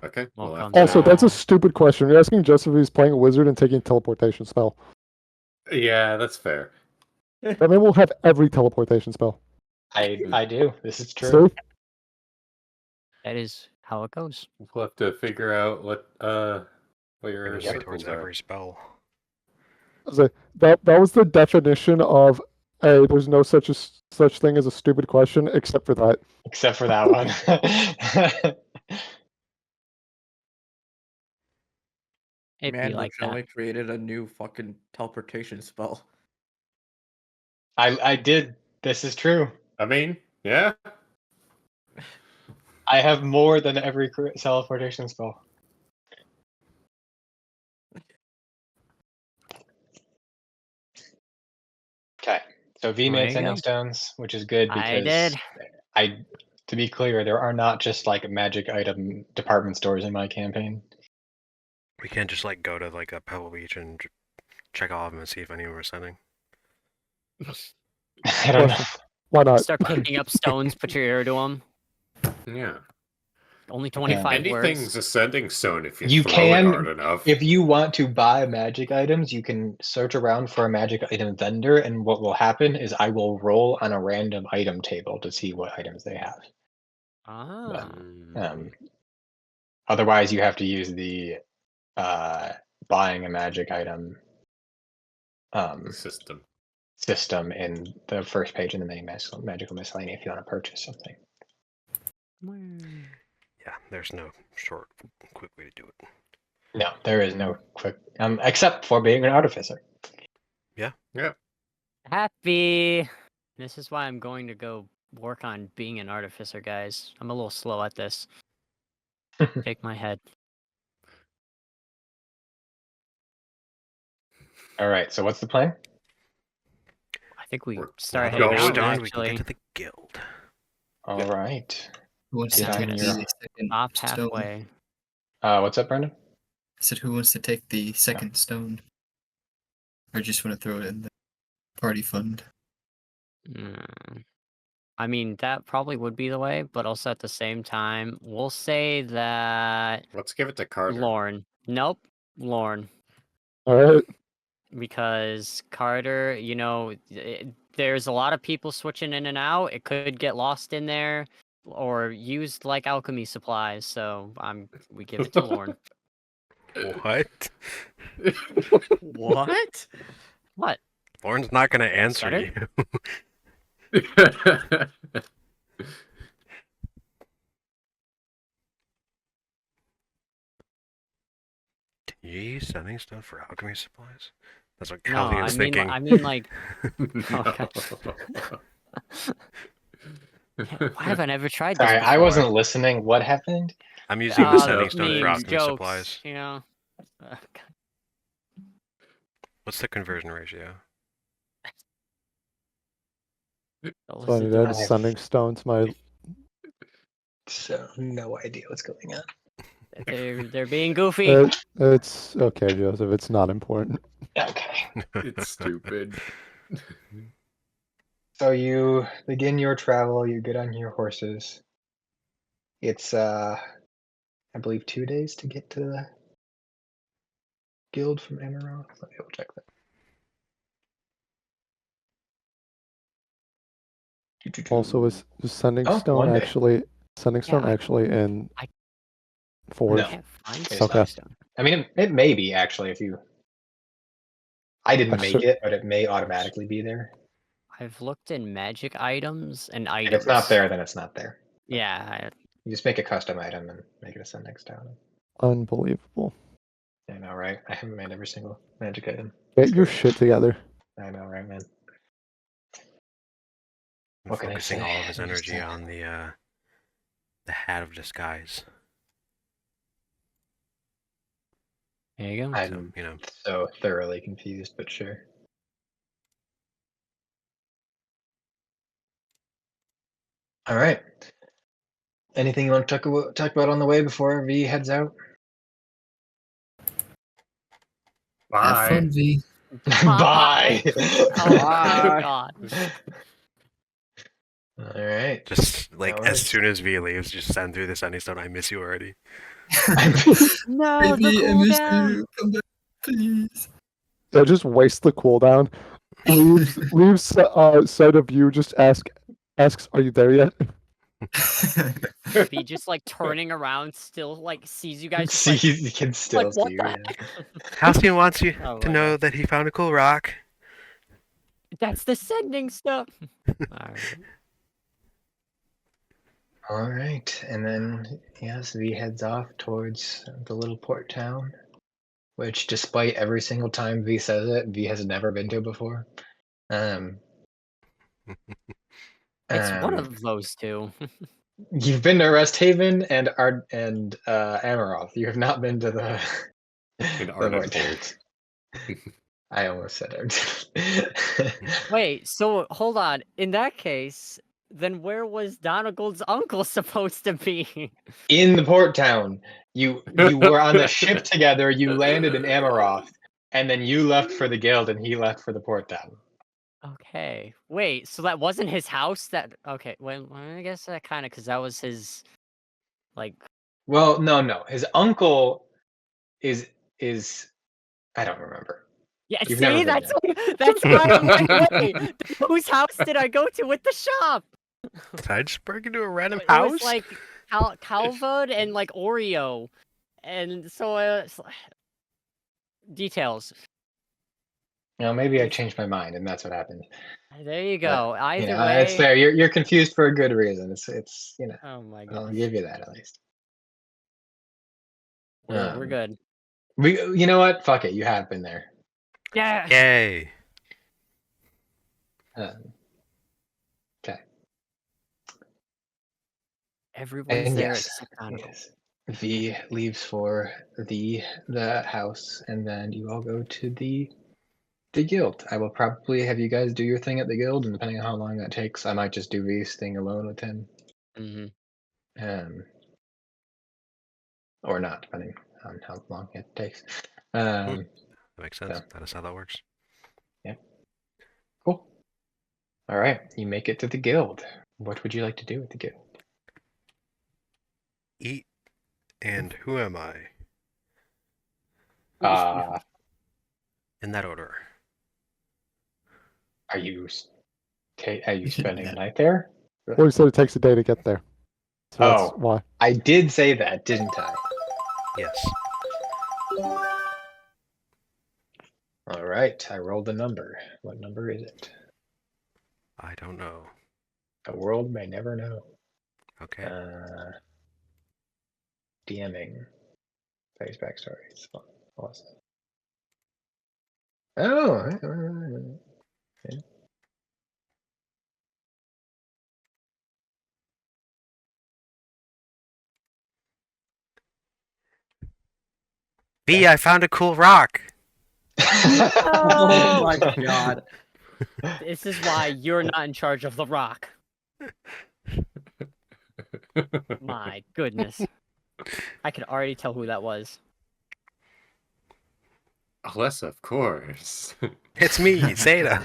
Speaker 6: Okay. Well,
Speaker 4: Welcome.
Speaker 6: after
Speaker 3: Also, that's a
Speaker 6: that-
Speaker 3: stupid question. You're asking just if he's playing a wizard and taking a teleportation spell.
Speaker 6: yeah, that's fair.
Speaker 3: That man will have every teleportation spell.
Speaker 1: I do. This is true.
Speaker 3: See?
Speaker 4: That is how it goes.
Speaker 6: We'll have to figure out what your
Speaker 2: Working his way towards
Speaker 6: circles are.
Speaker 2: every spell.
Speaker 3: That was the definition of there's no such thing as a stupid question, except for that.
Speaker 1: Except for that one.
Speaker 4: It'd
Speaker 5: Man
Speaker 4: be like that.
Speaker 5: literally created a new fucking teleportation spell.
Speaker 1: I did. This is true.
Speaker 6: I mean, yeah.
Speaker 1: I have more than every teleportation spell. Okay, so V
Speaker 4: There
Speaker 1: made
Speaker 4: you
Speaker 1: sending
Speaker 4: go.
Speaker 1: stones, which is good
Speaker 4: I
Speaker 1: because
Speaker 4: did.
Speaker 1: to be clear, there are not just like magic item department stores in my campaign.
Speaker 2: We can't just like go to like a Pebble Beach and check all of them and see if any were sending.
Speaker 1: I don't know.
Speaker 3: Why not?
Speaker 4: Start picking up stones, put your ear to them.
Speaker 6: Yeah.
Speaker 4: Only 25
Speaker 6: Anything's
Speaker 4: words.
Speaker 6: a sending stone if you,
Speaker 1: You
Speaker 6: throw
Speaker 1: can-
Speaker 6: it hard enough.
Speaker 1: If you want to buy magic items, you can search around for a magic item vendor, and what will happen is I will roll on a random item table to see what items they have.
Speaker 4: Ah.
Speaker 1: Otherwise, you have to use the buying a magic item
Speaker 6: System.
Speaker 1: system in the first page in the mini magical miscellany if you want to purchase something.
Speaker 2: Yeah, there's no short, quick way to do it.
Speaker 1: No, there is no quick, except for being an artificer.
Speaker 6: Yeah.
Speaker 4: Happy. This is why I'm going to go work on being an artificer, guys. I'm a little slow at this. Shake my head.
Speaker 1: All right, so what's the plan?
Speaker 4: I think we
Speaker 6: We're
Speaker 4: start
Speaker 6: going
Speaker 4: heading out,
Speaker 6: down,
Speaker 2: we can
Speaker 4: actually.
Speaker 2: get to the guild.
Speaker 1: All right.
Speaker 7: Who wants
Speaker 4: Yeah,
Speaker 7: to
Speaker 4: I'm
Speaker 7: take
Speaker 4: gonna
Speaker 7: the second
Speaker 4: Stop
Speaker 7: stone?
Speaker 4: halfway.
Speaker 1: What's up, Brendan?
Speaker 7: I said, who wants to take the second stone? Or just want to throw it in the party fund?
Speaker 4: I mean, that probably would be the way, but also at the same time, we'll say that
Speaker 6: Let's give it to Carter.
Speaker 4: Lorn. Nope, Lorn.
Speaker 3: All right.
Speaker 4: Because Carter, there's a lot of people switching in and out. It could get lost in there or used like alchemy supplies. So we give it to Lorn.
Speaker 2: What?
Speaker 5: What?
Speaker 4: What?
Speaker 2: Lorn's not gonna answer
Speaker 4: Better?
Speaker 2: you. Can you use sending stone for alchemy supplies? That's what
Speaker 4: No,
Speaker 2: Callie
Speaker 4: I
Speaker 2: was
Speaker 4: mean,
Speaker 2: thinking.
Speaker 4: I mean, like,
Speaker 6: No.
Speaker 4: why have I never tried this
Speaker 1: Sorry, I
Speaker 4: before?
Speaker 1: wasn't listening. What happened?
Speaker 2: I'm using the sending
Speaker 4: memes,
Speaker 2: stone for alchemy
Speaker 4: jokes,
Speaker 2: supplies. What's the conversion ratio?
Speaker 3: So I need to add sending stone to my.
Speaker 1: So no idea what's going on.
Speaker 4: They're being goofy.
Speaker 3: It's okay, Joseph. It's not important.
Speaker 1: Okay.
Speaker 6: It's stupid.
Speaker 1: So you begin your travel, you get on your horses. It's I believe 2 days to get to the guild from Amaroth. Let me double check that.
Speaker 3: Also, is sending
Speaker 1: Oh,
Speaker 3: stone
Speaker 1: 1 day.
Speaker 3: actually in
Speaker 4: I
Speaker 3: Forge?
Speaker 1: No.
Speaker 4: can't find
Speaker 1: It's
Speaker 4: sending
Speaker 3: not.
Speaker 4: stone.
Speaker 1: I mean, it may be actually if you. I didn't make
Speaker 3: Actually-
Speaker 1: it, but it may automatically be there.
Speaker 4: I've looked in magic items and
Speaker 1: If
Speaker 4: items.
Speaker 1: it's not there, then it's not there.
Speaker 4: Yeah,
Speaker 1: You just make a custom item and make it a sending stone.
Speaker 3: Unbelievable.
Speaker 1: I know, right? I haven't made every single magic item.
Speaker 3: Get your shit together.
Speaker 1: I know, right, man?
Speaker 2: I'm
Speaker 1: What can I
Speaker 2: focusing
Speaker 1: say?
Speaker 2: all of his
Speaker 1: I'm just
Speaker 2: energy on the hat of disguise.
Speaker 4: there you go.
Speaker 1: I'm
Speaker 2: You know,
Speaker 1: so thoroughly confused, but sure. All right. Anything you want to talk about on the way before V heads out?
Speaker 7: Have fun, V.
Speaker 1: Bye.
Speaker 4: Oh my god.
Speaker 1: All right.
Speaker 2: just like
Speaker 1: No
Speaker 2: as
Speaker 1: worries.
Speaker 2: soon as V leaves, just send through the sending stone. I miss you already.
Speaker 4: No,
Speaker 7: Baby, I
Speaker 4: the
Speaker 7: miss
Speaker 4: cooldown.
Speaker 7: you. Come back, please.
Speaker 3: So just waste the cooldown. Leaves sight of you. Just asks, "Are you there yet?"
Speaker 4: Be just like turning around, still like sees you guys. Just,
Speaker 1: See,
Speaker 4: like,
Speaker 1: he can still
Speaker 4: like, what
Speaker 1: see
Speaker 4: the
Speaker 1: you.
Speaker 4: heck?
Speaker 2: Halcyon wants you
Speaker 4: Oh
Speaker 2: to
Speaker 4: my
Speaker 2: know
Speaker 4: God.
Speaker 2: that he found a cool rock.
Speaker 4: That's the sending stuff. Alright.
Speaker 1: All right, and then yes, V heads off towards the little port town, which, despite every single time V says it, V has never been to before.
Speaker 4: It's one
Speaker 1: Um,
Speaker 4: of those two.
Speaker 1: You've been to Rest Haven and Amaroth. You have not been to the
Speaker 6: In
Speaker 1: the
Speaker 6: Ardent
Speaker 1: vortex.
Speaker 6: Bolt.
Speaker 1: I almost said it.
Speaker 4: Wait, so hold on. In that case, then where was Donegal's uncle supposed to be?
Speaker 1: In the port town. You were on the ship together. You landed in Amaroth, and then you left for the guild, and he left for the port town.
Speaker 4: Okay. Wait, so that wasn't his house? Okay, well, I guess that kind of, because that was his, like...
Speaker 1: Well, no. His uncle is I don't remember.
Speaker 4: Yeah,
Speaker 1: You've never
Speaker 4: see,
Speaker 1: been
Speaker 4: that's why I'm like, wait, whose house did I go to with the shop?
Speaker 2: Did I just break into a random
Speaker 4: It
Speaker 2: house?
Speaker 4: was like Calvud and like Oreo, and so details.
Speaker 1: Maybe I changed my mind, and that's what happened.
Speaker 4: There you go. Either
Speaker 1: it's
Speaker 4: way.
Speaker 1: fair. You're confused for a good reason. It's
Speaker 4: Oh my
Speaker 1: I'll
Speaker 4: gosh.
Speaker 1: give you that at least.
Speaker 4: We're good.
Speaker 1: You know what? Fuck it. You have been there.
Speaker 4: Yeah.
Speaker 2: Yay!
Speaker 1: Okay.
Speaker 4: Everyone's
Speaker 1: And
Speaker 4: there
Speaker 1: yes,
Speaker 4: except Uncle.
Speaker 1: yes. V leaves for the house, and then you all go to the guild. I will probably have you guys do your thing at the guild, and depending on how long that takes, I might just do V's thing alone with him. Or not, depending on how long it takes.
Speaker 2: That makes sense.
Speaker 1: So.
Speaker 2: That is how that works.
Speaker 1: Yeah. Cool. All right, you make it to the guild. What would you like to do at the guild?
Speaker 2: Eat. And who am I? In that order.
Speaker 1: Are you spending the night there?
Speaker 3: Well, you said it takes a day to get there. So that's why.
Speaker 1: I did say that, didn't I?
Speaker 2: Yes.
Speaker 1: All right, I rolled a number. What number is it?
Speaker 2: I don't know.
Speaker 1: The world may never know.
Speaker 2: Okay.
Speaker 1: DMing. Face backstories. Awesome. Oh. Okay.
Speaker 2: B, I found a cool rock.
Speaker 5: Oh my god.
Speaker 4: This is why you're not in charge of the rock. My goodness. I could already tell who that was.
Speaker 6: Unless, of course.
Speaker 2: It's me, Zeta.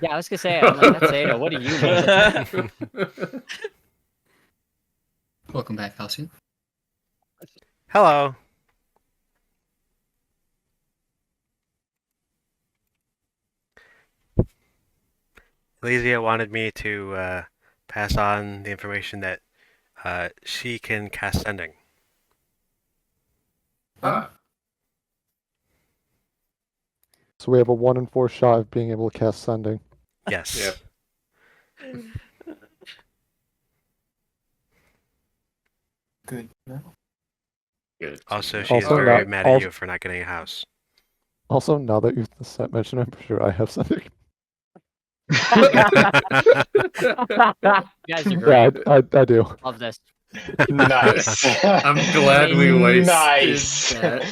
Speaker 4: Yeah, I was gonna say, I'm like, that's Ada. What do you know?
Speaker 7: Welcome back, Halcyon.
Speaker 2: Hello. Elysia wanted me to pass on the information that she can cast sending.
Speaker 6: Ah.
Speaker 3: So we have a 1 in 4 shot of being able to cast sending.
Speaker 2: Yes.
Speaker 6: Yep.
Speaker 7: Good.
Speaker 6: Good.
Speaker 2: Also, she's
Speaker 3: Also
Speaker 2: very
Speaker 3: not-
Speaker 2: mad at
Speaker 3: also-
Speaker 2: you for not getting a house.
Speaker 3: Also, now that you've mentioned, I'm sure I have sending.
Speaker 4: You guys are great.
Speaker 3: Yeah, I do.
Speaker 4: Love this.
Speaker 1: Nice.
Speaker 6: I'm glad we wasted
Speaker 1: Nice.
Speaker 6: that.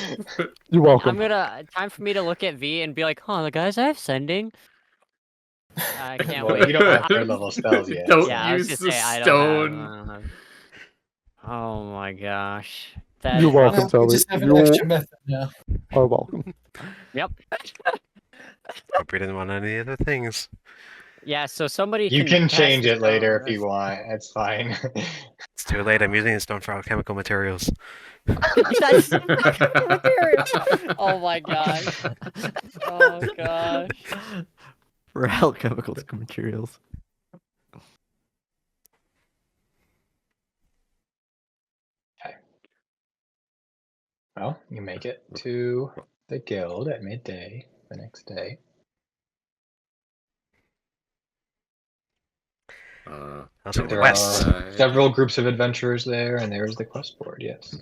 Speaker 3: You're welcome.
Speaker 4: Time for me to look at V and be like, huh, the guys I have sending. I can't
Speaker 1: Well,
Speaker 4: wait.
Speaker 1: you don't have third level spells yet.
Speaker 6: Don't
Speaker 4: Yeah, I was
Speaker 6: use
Speaker 4: gonna
Speaker 6: the
Speaker 4: say I
Speaker 6: stone.
Speaker 4: don't have. Oh my gosh.
Speaker 3: You're welcome,
Speaker 7: Well, we
Speaker 3: Toby.
Speaker 7: just have an
Speaker 3: You
Speaker 7: extra method now.
Speaker 3: are welcome.
Speaker 4: Yep.
Speaker 2: Hope you didn't want any other things.
Speaker 4: Yeah, so somebody
Speaker 1: You can
Speaker 4: pass
Speaker 1: change
Speaker 4: the
Speaker 1: it later
Speaker 4: stone.
Speaker 1: if you want. It's fine.
Speaker 2: It's too late. I'm using the stone for alchemical materials.
Speaker 4: That's material. Oh my gosh. Oh gosh.
Speaker 5: For alchemical materials.
Speaker 1: Well, you make it to the guild at midday the next day.
Speaker 2: Also,
Speaker 1: There
Speaker 2: West.
Speaker 1: are several groups of adventurers there, and there's the quest board, yes.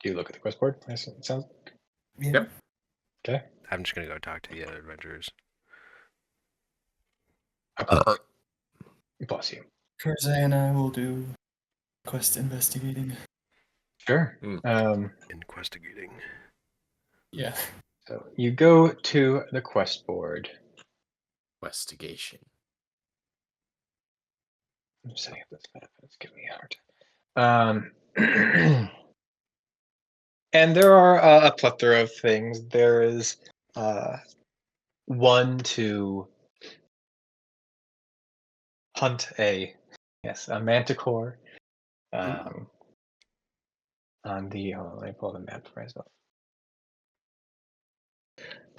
Speaker 1: Do you look at the quest board? It sounds...
Speaker 6: Yep.
Speaker 1: Okay.
Speaker 2: I'm just gonna go talk to the other adventurers.
Speaker 1: Bless you.
Speaker 8: Kurze and I will do quest investigating.
Speaker 1: Sure.
Speaker 2: Investigating.
Speaker 8: Yeah.
Speaker 1: So you go to the quest board.
Speaker 6: Investigation.
Speaker 1: I'm setting up this map. It's giving me a hard time. And there are a plethora of things. There is one to hunt a manticore. On the let me pull the map for myself.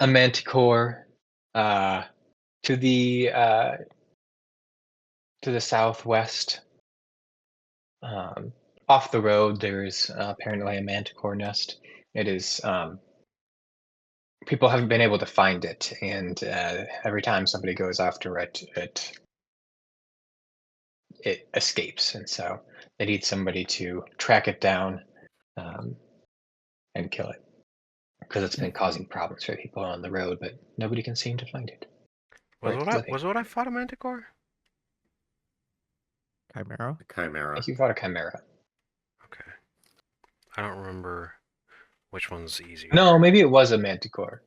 Speaker 1: A manticore to the southwest. Off the road, there's apparently a manticore nest. It is people haven't been able to find it, and every time somebody goes after it, it escapes, and so they need somebody to track it down and kill it because it's been causing problems for people on the road, but nobody can seem to find it.
Speaker 2: Was what I fought a manticore?
Speaker 5: Chimera?
Speaker 6: The Chimera.
Speaker 1: I think you fought a chimera.
Speaker 2: Okay. I don't remember which one's easier.
Speaker 1: No, maybe it was a manticore.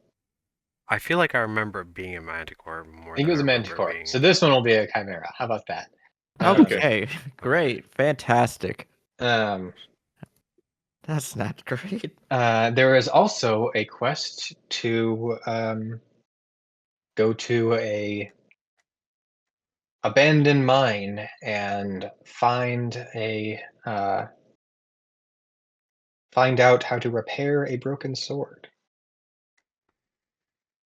Speaker 2: I feel like I remember it being a manticore more
Speaker 1: I think
Speaker 2: than
Speaker 1: it was a
Speaker 2: I remember
Speaker 1: manticore.
Speaker 2: being...
Speaker 1: So this one will be a chimera. How about that?
Speaker 5: Okay, great, fantastic. That's not great.
Speaker 1: There is also a quest to go to a abandoned mine and find out how to repair a broken sword.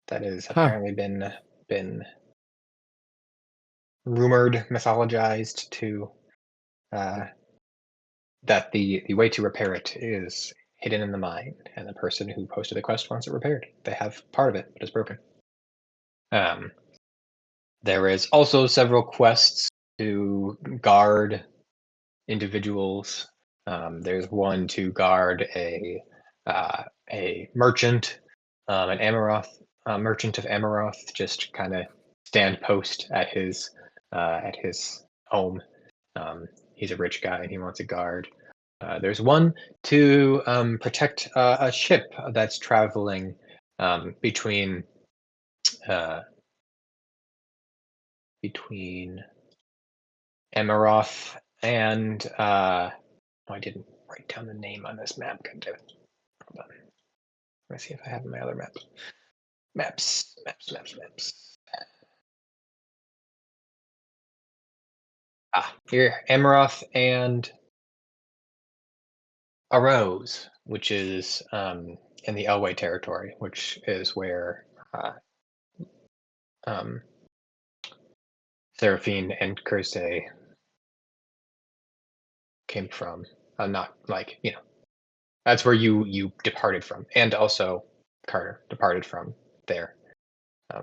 Speaker 1: That has apparently been rumored, mythologized to that the way to repair it is hidden in the mine, and the person who posted the quest wants it repaired. They have part of it, but it's broken. There is also several quests to guard individuals. There's one to guard a merchant, an Amaroth merchant of Amaroth, just kind of stand post at his home. He's a rich guy and he wants a guard. There's one to protect a ship that's traveling between Amaroth and I didn't write down the name on this map. God damn it. Hold on. Let me see if I have my other maps. Maps. Here, Amaroth and Arose, which is in the Elway territory, which is where Seraphine and Kurze came from. Not like, that's where you departed from, and also Carter departed from there. I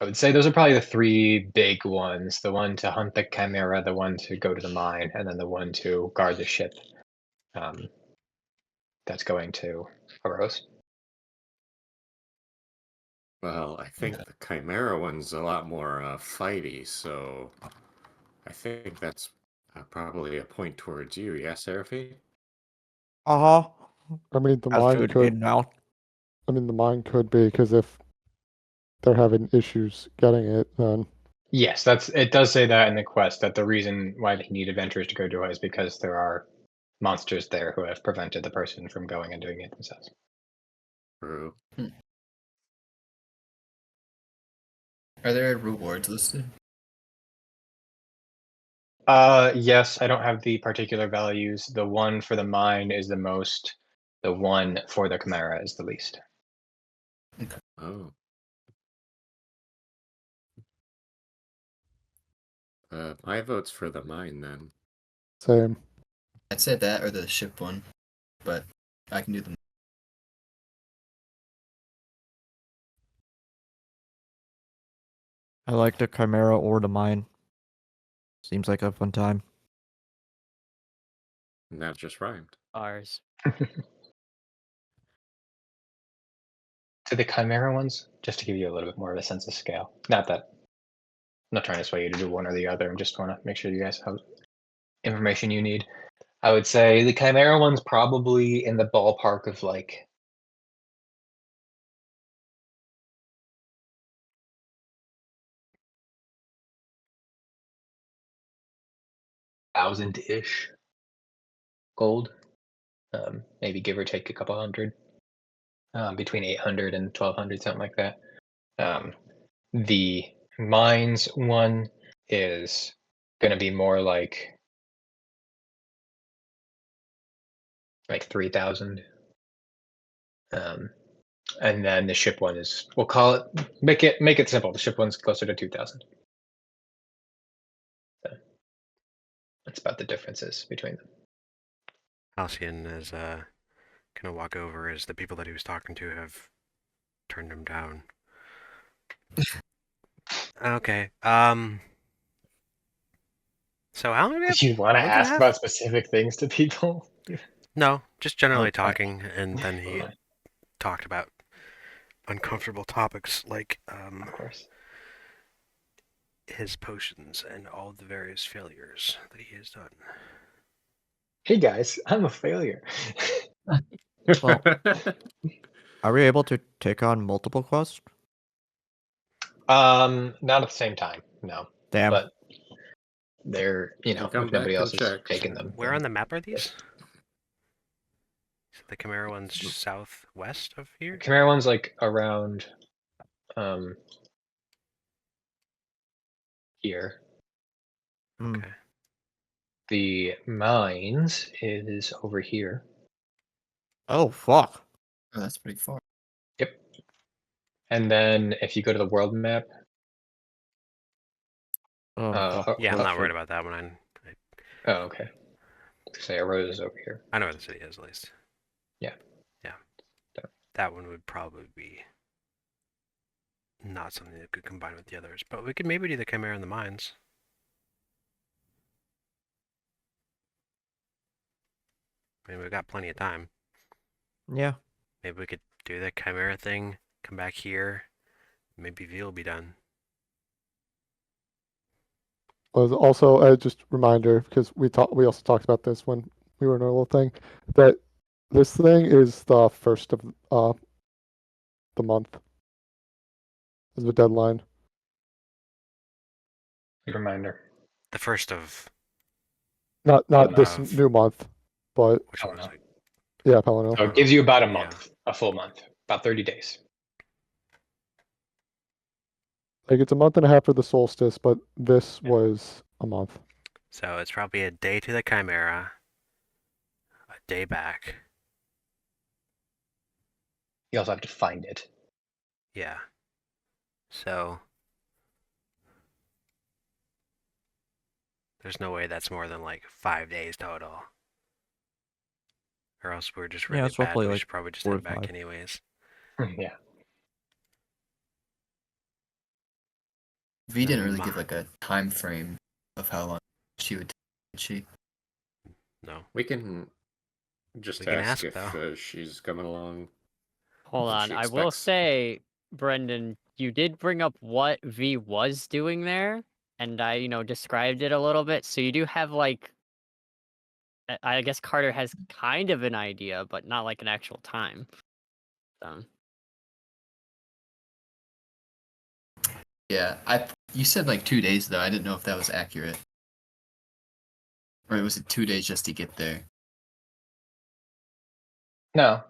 Speaker 1: would say those are probably the three big ones: the one to hunt the chimera, the one to go to the mine, and then the one to guard the ship that's going to Arose.
Speaker 6: Well, I think the Chimera one's a lot more fighty, so I think that's probably a point towards you. Yes, Seraphine?
Speaker 5: Uh-huh.
Speaker 3: I mean, the
Speaker 5: As
Speaker 3: mine
Speaker 5: food
Speaker 3: could.
Speaker 5: in now.
Speaker 3: I mean, the mine could be because if they're having issues getting it, then
Speaker 1: Yes, it does say that in the quest, that the reason why they need adventurers to go to it is because there are monsters there who have prevented the person from going and doing it themselves.
Speaker 6: True.
Speaker 7: Are there rewards listed?
Speaker 1: Yes, I don't have the particular values. The one for the mine is the most. The one for the chimera is the least.
Speaker 6: Oh. My vote's for the mine then.
Speaker 3: same.
Speaker 7: I'd say that or the ship one, but I can do them.
Speaker 5: I like the Chimera or the mine. Seems like a fun time.
Speaker 6: And that just rhymed.
Speaker 4: Ours.
Speaker 1: To the chimera ones, just to give you a little bit more of a sense of scale. Not that I'm not trying to sway you to do one or the other. I just want to make sure you guys have information you need. I would say the chimera one's probably in the ballpark of like 1,000-ish gold, maybe give or take a couple hundred, between 800 and 1,200, something like that. The mines one is going to be more like 3,000. And then the ship one is, we'll call it, make it simple. The ship one's closer to 2,000. So that's about the differences between them.
Speaker 2: Halcyon is gonna walk over as the people that he was talking to have turned him down. Okay. So how many?
Speaker 1: Do you want to
Speaker 2: month and a
Speaker 1: ask
Speaker 2: half?
Speaker 1: about specific things to people?
Speaker 2: No, just generally
Speaker 1: Oh,
Speaker 2: talking, and then he
Speaker 1: fine.
Speaker 2: talked about uncomfortable topics like
Speaker 1: Of course.
Speaker 2: his potions and all the various failures that he has done.
Speaker 1: Hey guys, I'm a failure.
Speaker 5: Well, are we able to take on multiple quests?
Speaker 1: Not at the same time, no.
Speaker 5: Damn.
Speaker 1: But they're,
Speaker 6: You can come
Speaker 1: if nobody
Speaker 6: back
Speaker 1: else
Speaker 6: and
Speaker 1: has
Speaker 6: check.
Speaker 1: taken them.
Speaker 2: Where
Speaker 1: then
Speaker 2: on the map are these?
Speaker 1: yes.
Speaker 2: So the Chimera one's southwest of here?
Speaker 1: Chimera one's like around here.
Speaker 5: Hmm.
Speaker 2: Okay.
Speaker 1: The mines is over here.
Speaker 5: Oh, fuck.
Speaker 7: Oh, that's pretty far.
Speaker 1: Yep. And then if you go to the world map,
Speaker 5: Oh, fuck.
Speaker 2: Yeah, I'm not
Speaker 1: for-
Speaker 2: worried about that one.
Speaker 1: Oh, okay. Say a rose is over here.
Speaker 2: I know where the city is, at least.
Speaker 1: Yeah.
Speaker 2: Yeah.
Speaker 1: So-
Speaker 2: That one would probably be not something that could combine with the others, but we could maybe do the Chimera in the mines. I mean, we've got plenty of time.
Speaker 5: Yeah.
Speaker 2: Maybe we could do the Chimera thing, come back here, maybe V will be done.
Speaker 3: Was also just reminder, because we also talked about this when we were in our little thing, that this thing is the first of the month is the deadline.
Speaker 1: Good reminder.
Speaker 2: The first of
Speaker 3: Not this
Speaker 2: Of-
Speaker 3: new month, but
Speaker 2: which one was
Speaker 1: no.
Speaker 2: it?
Speaker 3: yeah, Pelennor.
Speaker 1: So it gives you about a
Speaker 2: Yeah.
Speaker 1: month, a full month, about 30 days.
Speaker 3: Like it's a month and a half for the solstice, but this
Speaker 1: Yeah.
Speaker 3: was a month.
Speaker 2: So it's probably a day to the Chimera, a day back.
Speaker 1: You also have to find it.
Speaker 2: Yeah. So there's no way that's more than like 5 days total. Or else we're just
Speaker 5: Yeah,
Speaker 2: really
Speaker 5: it's
Speaker 2: bad.
Speaker 5: roughly,
Speaker 2: We
Speaker 5: like,
Speaker 2: should probably just
Speaker 5: 4
Speaker 2: head
Speaker 5: to
Speaker 2: back
Speaker 5: 5.
Speaker 2: anyways.
Speaker 1: Yeah.
Speaker 7: V didn't really
Speaker 2: Ma-
Speaker 7: give like a time frame of how long she would take. She
Speaker 2: No.
Speaker 6: We can just
Speaker 2: We can
Speaker 6: ask,
Speaker 2: ask,
Speaker 6: if
Speaker 2: though.
Speaker 6: she's coming along.
Speaker 4: Hold
Speaker 6: what
Speaker 4: on.
Speaker 6: she
Speaker 4: I will
Speaker 6: expects.
Speaker 4: say, Brendan, you did bring up what V was doing there, and I, described it a little bit. So you do have like, I guess Carter has kind of an idea, but not like an actual time. So.
Speaker 7: Yeah, you said like 2 days though. I didn't know if that was accurate. Or was it 2 days just to get there?
Speaker 1: No.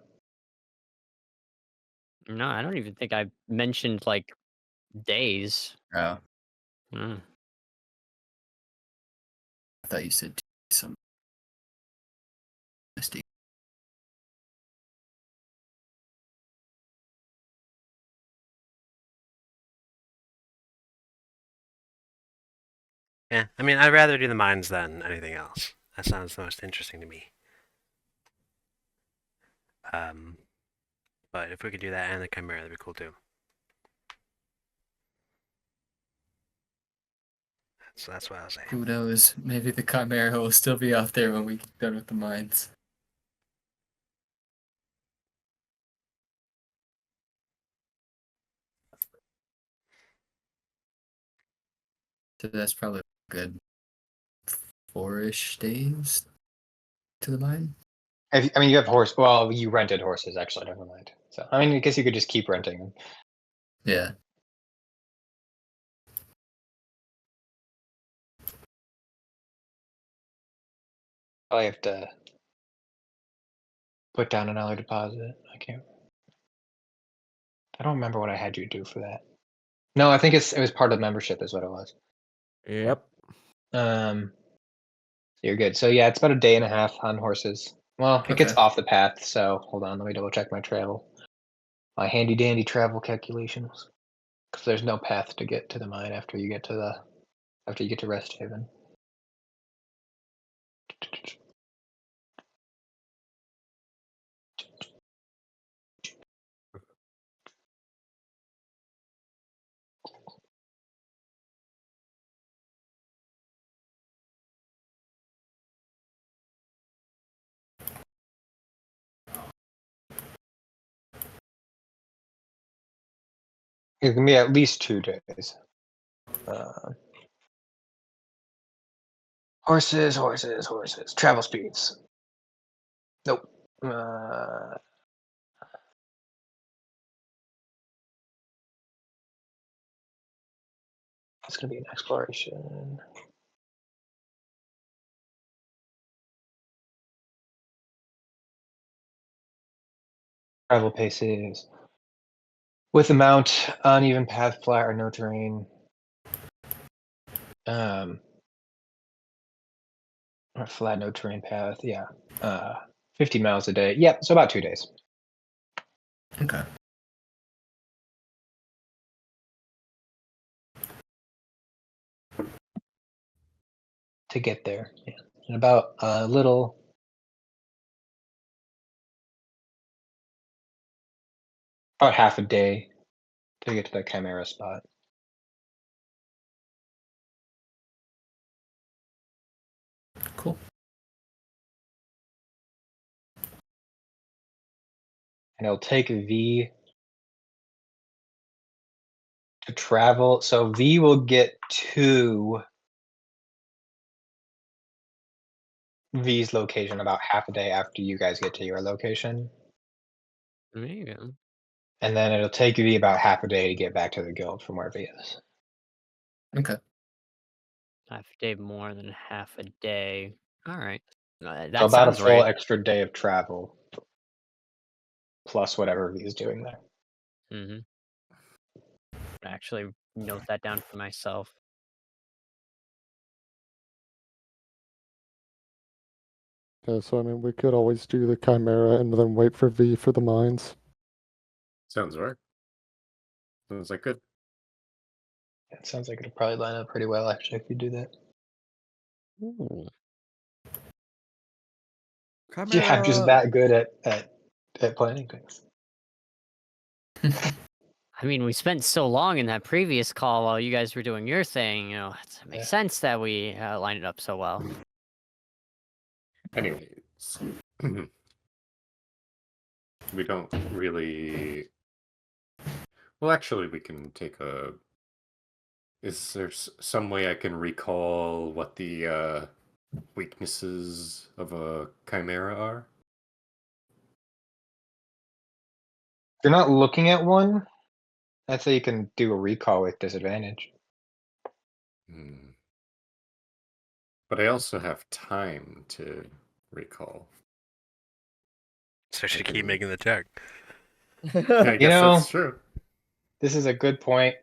Speaker 4: No, I don't even think I mentioned like days.
Speaker 7: Oh,
Speaker 4: Mm.
Speaker 7: I thought you said some mistake.
Speaker 2: Yeah, I mean, I'd rather do the mines than anything else. That sounds the most interesting to me. But if we could do that and the Chimera, that'd be cool too. That's what I was saying.
Speaker 7: Who knows? Maybe the Chimera will still be out there when we get done with the mines. So that's probably a good 4-ish days to the mine.
Speaker 1: I mean, you have horse. Well, you rented horses, actually. Never mind. So, I mean, I guess you could just keep renting them.
Speaker 7: Yeah.
Speaker 1: I have to put down another deposit. I don't remember what I had you do for that. No, I think it was part of membership is what it was.
Speaker 5: Yep.
Speaker 1: You're good. So yeah, it's about a day and a half on horses. Well, it gets
Speaker 7: Okay.
Speaker 1: off the path, so hold on, let me double check my travel. My handy dandy travel calculations. Because there's no path to get to the mine after you get to Rest Haven. It's gonna be at least 2 days. Horses. Travel speeds. Nope. It's gonna be an exploration. Travel paces. With a mount, uneven path, flat or no terrain. Or flat, no terrain path, yeah. 50 miles a day. Yep, so about 2 days.
Speaker 7: Okay.
Speaker 1: To get there, yeah. And about a little. About half a day to get to the Chimera spot.
Speaker 7: Cool.
Speaker 1: And it'll take V to travel. So V will get to V's location about half a day after you guys get to your location.
Speaker 4: There you go.
Speaker 1: And then it'll take V about half a day to get back to the guild from where V is.
Speaker 7: Okay.
Speaker 4: Half a day more than half a day. All right. That
Speaker 1: So about a
Speaker 4: sounds
Speaker 1: full
Speaker 4: right.
Speaker 1: extra day of travel. Plus whatever V is doing there.
Speaker 4: Actually, note that down for myself.
Speaker 3: Yeah, so I mean, we could always do the Chimera and then wait for V for the mines.
Speaker 6: Sounds right. Sounds like good.
Speaker 1: It sounds like it'll probably line up pretty well actually if you do that.
Speaker 4: Ooh.
Speaker 1: Yeah, I'm just that good at planning things.
Speaker 4: I mean, we spent so long in that previous call while you guys were doing your thing. It makes sense that we lined it up so well.
Speaker 6: Anyways, we don't really. Well, actually, we can take a. Is there some way I can recall what the weaknesses of a chimera are?
Speaker 1: If you're not looking at one, I'd say you can do a recall with disadvantage.
Speaker 6: But I also have time to recall.
Speaker 2: So she keep making the check.
Speaker 6: I guess that's true.
Speaker 1: This is a good point.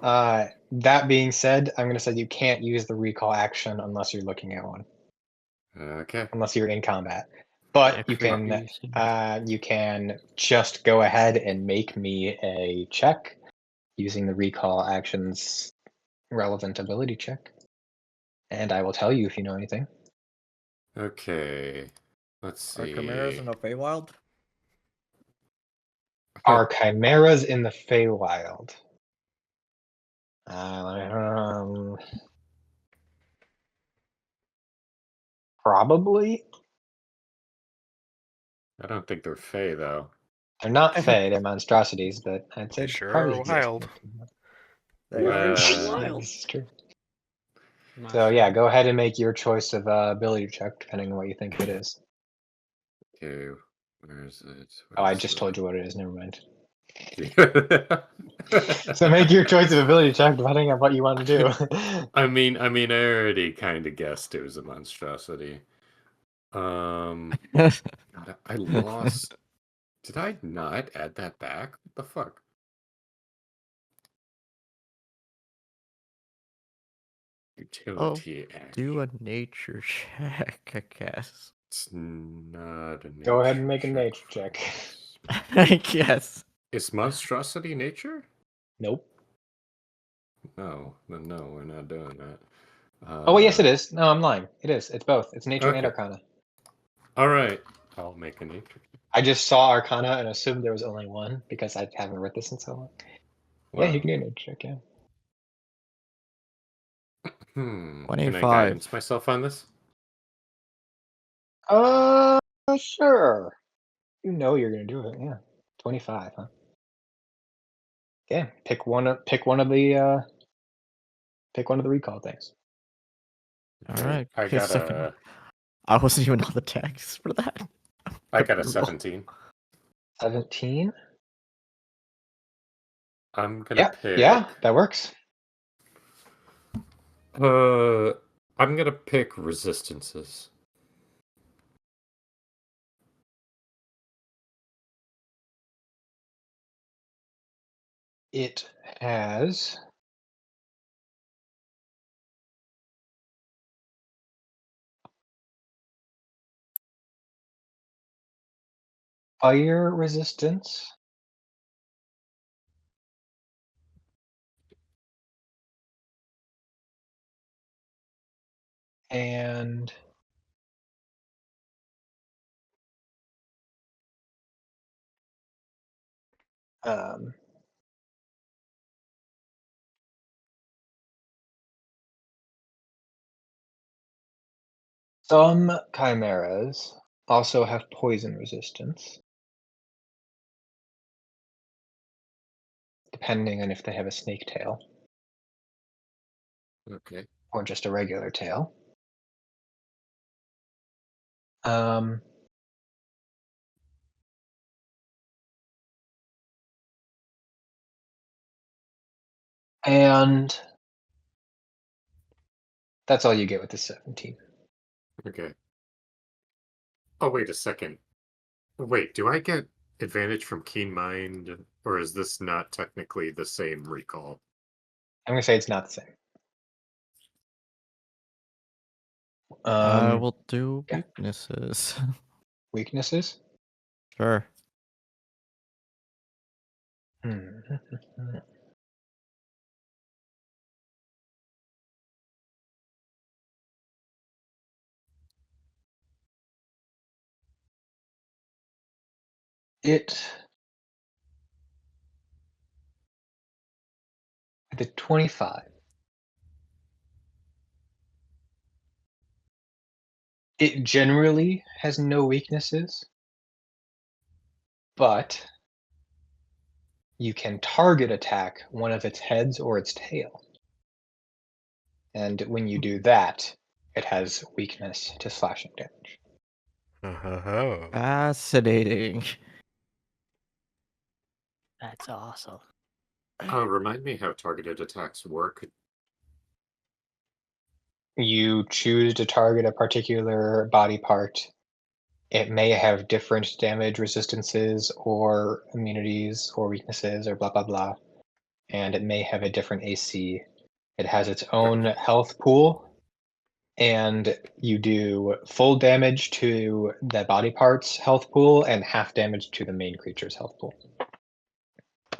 Speaker 1: That being said, I'm going to say you can't use the recall action unless you're looking at one.
Speaker 6: Okay.
Speaker 1: Unless you're in combat. But you can just go ahead and make me a check using the recall action's relevant ability check. And I will tell you if you know anything.
Speaker 6: Okay. Let's see.
Speaker 5: Are chimeras in the Feywild?
Speaker 1: Are chimeras in the Feywild? Probably.
Speaker 6: I don't think they're Fey, though.
Speaker 1: They're not Fey, they're monstrosities, but I'd say
Speaker 2: They sure
Speaker 1: probably
Speaker 2: are
Speaker 1: exist.
Speaker 2: wild.
Speaker 5: They are
Speaker 6: Uh,
Speaker 5: wild.
Speaker 1: This is true. So yeah, go ahead and make your choice of ability check, depending on what you think it is.
Speaker 6: Okay, where is it?
Speaker 1: Oh, I just told you what it is. Never mind.
Speaker 6: you.
Speaker 1: So make your choice of ability check, depending on what you want to do.
Speaker 6: I mean, I already kind of guessed it was a monstrosity. God, I lost. Did I not add that back? What the fuck? Utility action.
Speaker 5: Do a nature check, I guess.
Speaker 6: It's not a nature
Speaker 1: Go ahead and make a
Speaker 6: check.
Speaker 1: nature check.
Speaker 5: I guess.
Speaker 6: Is monstrosity nature?
Speaker 1: Nope.
Speaker 6: No, then no, we're not doing that.
Speaker 1: Oh, yes, it is. No, I'm lying. It is. It's both. It's nature and
Speaker 6: Okay.
Speaker 1: arcana.
Speaker 6: All right, I'll make a nature.
Speaker 1: I just saw arcana and assumed there was only one because I haven't read this in so long. Yeah, you can do a nature check, yeah.
Speaker 6: Can I
Speaker 5: 25.
Speaker 6: guidance myself on this?
Speaker 1: Sure. You know you're gonna do it, yeah. 25, huh? Okay, pick one of the recall things.
Speaker 5: All right.
Speaker 6: I got a.
Speaker 5: I wasn't even on the text for that.
Speaker 6: I got a
Speaker 5: Brutal.
Speaker 6: 17.
Speaker 1: 17.
Speaker 6: I'm gonna pick.
Speaker 1: Yeah, that works.
Speaker 6: I'm gonna pick resistances.
Speaker 1: It has fire resistance, and some chimeras also have poison resistance, depending on if they have a snake tail
Speaker 6: Okay.
Speaker 1: or just a regular tail. And that's all you get with the 17.
Speaker 6: Okay. Oh, wait a second. Wait, do I get advantage from Keen Mind, or is this not technically the same recall?
Speaker 1: I'm gonna say it's not the same.
Speaker 5: I will do
Speaker 1: yeah.
Speaker 5: weaknesses.
Speaker 1: Weaknesses?
Speaker 5: Sure.
Speaker 1: It the 25. It generally has no weaknesses, but you can target attack one of its heads or its tail. And when you do that, it has weakness to slashing damage.
Speaker 2: Oh.
Speaker 5: Fascinating.
Speaker 4: That's awesome.
Speaker 6: Remind me how targeted attacks work.
Speaker 1: You choose to target a particular body part. It may have different damage resistances or immunities or weaknesses or blah, blah, blah. And it may have a different AC. It has its own health pool, and you do full damage to the body part's health pool and half damage to the main creature's health pool.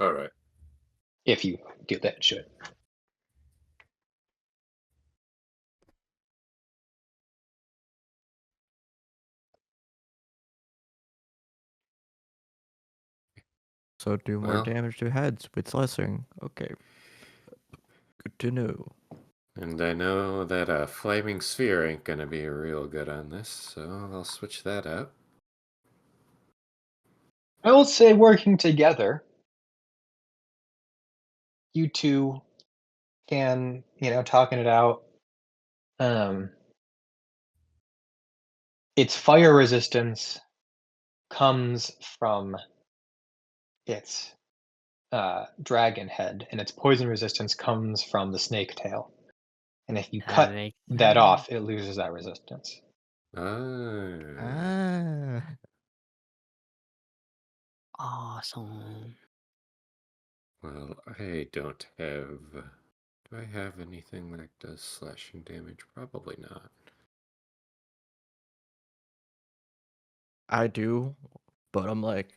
Speaker 6: All right.
Speaker 1: If you do that shit.
Speaker 5: So do more
Speaker 6: Well.
Speaker 5: damage to heads with slashing. Okay. Good to know.
Speaker 6: And I know that a flaming sphere ain't gonna be real good on this, so I'll switch that up.
Speaker 1: I will say working together, you two can, talking it out. Its fire resistance comes from its dragon head, and its poison resistance comes from the snake tail. And if you
Speaker 4: That
Speaker 1: cut
Speaker 4: makes
Speaker 1: that
Speaker 4: sense.
Speaker 1: off, it loses that resistance.
Speaker 6: Ah.
Speaker 5: Ah.
Speaker 4: Awesome.
Speaker 6: Well, I don't have. Do I have anything that does slashing damage? Probably not.
Speaker 5: I do, but I'm like,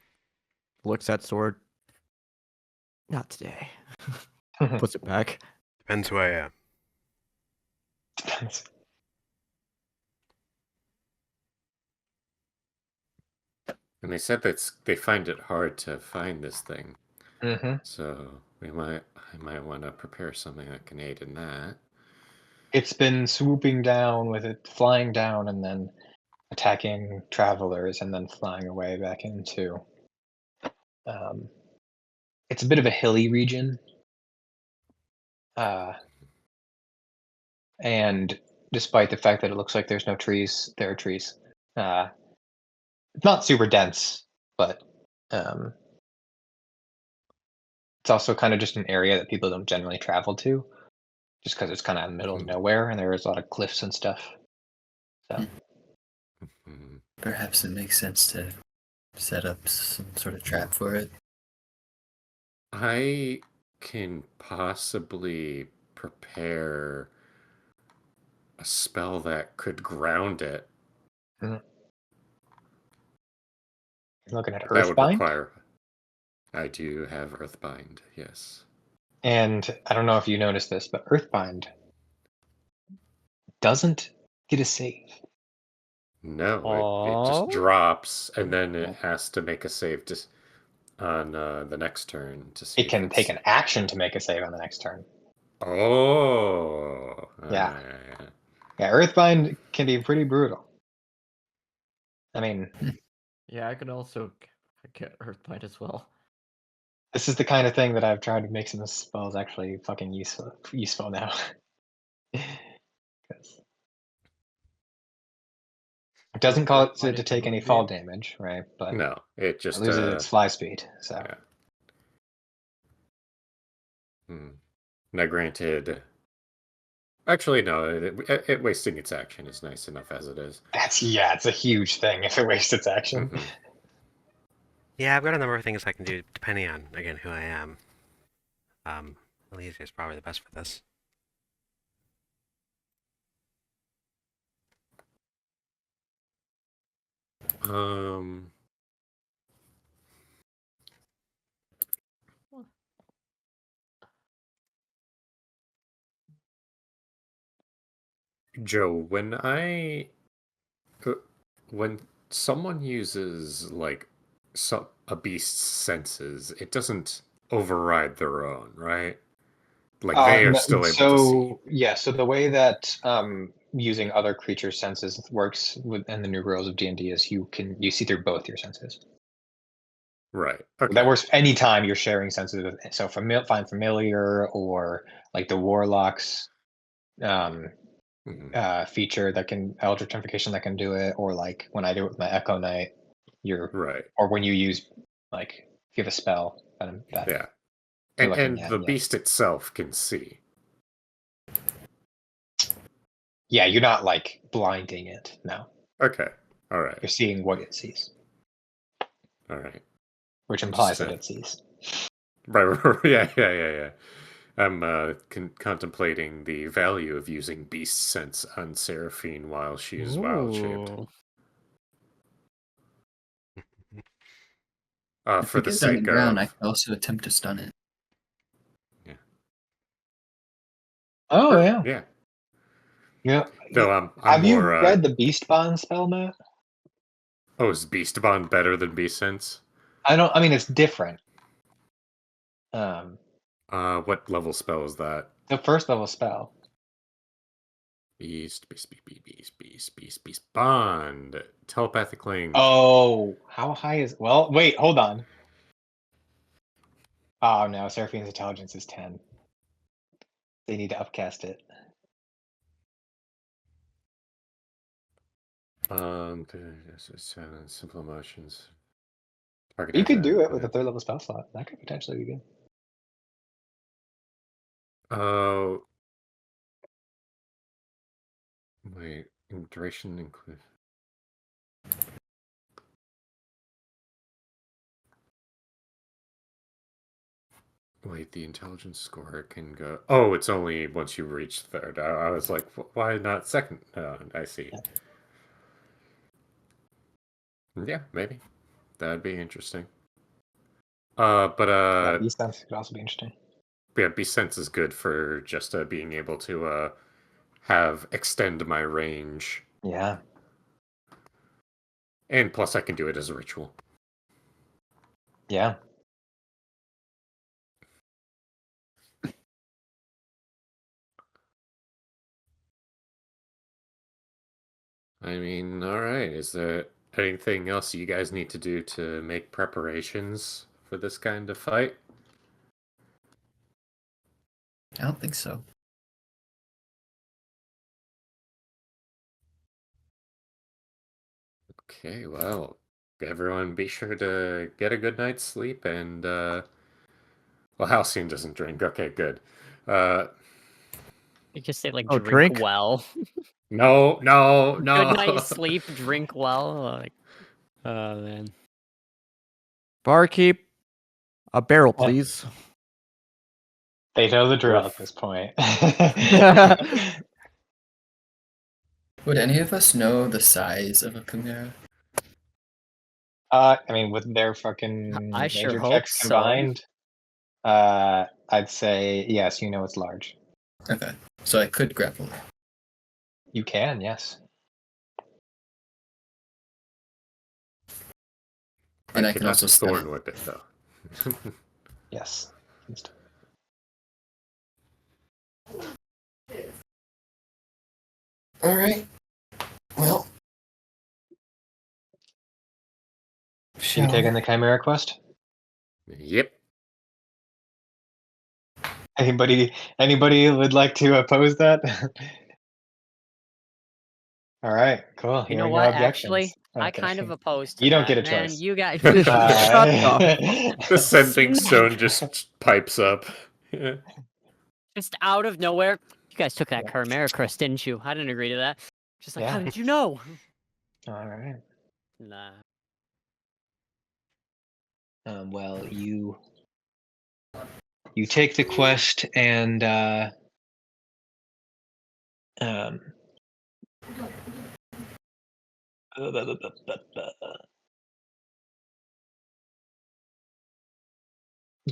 Speaker 5: looks at sword. Not today. Puts it back.
Speaker 2: Depends who I am.
Speaker 6: And they said that they find it hard to find this thing.
Speaker 1: Mm-hmm.
Speaker 6: So I might want to prepare something that can aid in that.
Speaker 1: It's been swooping down with it flying down and then attacking travelers and then flying away back into. It's a bit of a hilly region. And despite the fact that it looks like there's no trees, there are trees. It's not super dense, but it's also kind of just an area that people don't generally travel to, just because it's kind of in the middle of nowhere and there's a lot of cliffs and stuff. So
Speaker 7: Perhaps it makes sense to set up some sort of trap for it.
Speaker 6: I can possibly prepare a spell that could ground it.
Speaker 1: you're looking at
Speaker 6: That would
Speaker 1: Earthbind,
Speaker 6: require. I do have Earthbind, yes.
Speaker 1: and I don't know if you noticed this, but Earthbind doesn't get a save.
Speaker 6: No, it just drops, and then it
Speaker 1: Yeah.
Speaker 6: has to make a save just on the next turn to see
Speaker 1: It
Speaker 6: if
Speaker 1: can
Speaker 6: it's...
Speaker 1: take an action to make a save on the next turn.
Speaker 6: Oh.
Speaker 1: Yeah. Yeah, Earthbind can be pretty brutal. I mean,
Speaker 5: Yeah, I could also get Earthbite as well.
Speaker 1: this is the kind of thing that I've tried to make some spells actually fucking useful now. 'Cause it doesn't cause it to take any fall damage, right? But
Speaker 6: No, it
Speaker 1: it
Speaker 6: just
Speaker 1: loses its fly speed. So
Speaker 6: yeah. Now, granted, actually, no. It wasting its action is nice enough as it is.
Speaker 1: it's a huge thing if it wastes its action.
Speaker 2: Yeah, I've got a number of things I can do depending on, again, who I am. Elysia is probably the best for this.
Speaker 6: Joe, when someone uses like a beast's senses, it doesn't override their own, right? Like they are still able to see.
Speaker 1: Yeah, so the way that using other creatures' senses works within the new rules of D&D is you see through both your senses.
Speaker 6: Right. Okay.
Speaker 1: That works anytime you're sharing senses with. So find familiar or like the warlocks feature that can eldritch amplification that can do it, or like when I do it with my Echo Knight,
Speaker 6: right.
Speaker 1: Or when you use like if you have a spell that
Speaker 6: Yeah.
Speaker 1: you're looking
Speaker 6: And
Speaker 1: at,
Speaker 6: the beast itself can see.
Speaker 1: Yeah, you're not like blinding it. No.
Speaker 6: Okay. All right.
Speaker 1: You're seeing what it sees.
Speaker 6: All right.
Speaker 1: Which implies that it sees.
Speaker 6: Right. Yeah. I'm contemplating the value of using beast sense on Seraphine while she is wild shaped.
Speaker 7: If
Speaker 6: For
Speaker 7: it
Speaker 6: the
Speaker 7: gets on the
Speaker 6: sake
Speaker 7: ground,
Speaker 6: of...
Speaker 7: I can also attempt to stun it.
Speaker 6: Yeah.
Speaker 1: Oh yeah.
Speaker 6: Yeah.
Speaker 1: Yeah.
Speaker 6: Though I'm
Speaker 1: have
Speaker 6: more,
Speaker 1: you read the Beast Bond spell, Matt?
Speaker 6: Oh, is Beast Bond better than Beast Sense?
Speaker 1: I mean, it's different.
Speaker 6: What level spell is that?
Speaker 1: The first level spell.
Speaker 6: Beast Bond. Telepathic link.
Speaker 1: Oh, how high is? Well, wait, hold on. Oh no, Seraphine's intelligence is 10. They need to upcast it.
Speaker 6: Simple emotions.
Speaker 1: You could do it with a 3rd level spell slot. That could potentially be good.
Speaker 6: Oh. Wait, duration include. Wait, the intelligence score can go. Oh, it's only once you reach third. I was like, why not second? I see. Yeah, maybe that'd be interesting. But
Speaker 1: Yeah, these sense could also be interesting.
Speaker 6: yeah, Beast Sense is good for just being able to have extend my range,
Speaker 1: Yeah.
Speaker 6: and plus I can do it as a ritual.
Speaker 1: Yeah.
Speaker 6: I mean, all right. Is there anything else you guys need to do to make preparations for this kind of fight?
Speaker 7: I don't think so.
Speaker 6: Okay, well, everyone be sure to get a good night's sleep and well, Halcyon doesn't drink. Okay, good.
Speaker 4: You just say like
Speaker 5: Oh,
Speaker 4: drink
Speaker 5: drink?
Speaker 4: well.
Speaker 6: No, no, no.
Speaker 4: Good night, sleep, drink well. Like, oh man.
Speaker 5: Barkeep, a barrel,
Speaker 1: Yeah.
Speaker 5: please.
Speaker 1: They know the drill
Speaker 6: Woof.
Speaker 1: at this point.
Speaker 7: Would any of us know the size of a chimera?
Speaker 1: I mean, with their fucking
Speaker 4: I sure
Speaker 1: nature
Speaker 4: hope
Speaker 1: checks
Speaker 4: so.
Speaker 1: combined, I'd say yes. You know it's large.
Speaker 7: Okay, so I could grapple it.
Speaker 1: You can, yes.
Speaker 7: And I
Speaker 6: could
Speaker 7: can
Speaker 6: not
Speaker 7: also stab
Speaker 6: thorn
Speaker 7: it.
Speaker 6: whip it though.
Speaker 1: Yes.
Speaker 7: All right. Well,
Speaker 1: You taking the Chimera quest?
Speaker 6: Yep.
Speaker 1: Anybody would like to oppose that? All right, cool.
Speaker 4: You know
Speaker 1: Hearing no
Speaker 4: what?
Speaker 1: objections.
Speaker 4: Actually, I
Speaker 1: Okay.
Speaker 4: kind of opposed to
Speaker 1: You don't
Speaker 4: that.
Speaker 1: get a
Speaker 4: Man,
Speaker 1: choice.
Speaker 4: you guys.
Speaker 5: Shut the
Speaker 6: The sending
Speaker 4: Smack.
Speaker 6: stone just pipes up.
Speaker 4: Just out of nowhere. You guys took that
Speaker 1: Yeah.
Speaker 4: Chimera crest, didn't you? I didn't agree to that. Just like,
Speaker 1: Yeah.
Speaker 4: how did you know?
Speaker 1: All right.
Speaker 4: Nah.
Speaker 1: Well, you take the quest and um.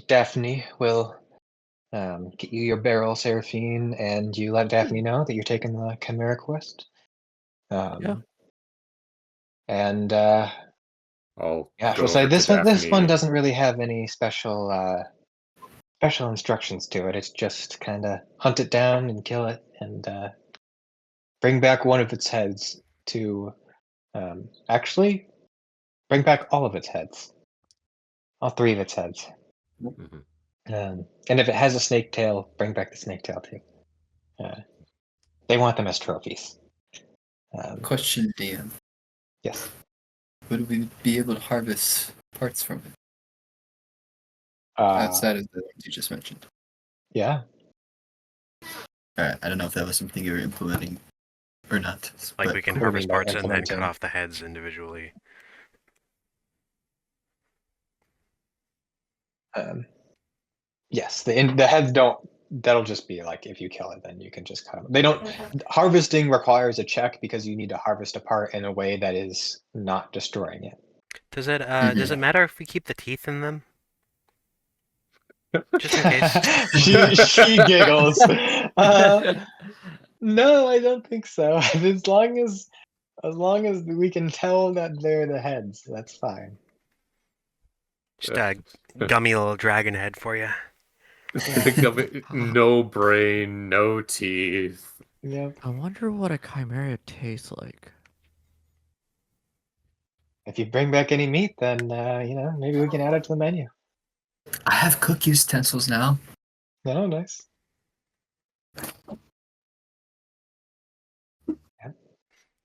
Speaker 1: Daphne will get you your barrel, Seraphine, and you let Daphne know that you're taking the Chimera quest.
Speaker 5: Yeah.
Speaker 1: And
Speaker 6: I'll
Speaker 1: yeah,
Speaker 6: go
Speaker 1: she'll say
Speaker 6: over to
Speaker 1: this one. This
Speaker 6: Daphne
Speaker 1: one
Speaker 6: and-
Speaker 1: doesn't really have any special instructions to it. It's just kind of hunt it down and kill it, and bring back one of its heads to actually bring back all of its heads, all 3 of its heads.
Speaker 6: Mhm.
Speaker 1: And if it has a snake tail, bring back the snake tail too. They want them as trophies.
Speaker 7: Question, DM.
Speaker 1: Yes.
Speaker 7: Would we be able to harvest parts from it
Speaker 1: Uh,
Speaker 7: outside of the ones you just mentioned?
Speaker 1: yeah.
Speaker 7: Alright, I don't know if that was something you were implementing or not.
Speaker 2: Like
Speaker 7: but
Speaker 2: we can
Speaker 1: What do you
Speaker 2: harvest
Speaker 1: mean by
Speaker 2: parts and then cut
Speaker 1: implementing?
Speaker 2: off the heads individually.
Speaker 1: Yes. The heads don't. That'll just be like if you kill it, then you can just cut them. They don't. Harvesting requires a check because you need to harvest a part in a way that is not destroying it.
Speaker 2: Does it matter if we keep the teeth in them? Just in case.
Speaker 1: she giggles. No, I don't think so. As long as we can tell that they're the heads, that's fine.
Speaker 2: Just a gummy little dragon head for you.
Speaker 6: No brain, no teeth.
Speaker 1: Yep.
Speaker 5: I wonder what a chimera tastes like.
Speaker 1: If you bring back any meat, then maybe we can add it to the menu.
Speaker 7: I have cook utensils now.
Speaker 1: No, nice.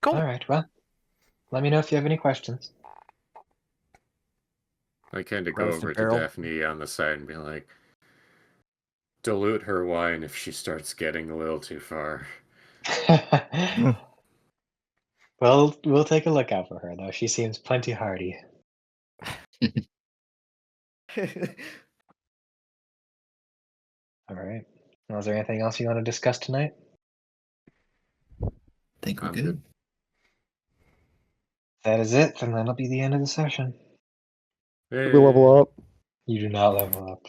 Speaker 2: Cool.
Speaker 1: All right. Well, let me know if you have any questions.
Speaker 6: I kind of go
Speaker 5: Roasted
Speaker 6: over to
Speaker 5: barrel.
Speaker 6: Daphne on the side and be like, dilute her wine if she starts getting a little too far.
Speaker 1: Well, we'll take a look out for her, though. She seems plenty hardy. All right. Well, is there anything else you want to discuss tonight?
Speaker 7: Think we're
Speaker 6: I'm
Speaker 7: good.
Speaker 6: good.
Speaker 1: That is it, then that'll be the end of the session.
Speaker 3: Did we level up?
Speaker 1: You do not level up.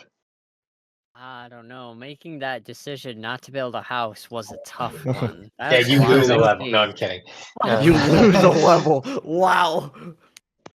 Speaker 4: I don't know. Making that decision not to build a house was a tough one. That
Speaker 1: Yeah,
Speaker 4: was
Speaker 1: you
Speaker 4: lot of
Speaker 1: lose a level. No,
Speaker 4: thinking.
Speaker 1: I'm kidding.
Speaker 5: You lose a level. Wow.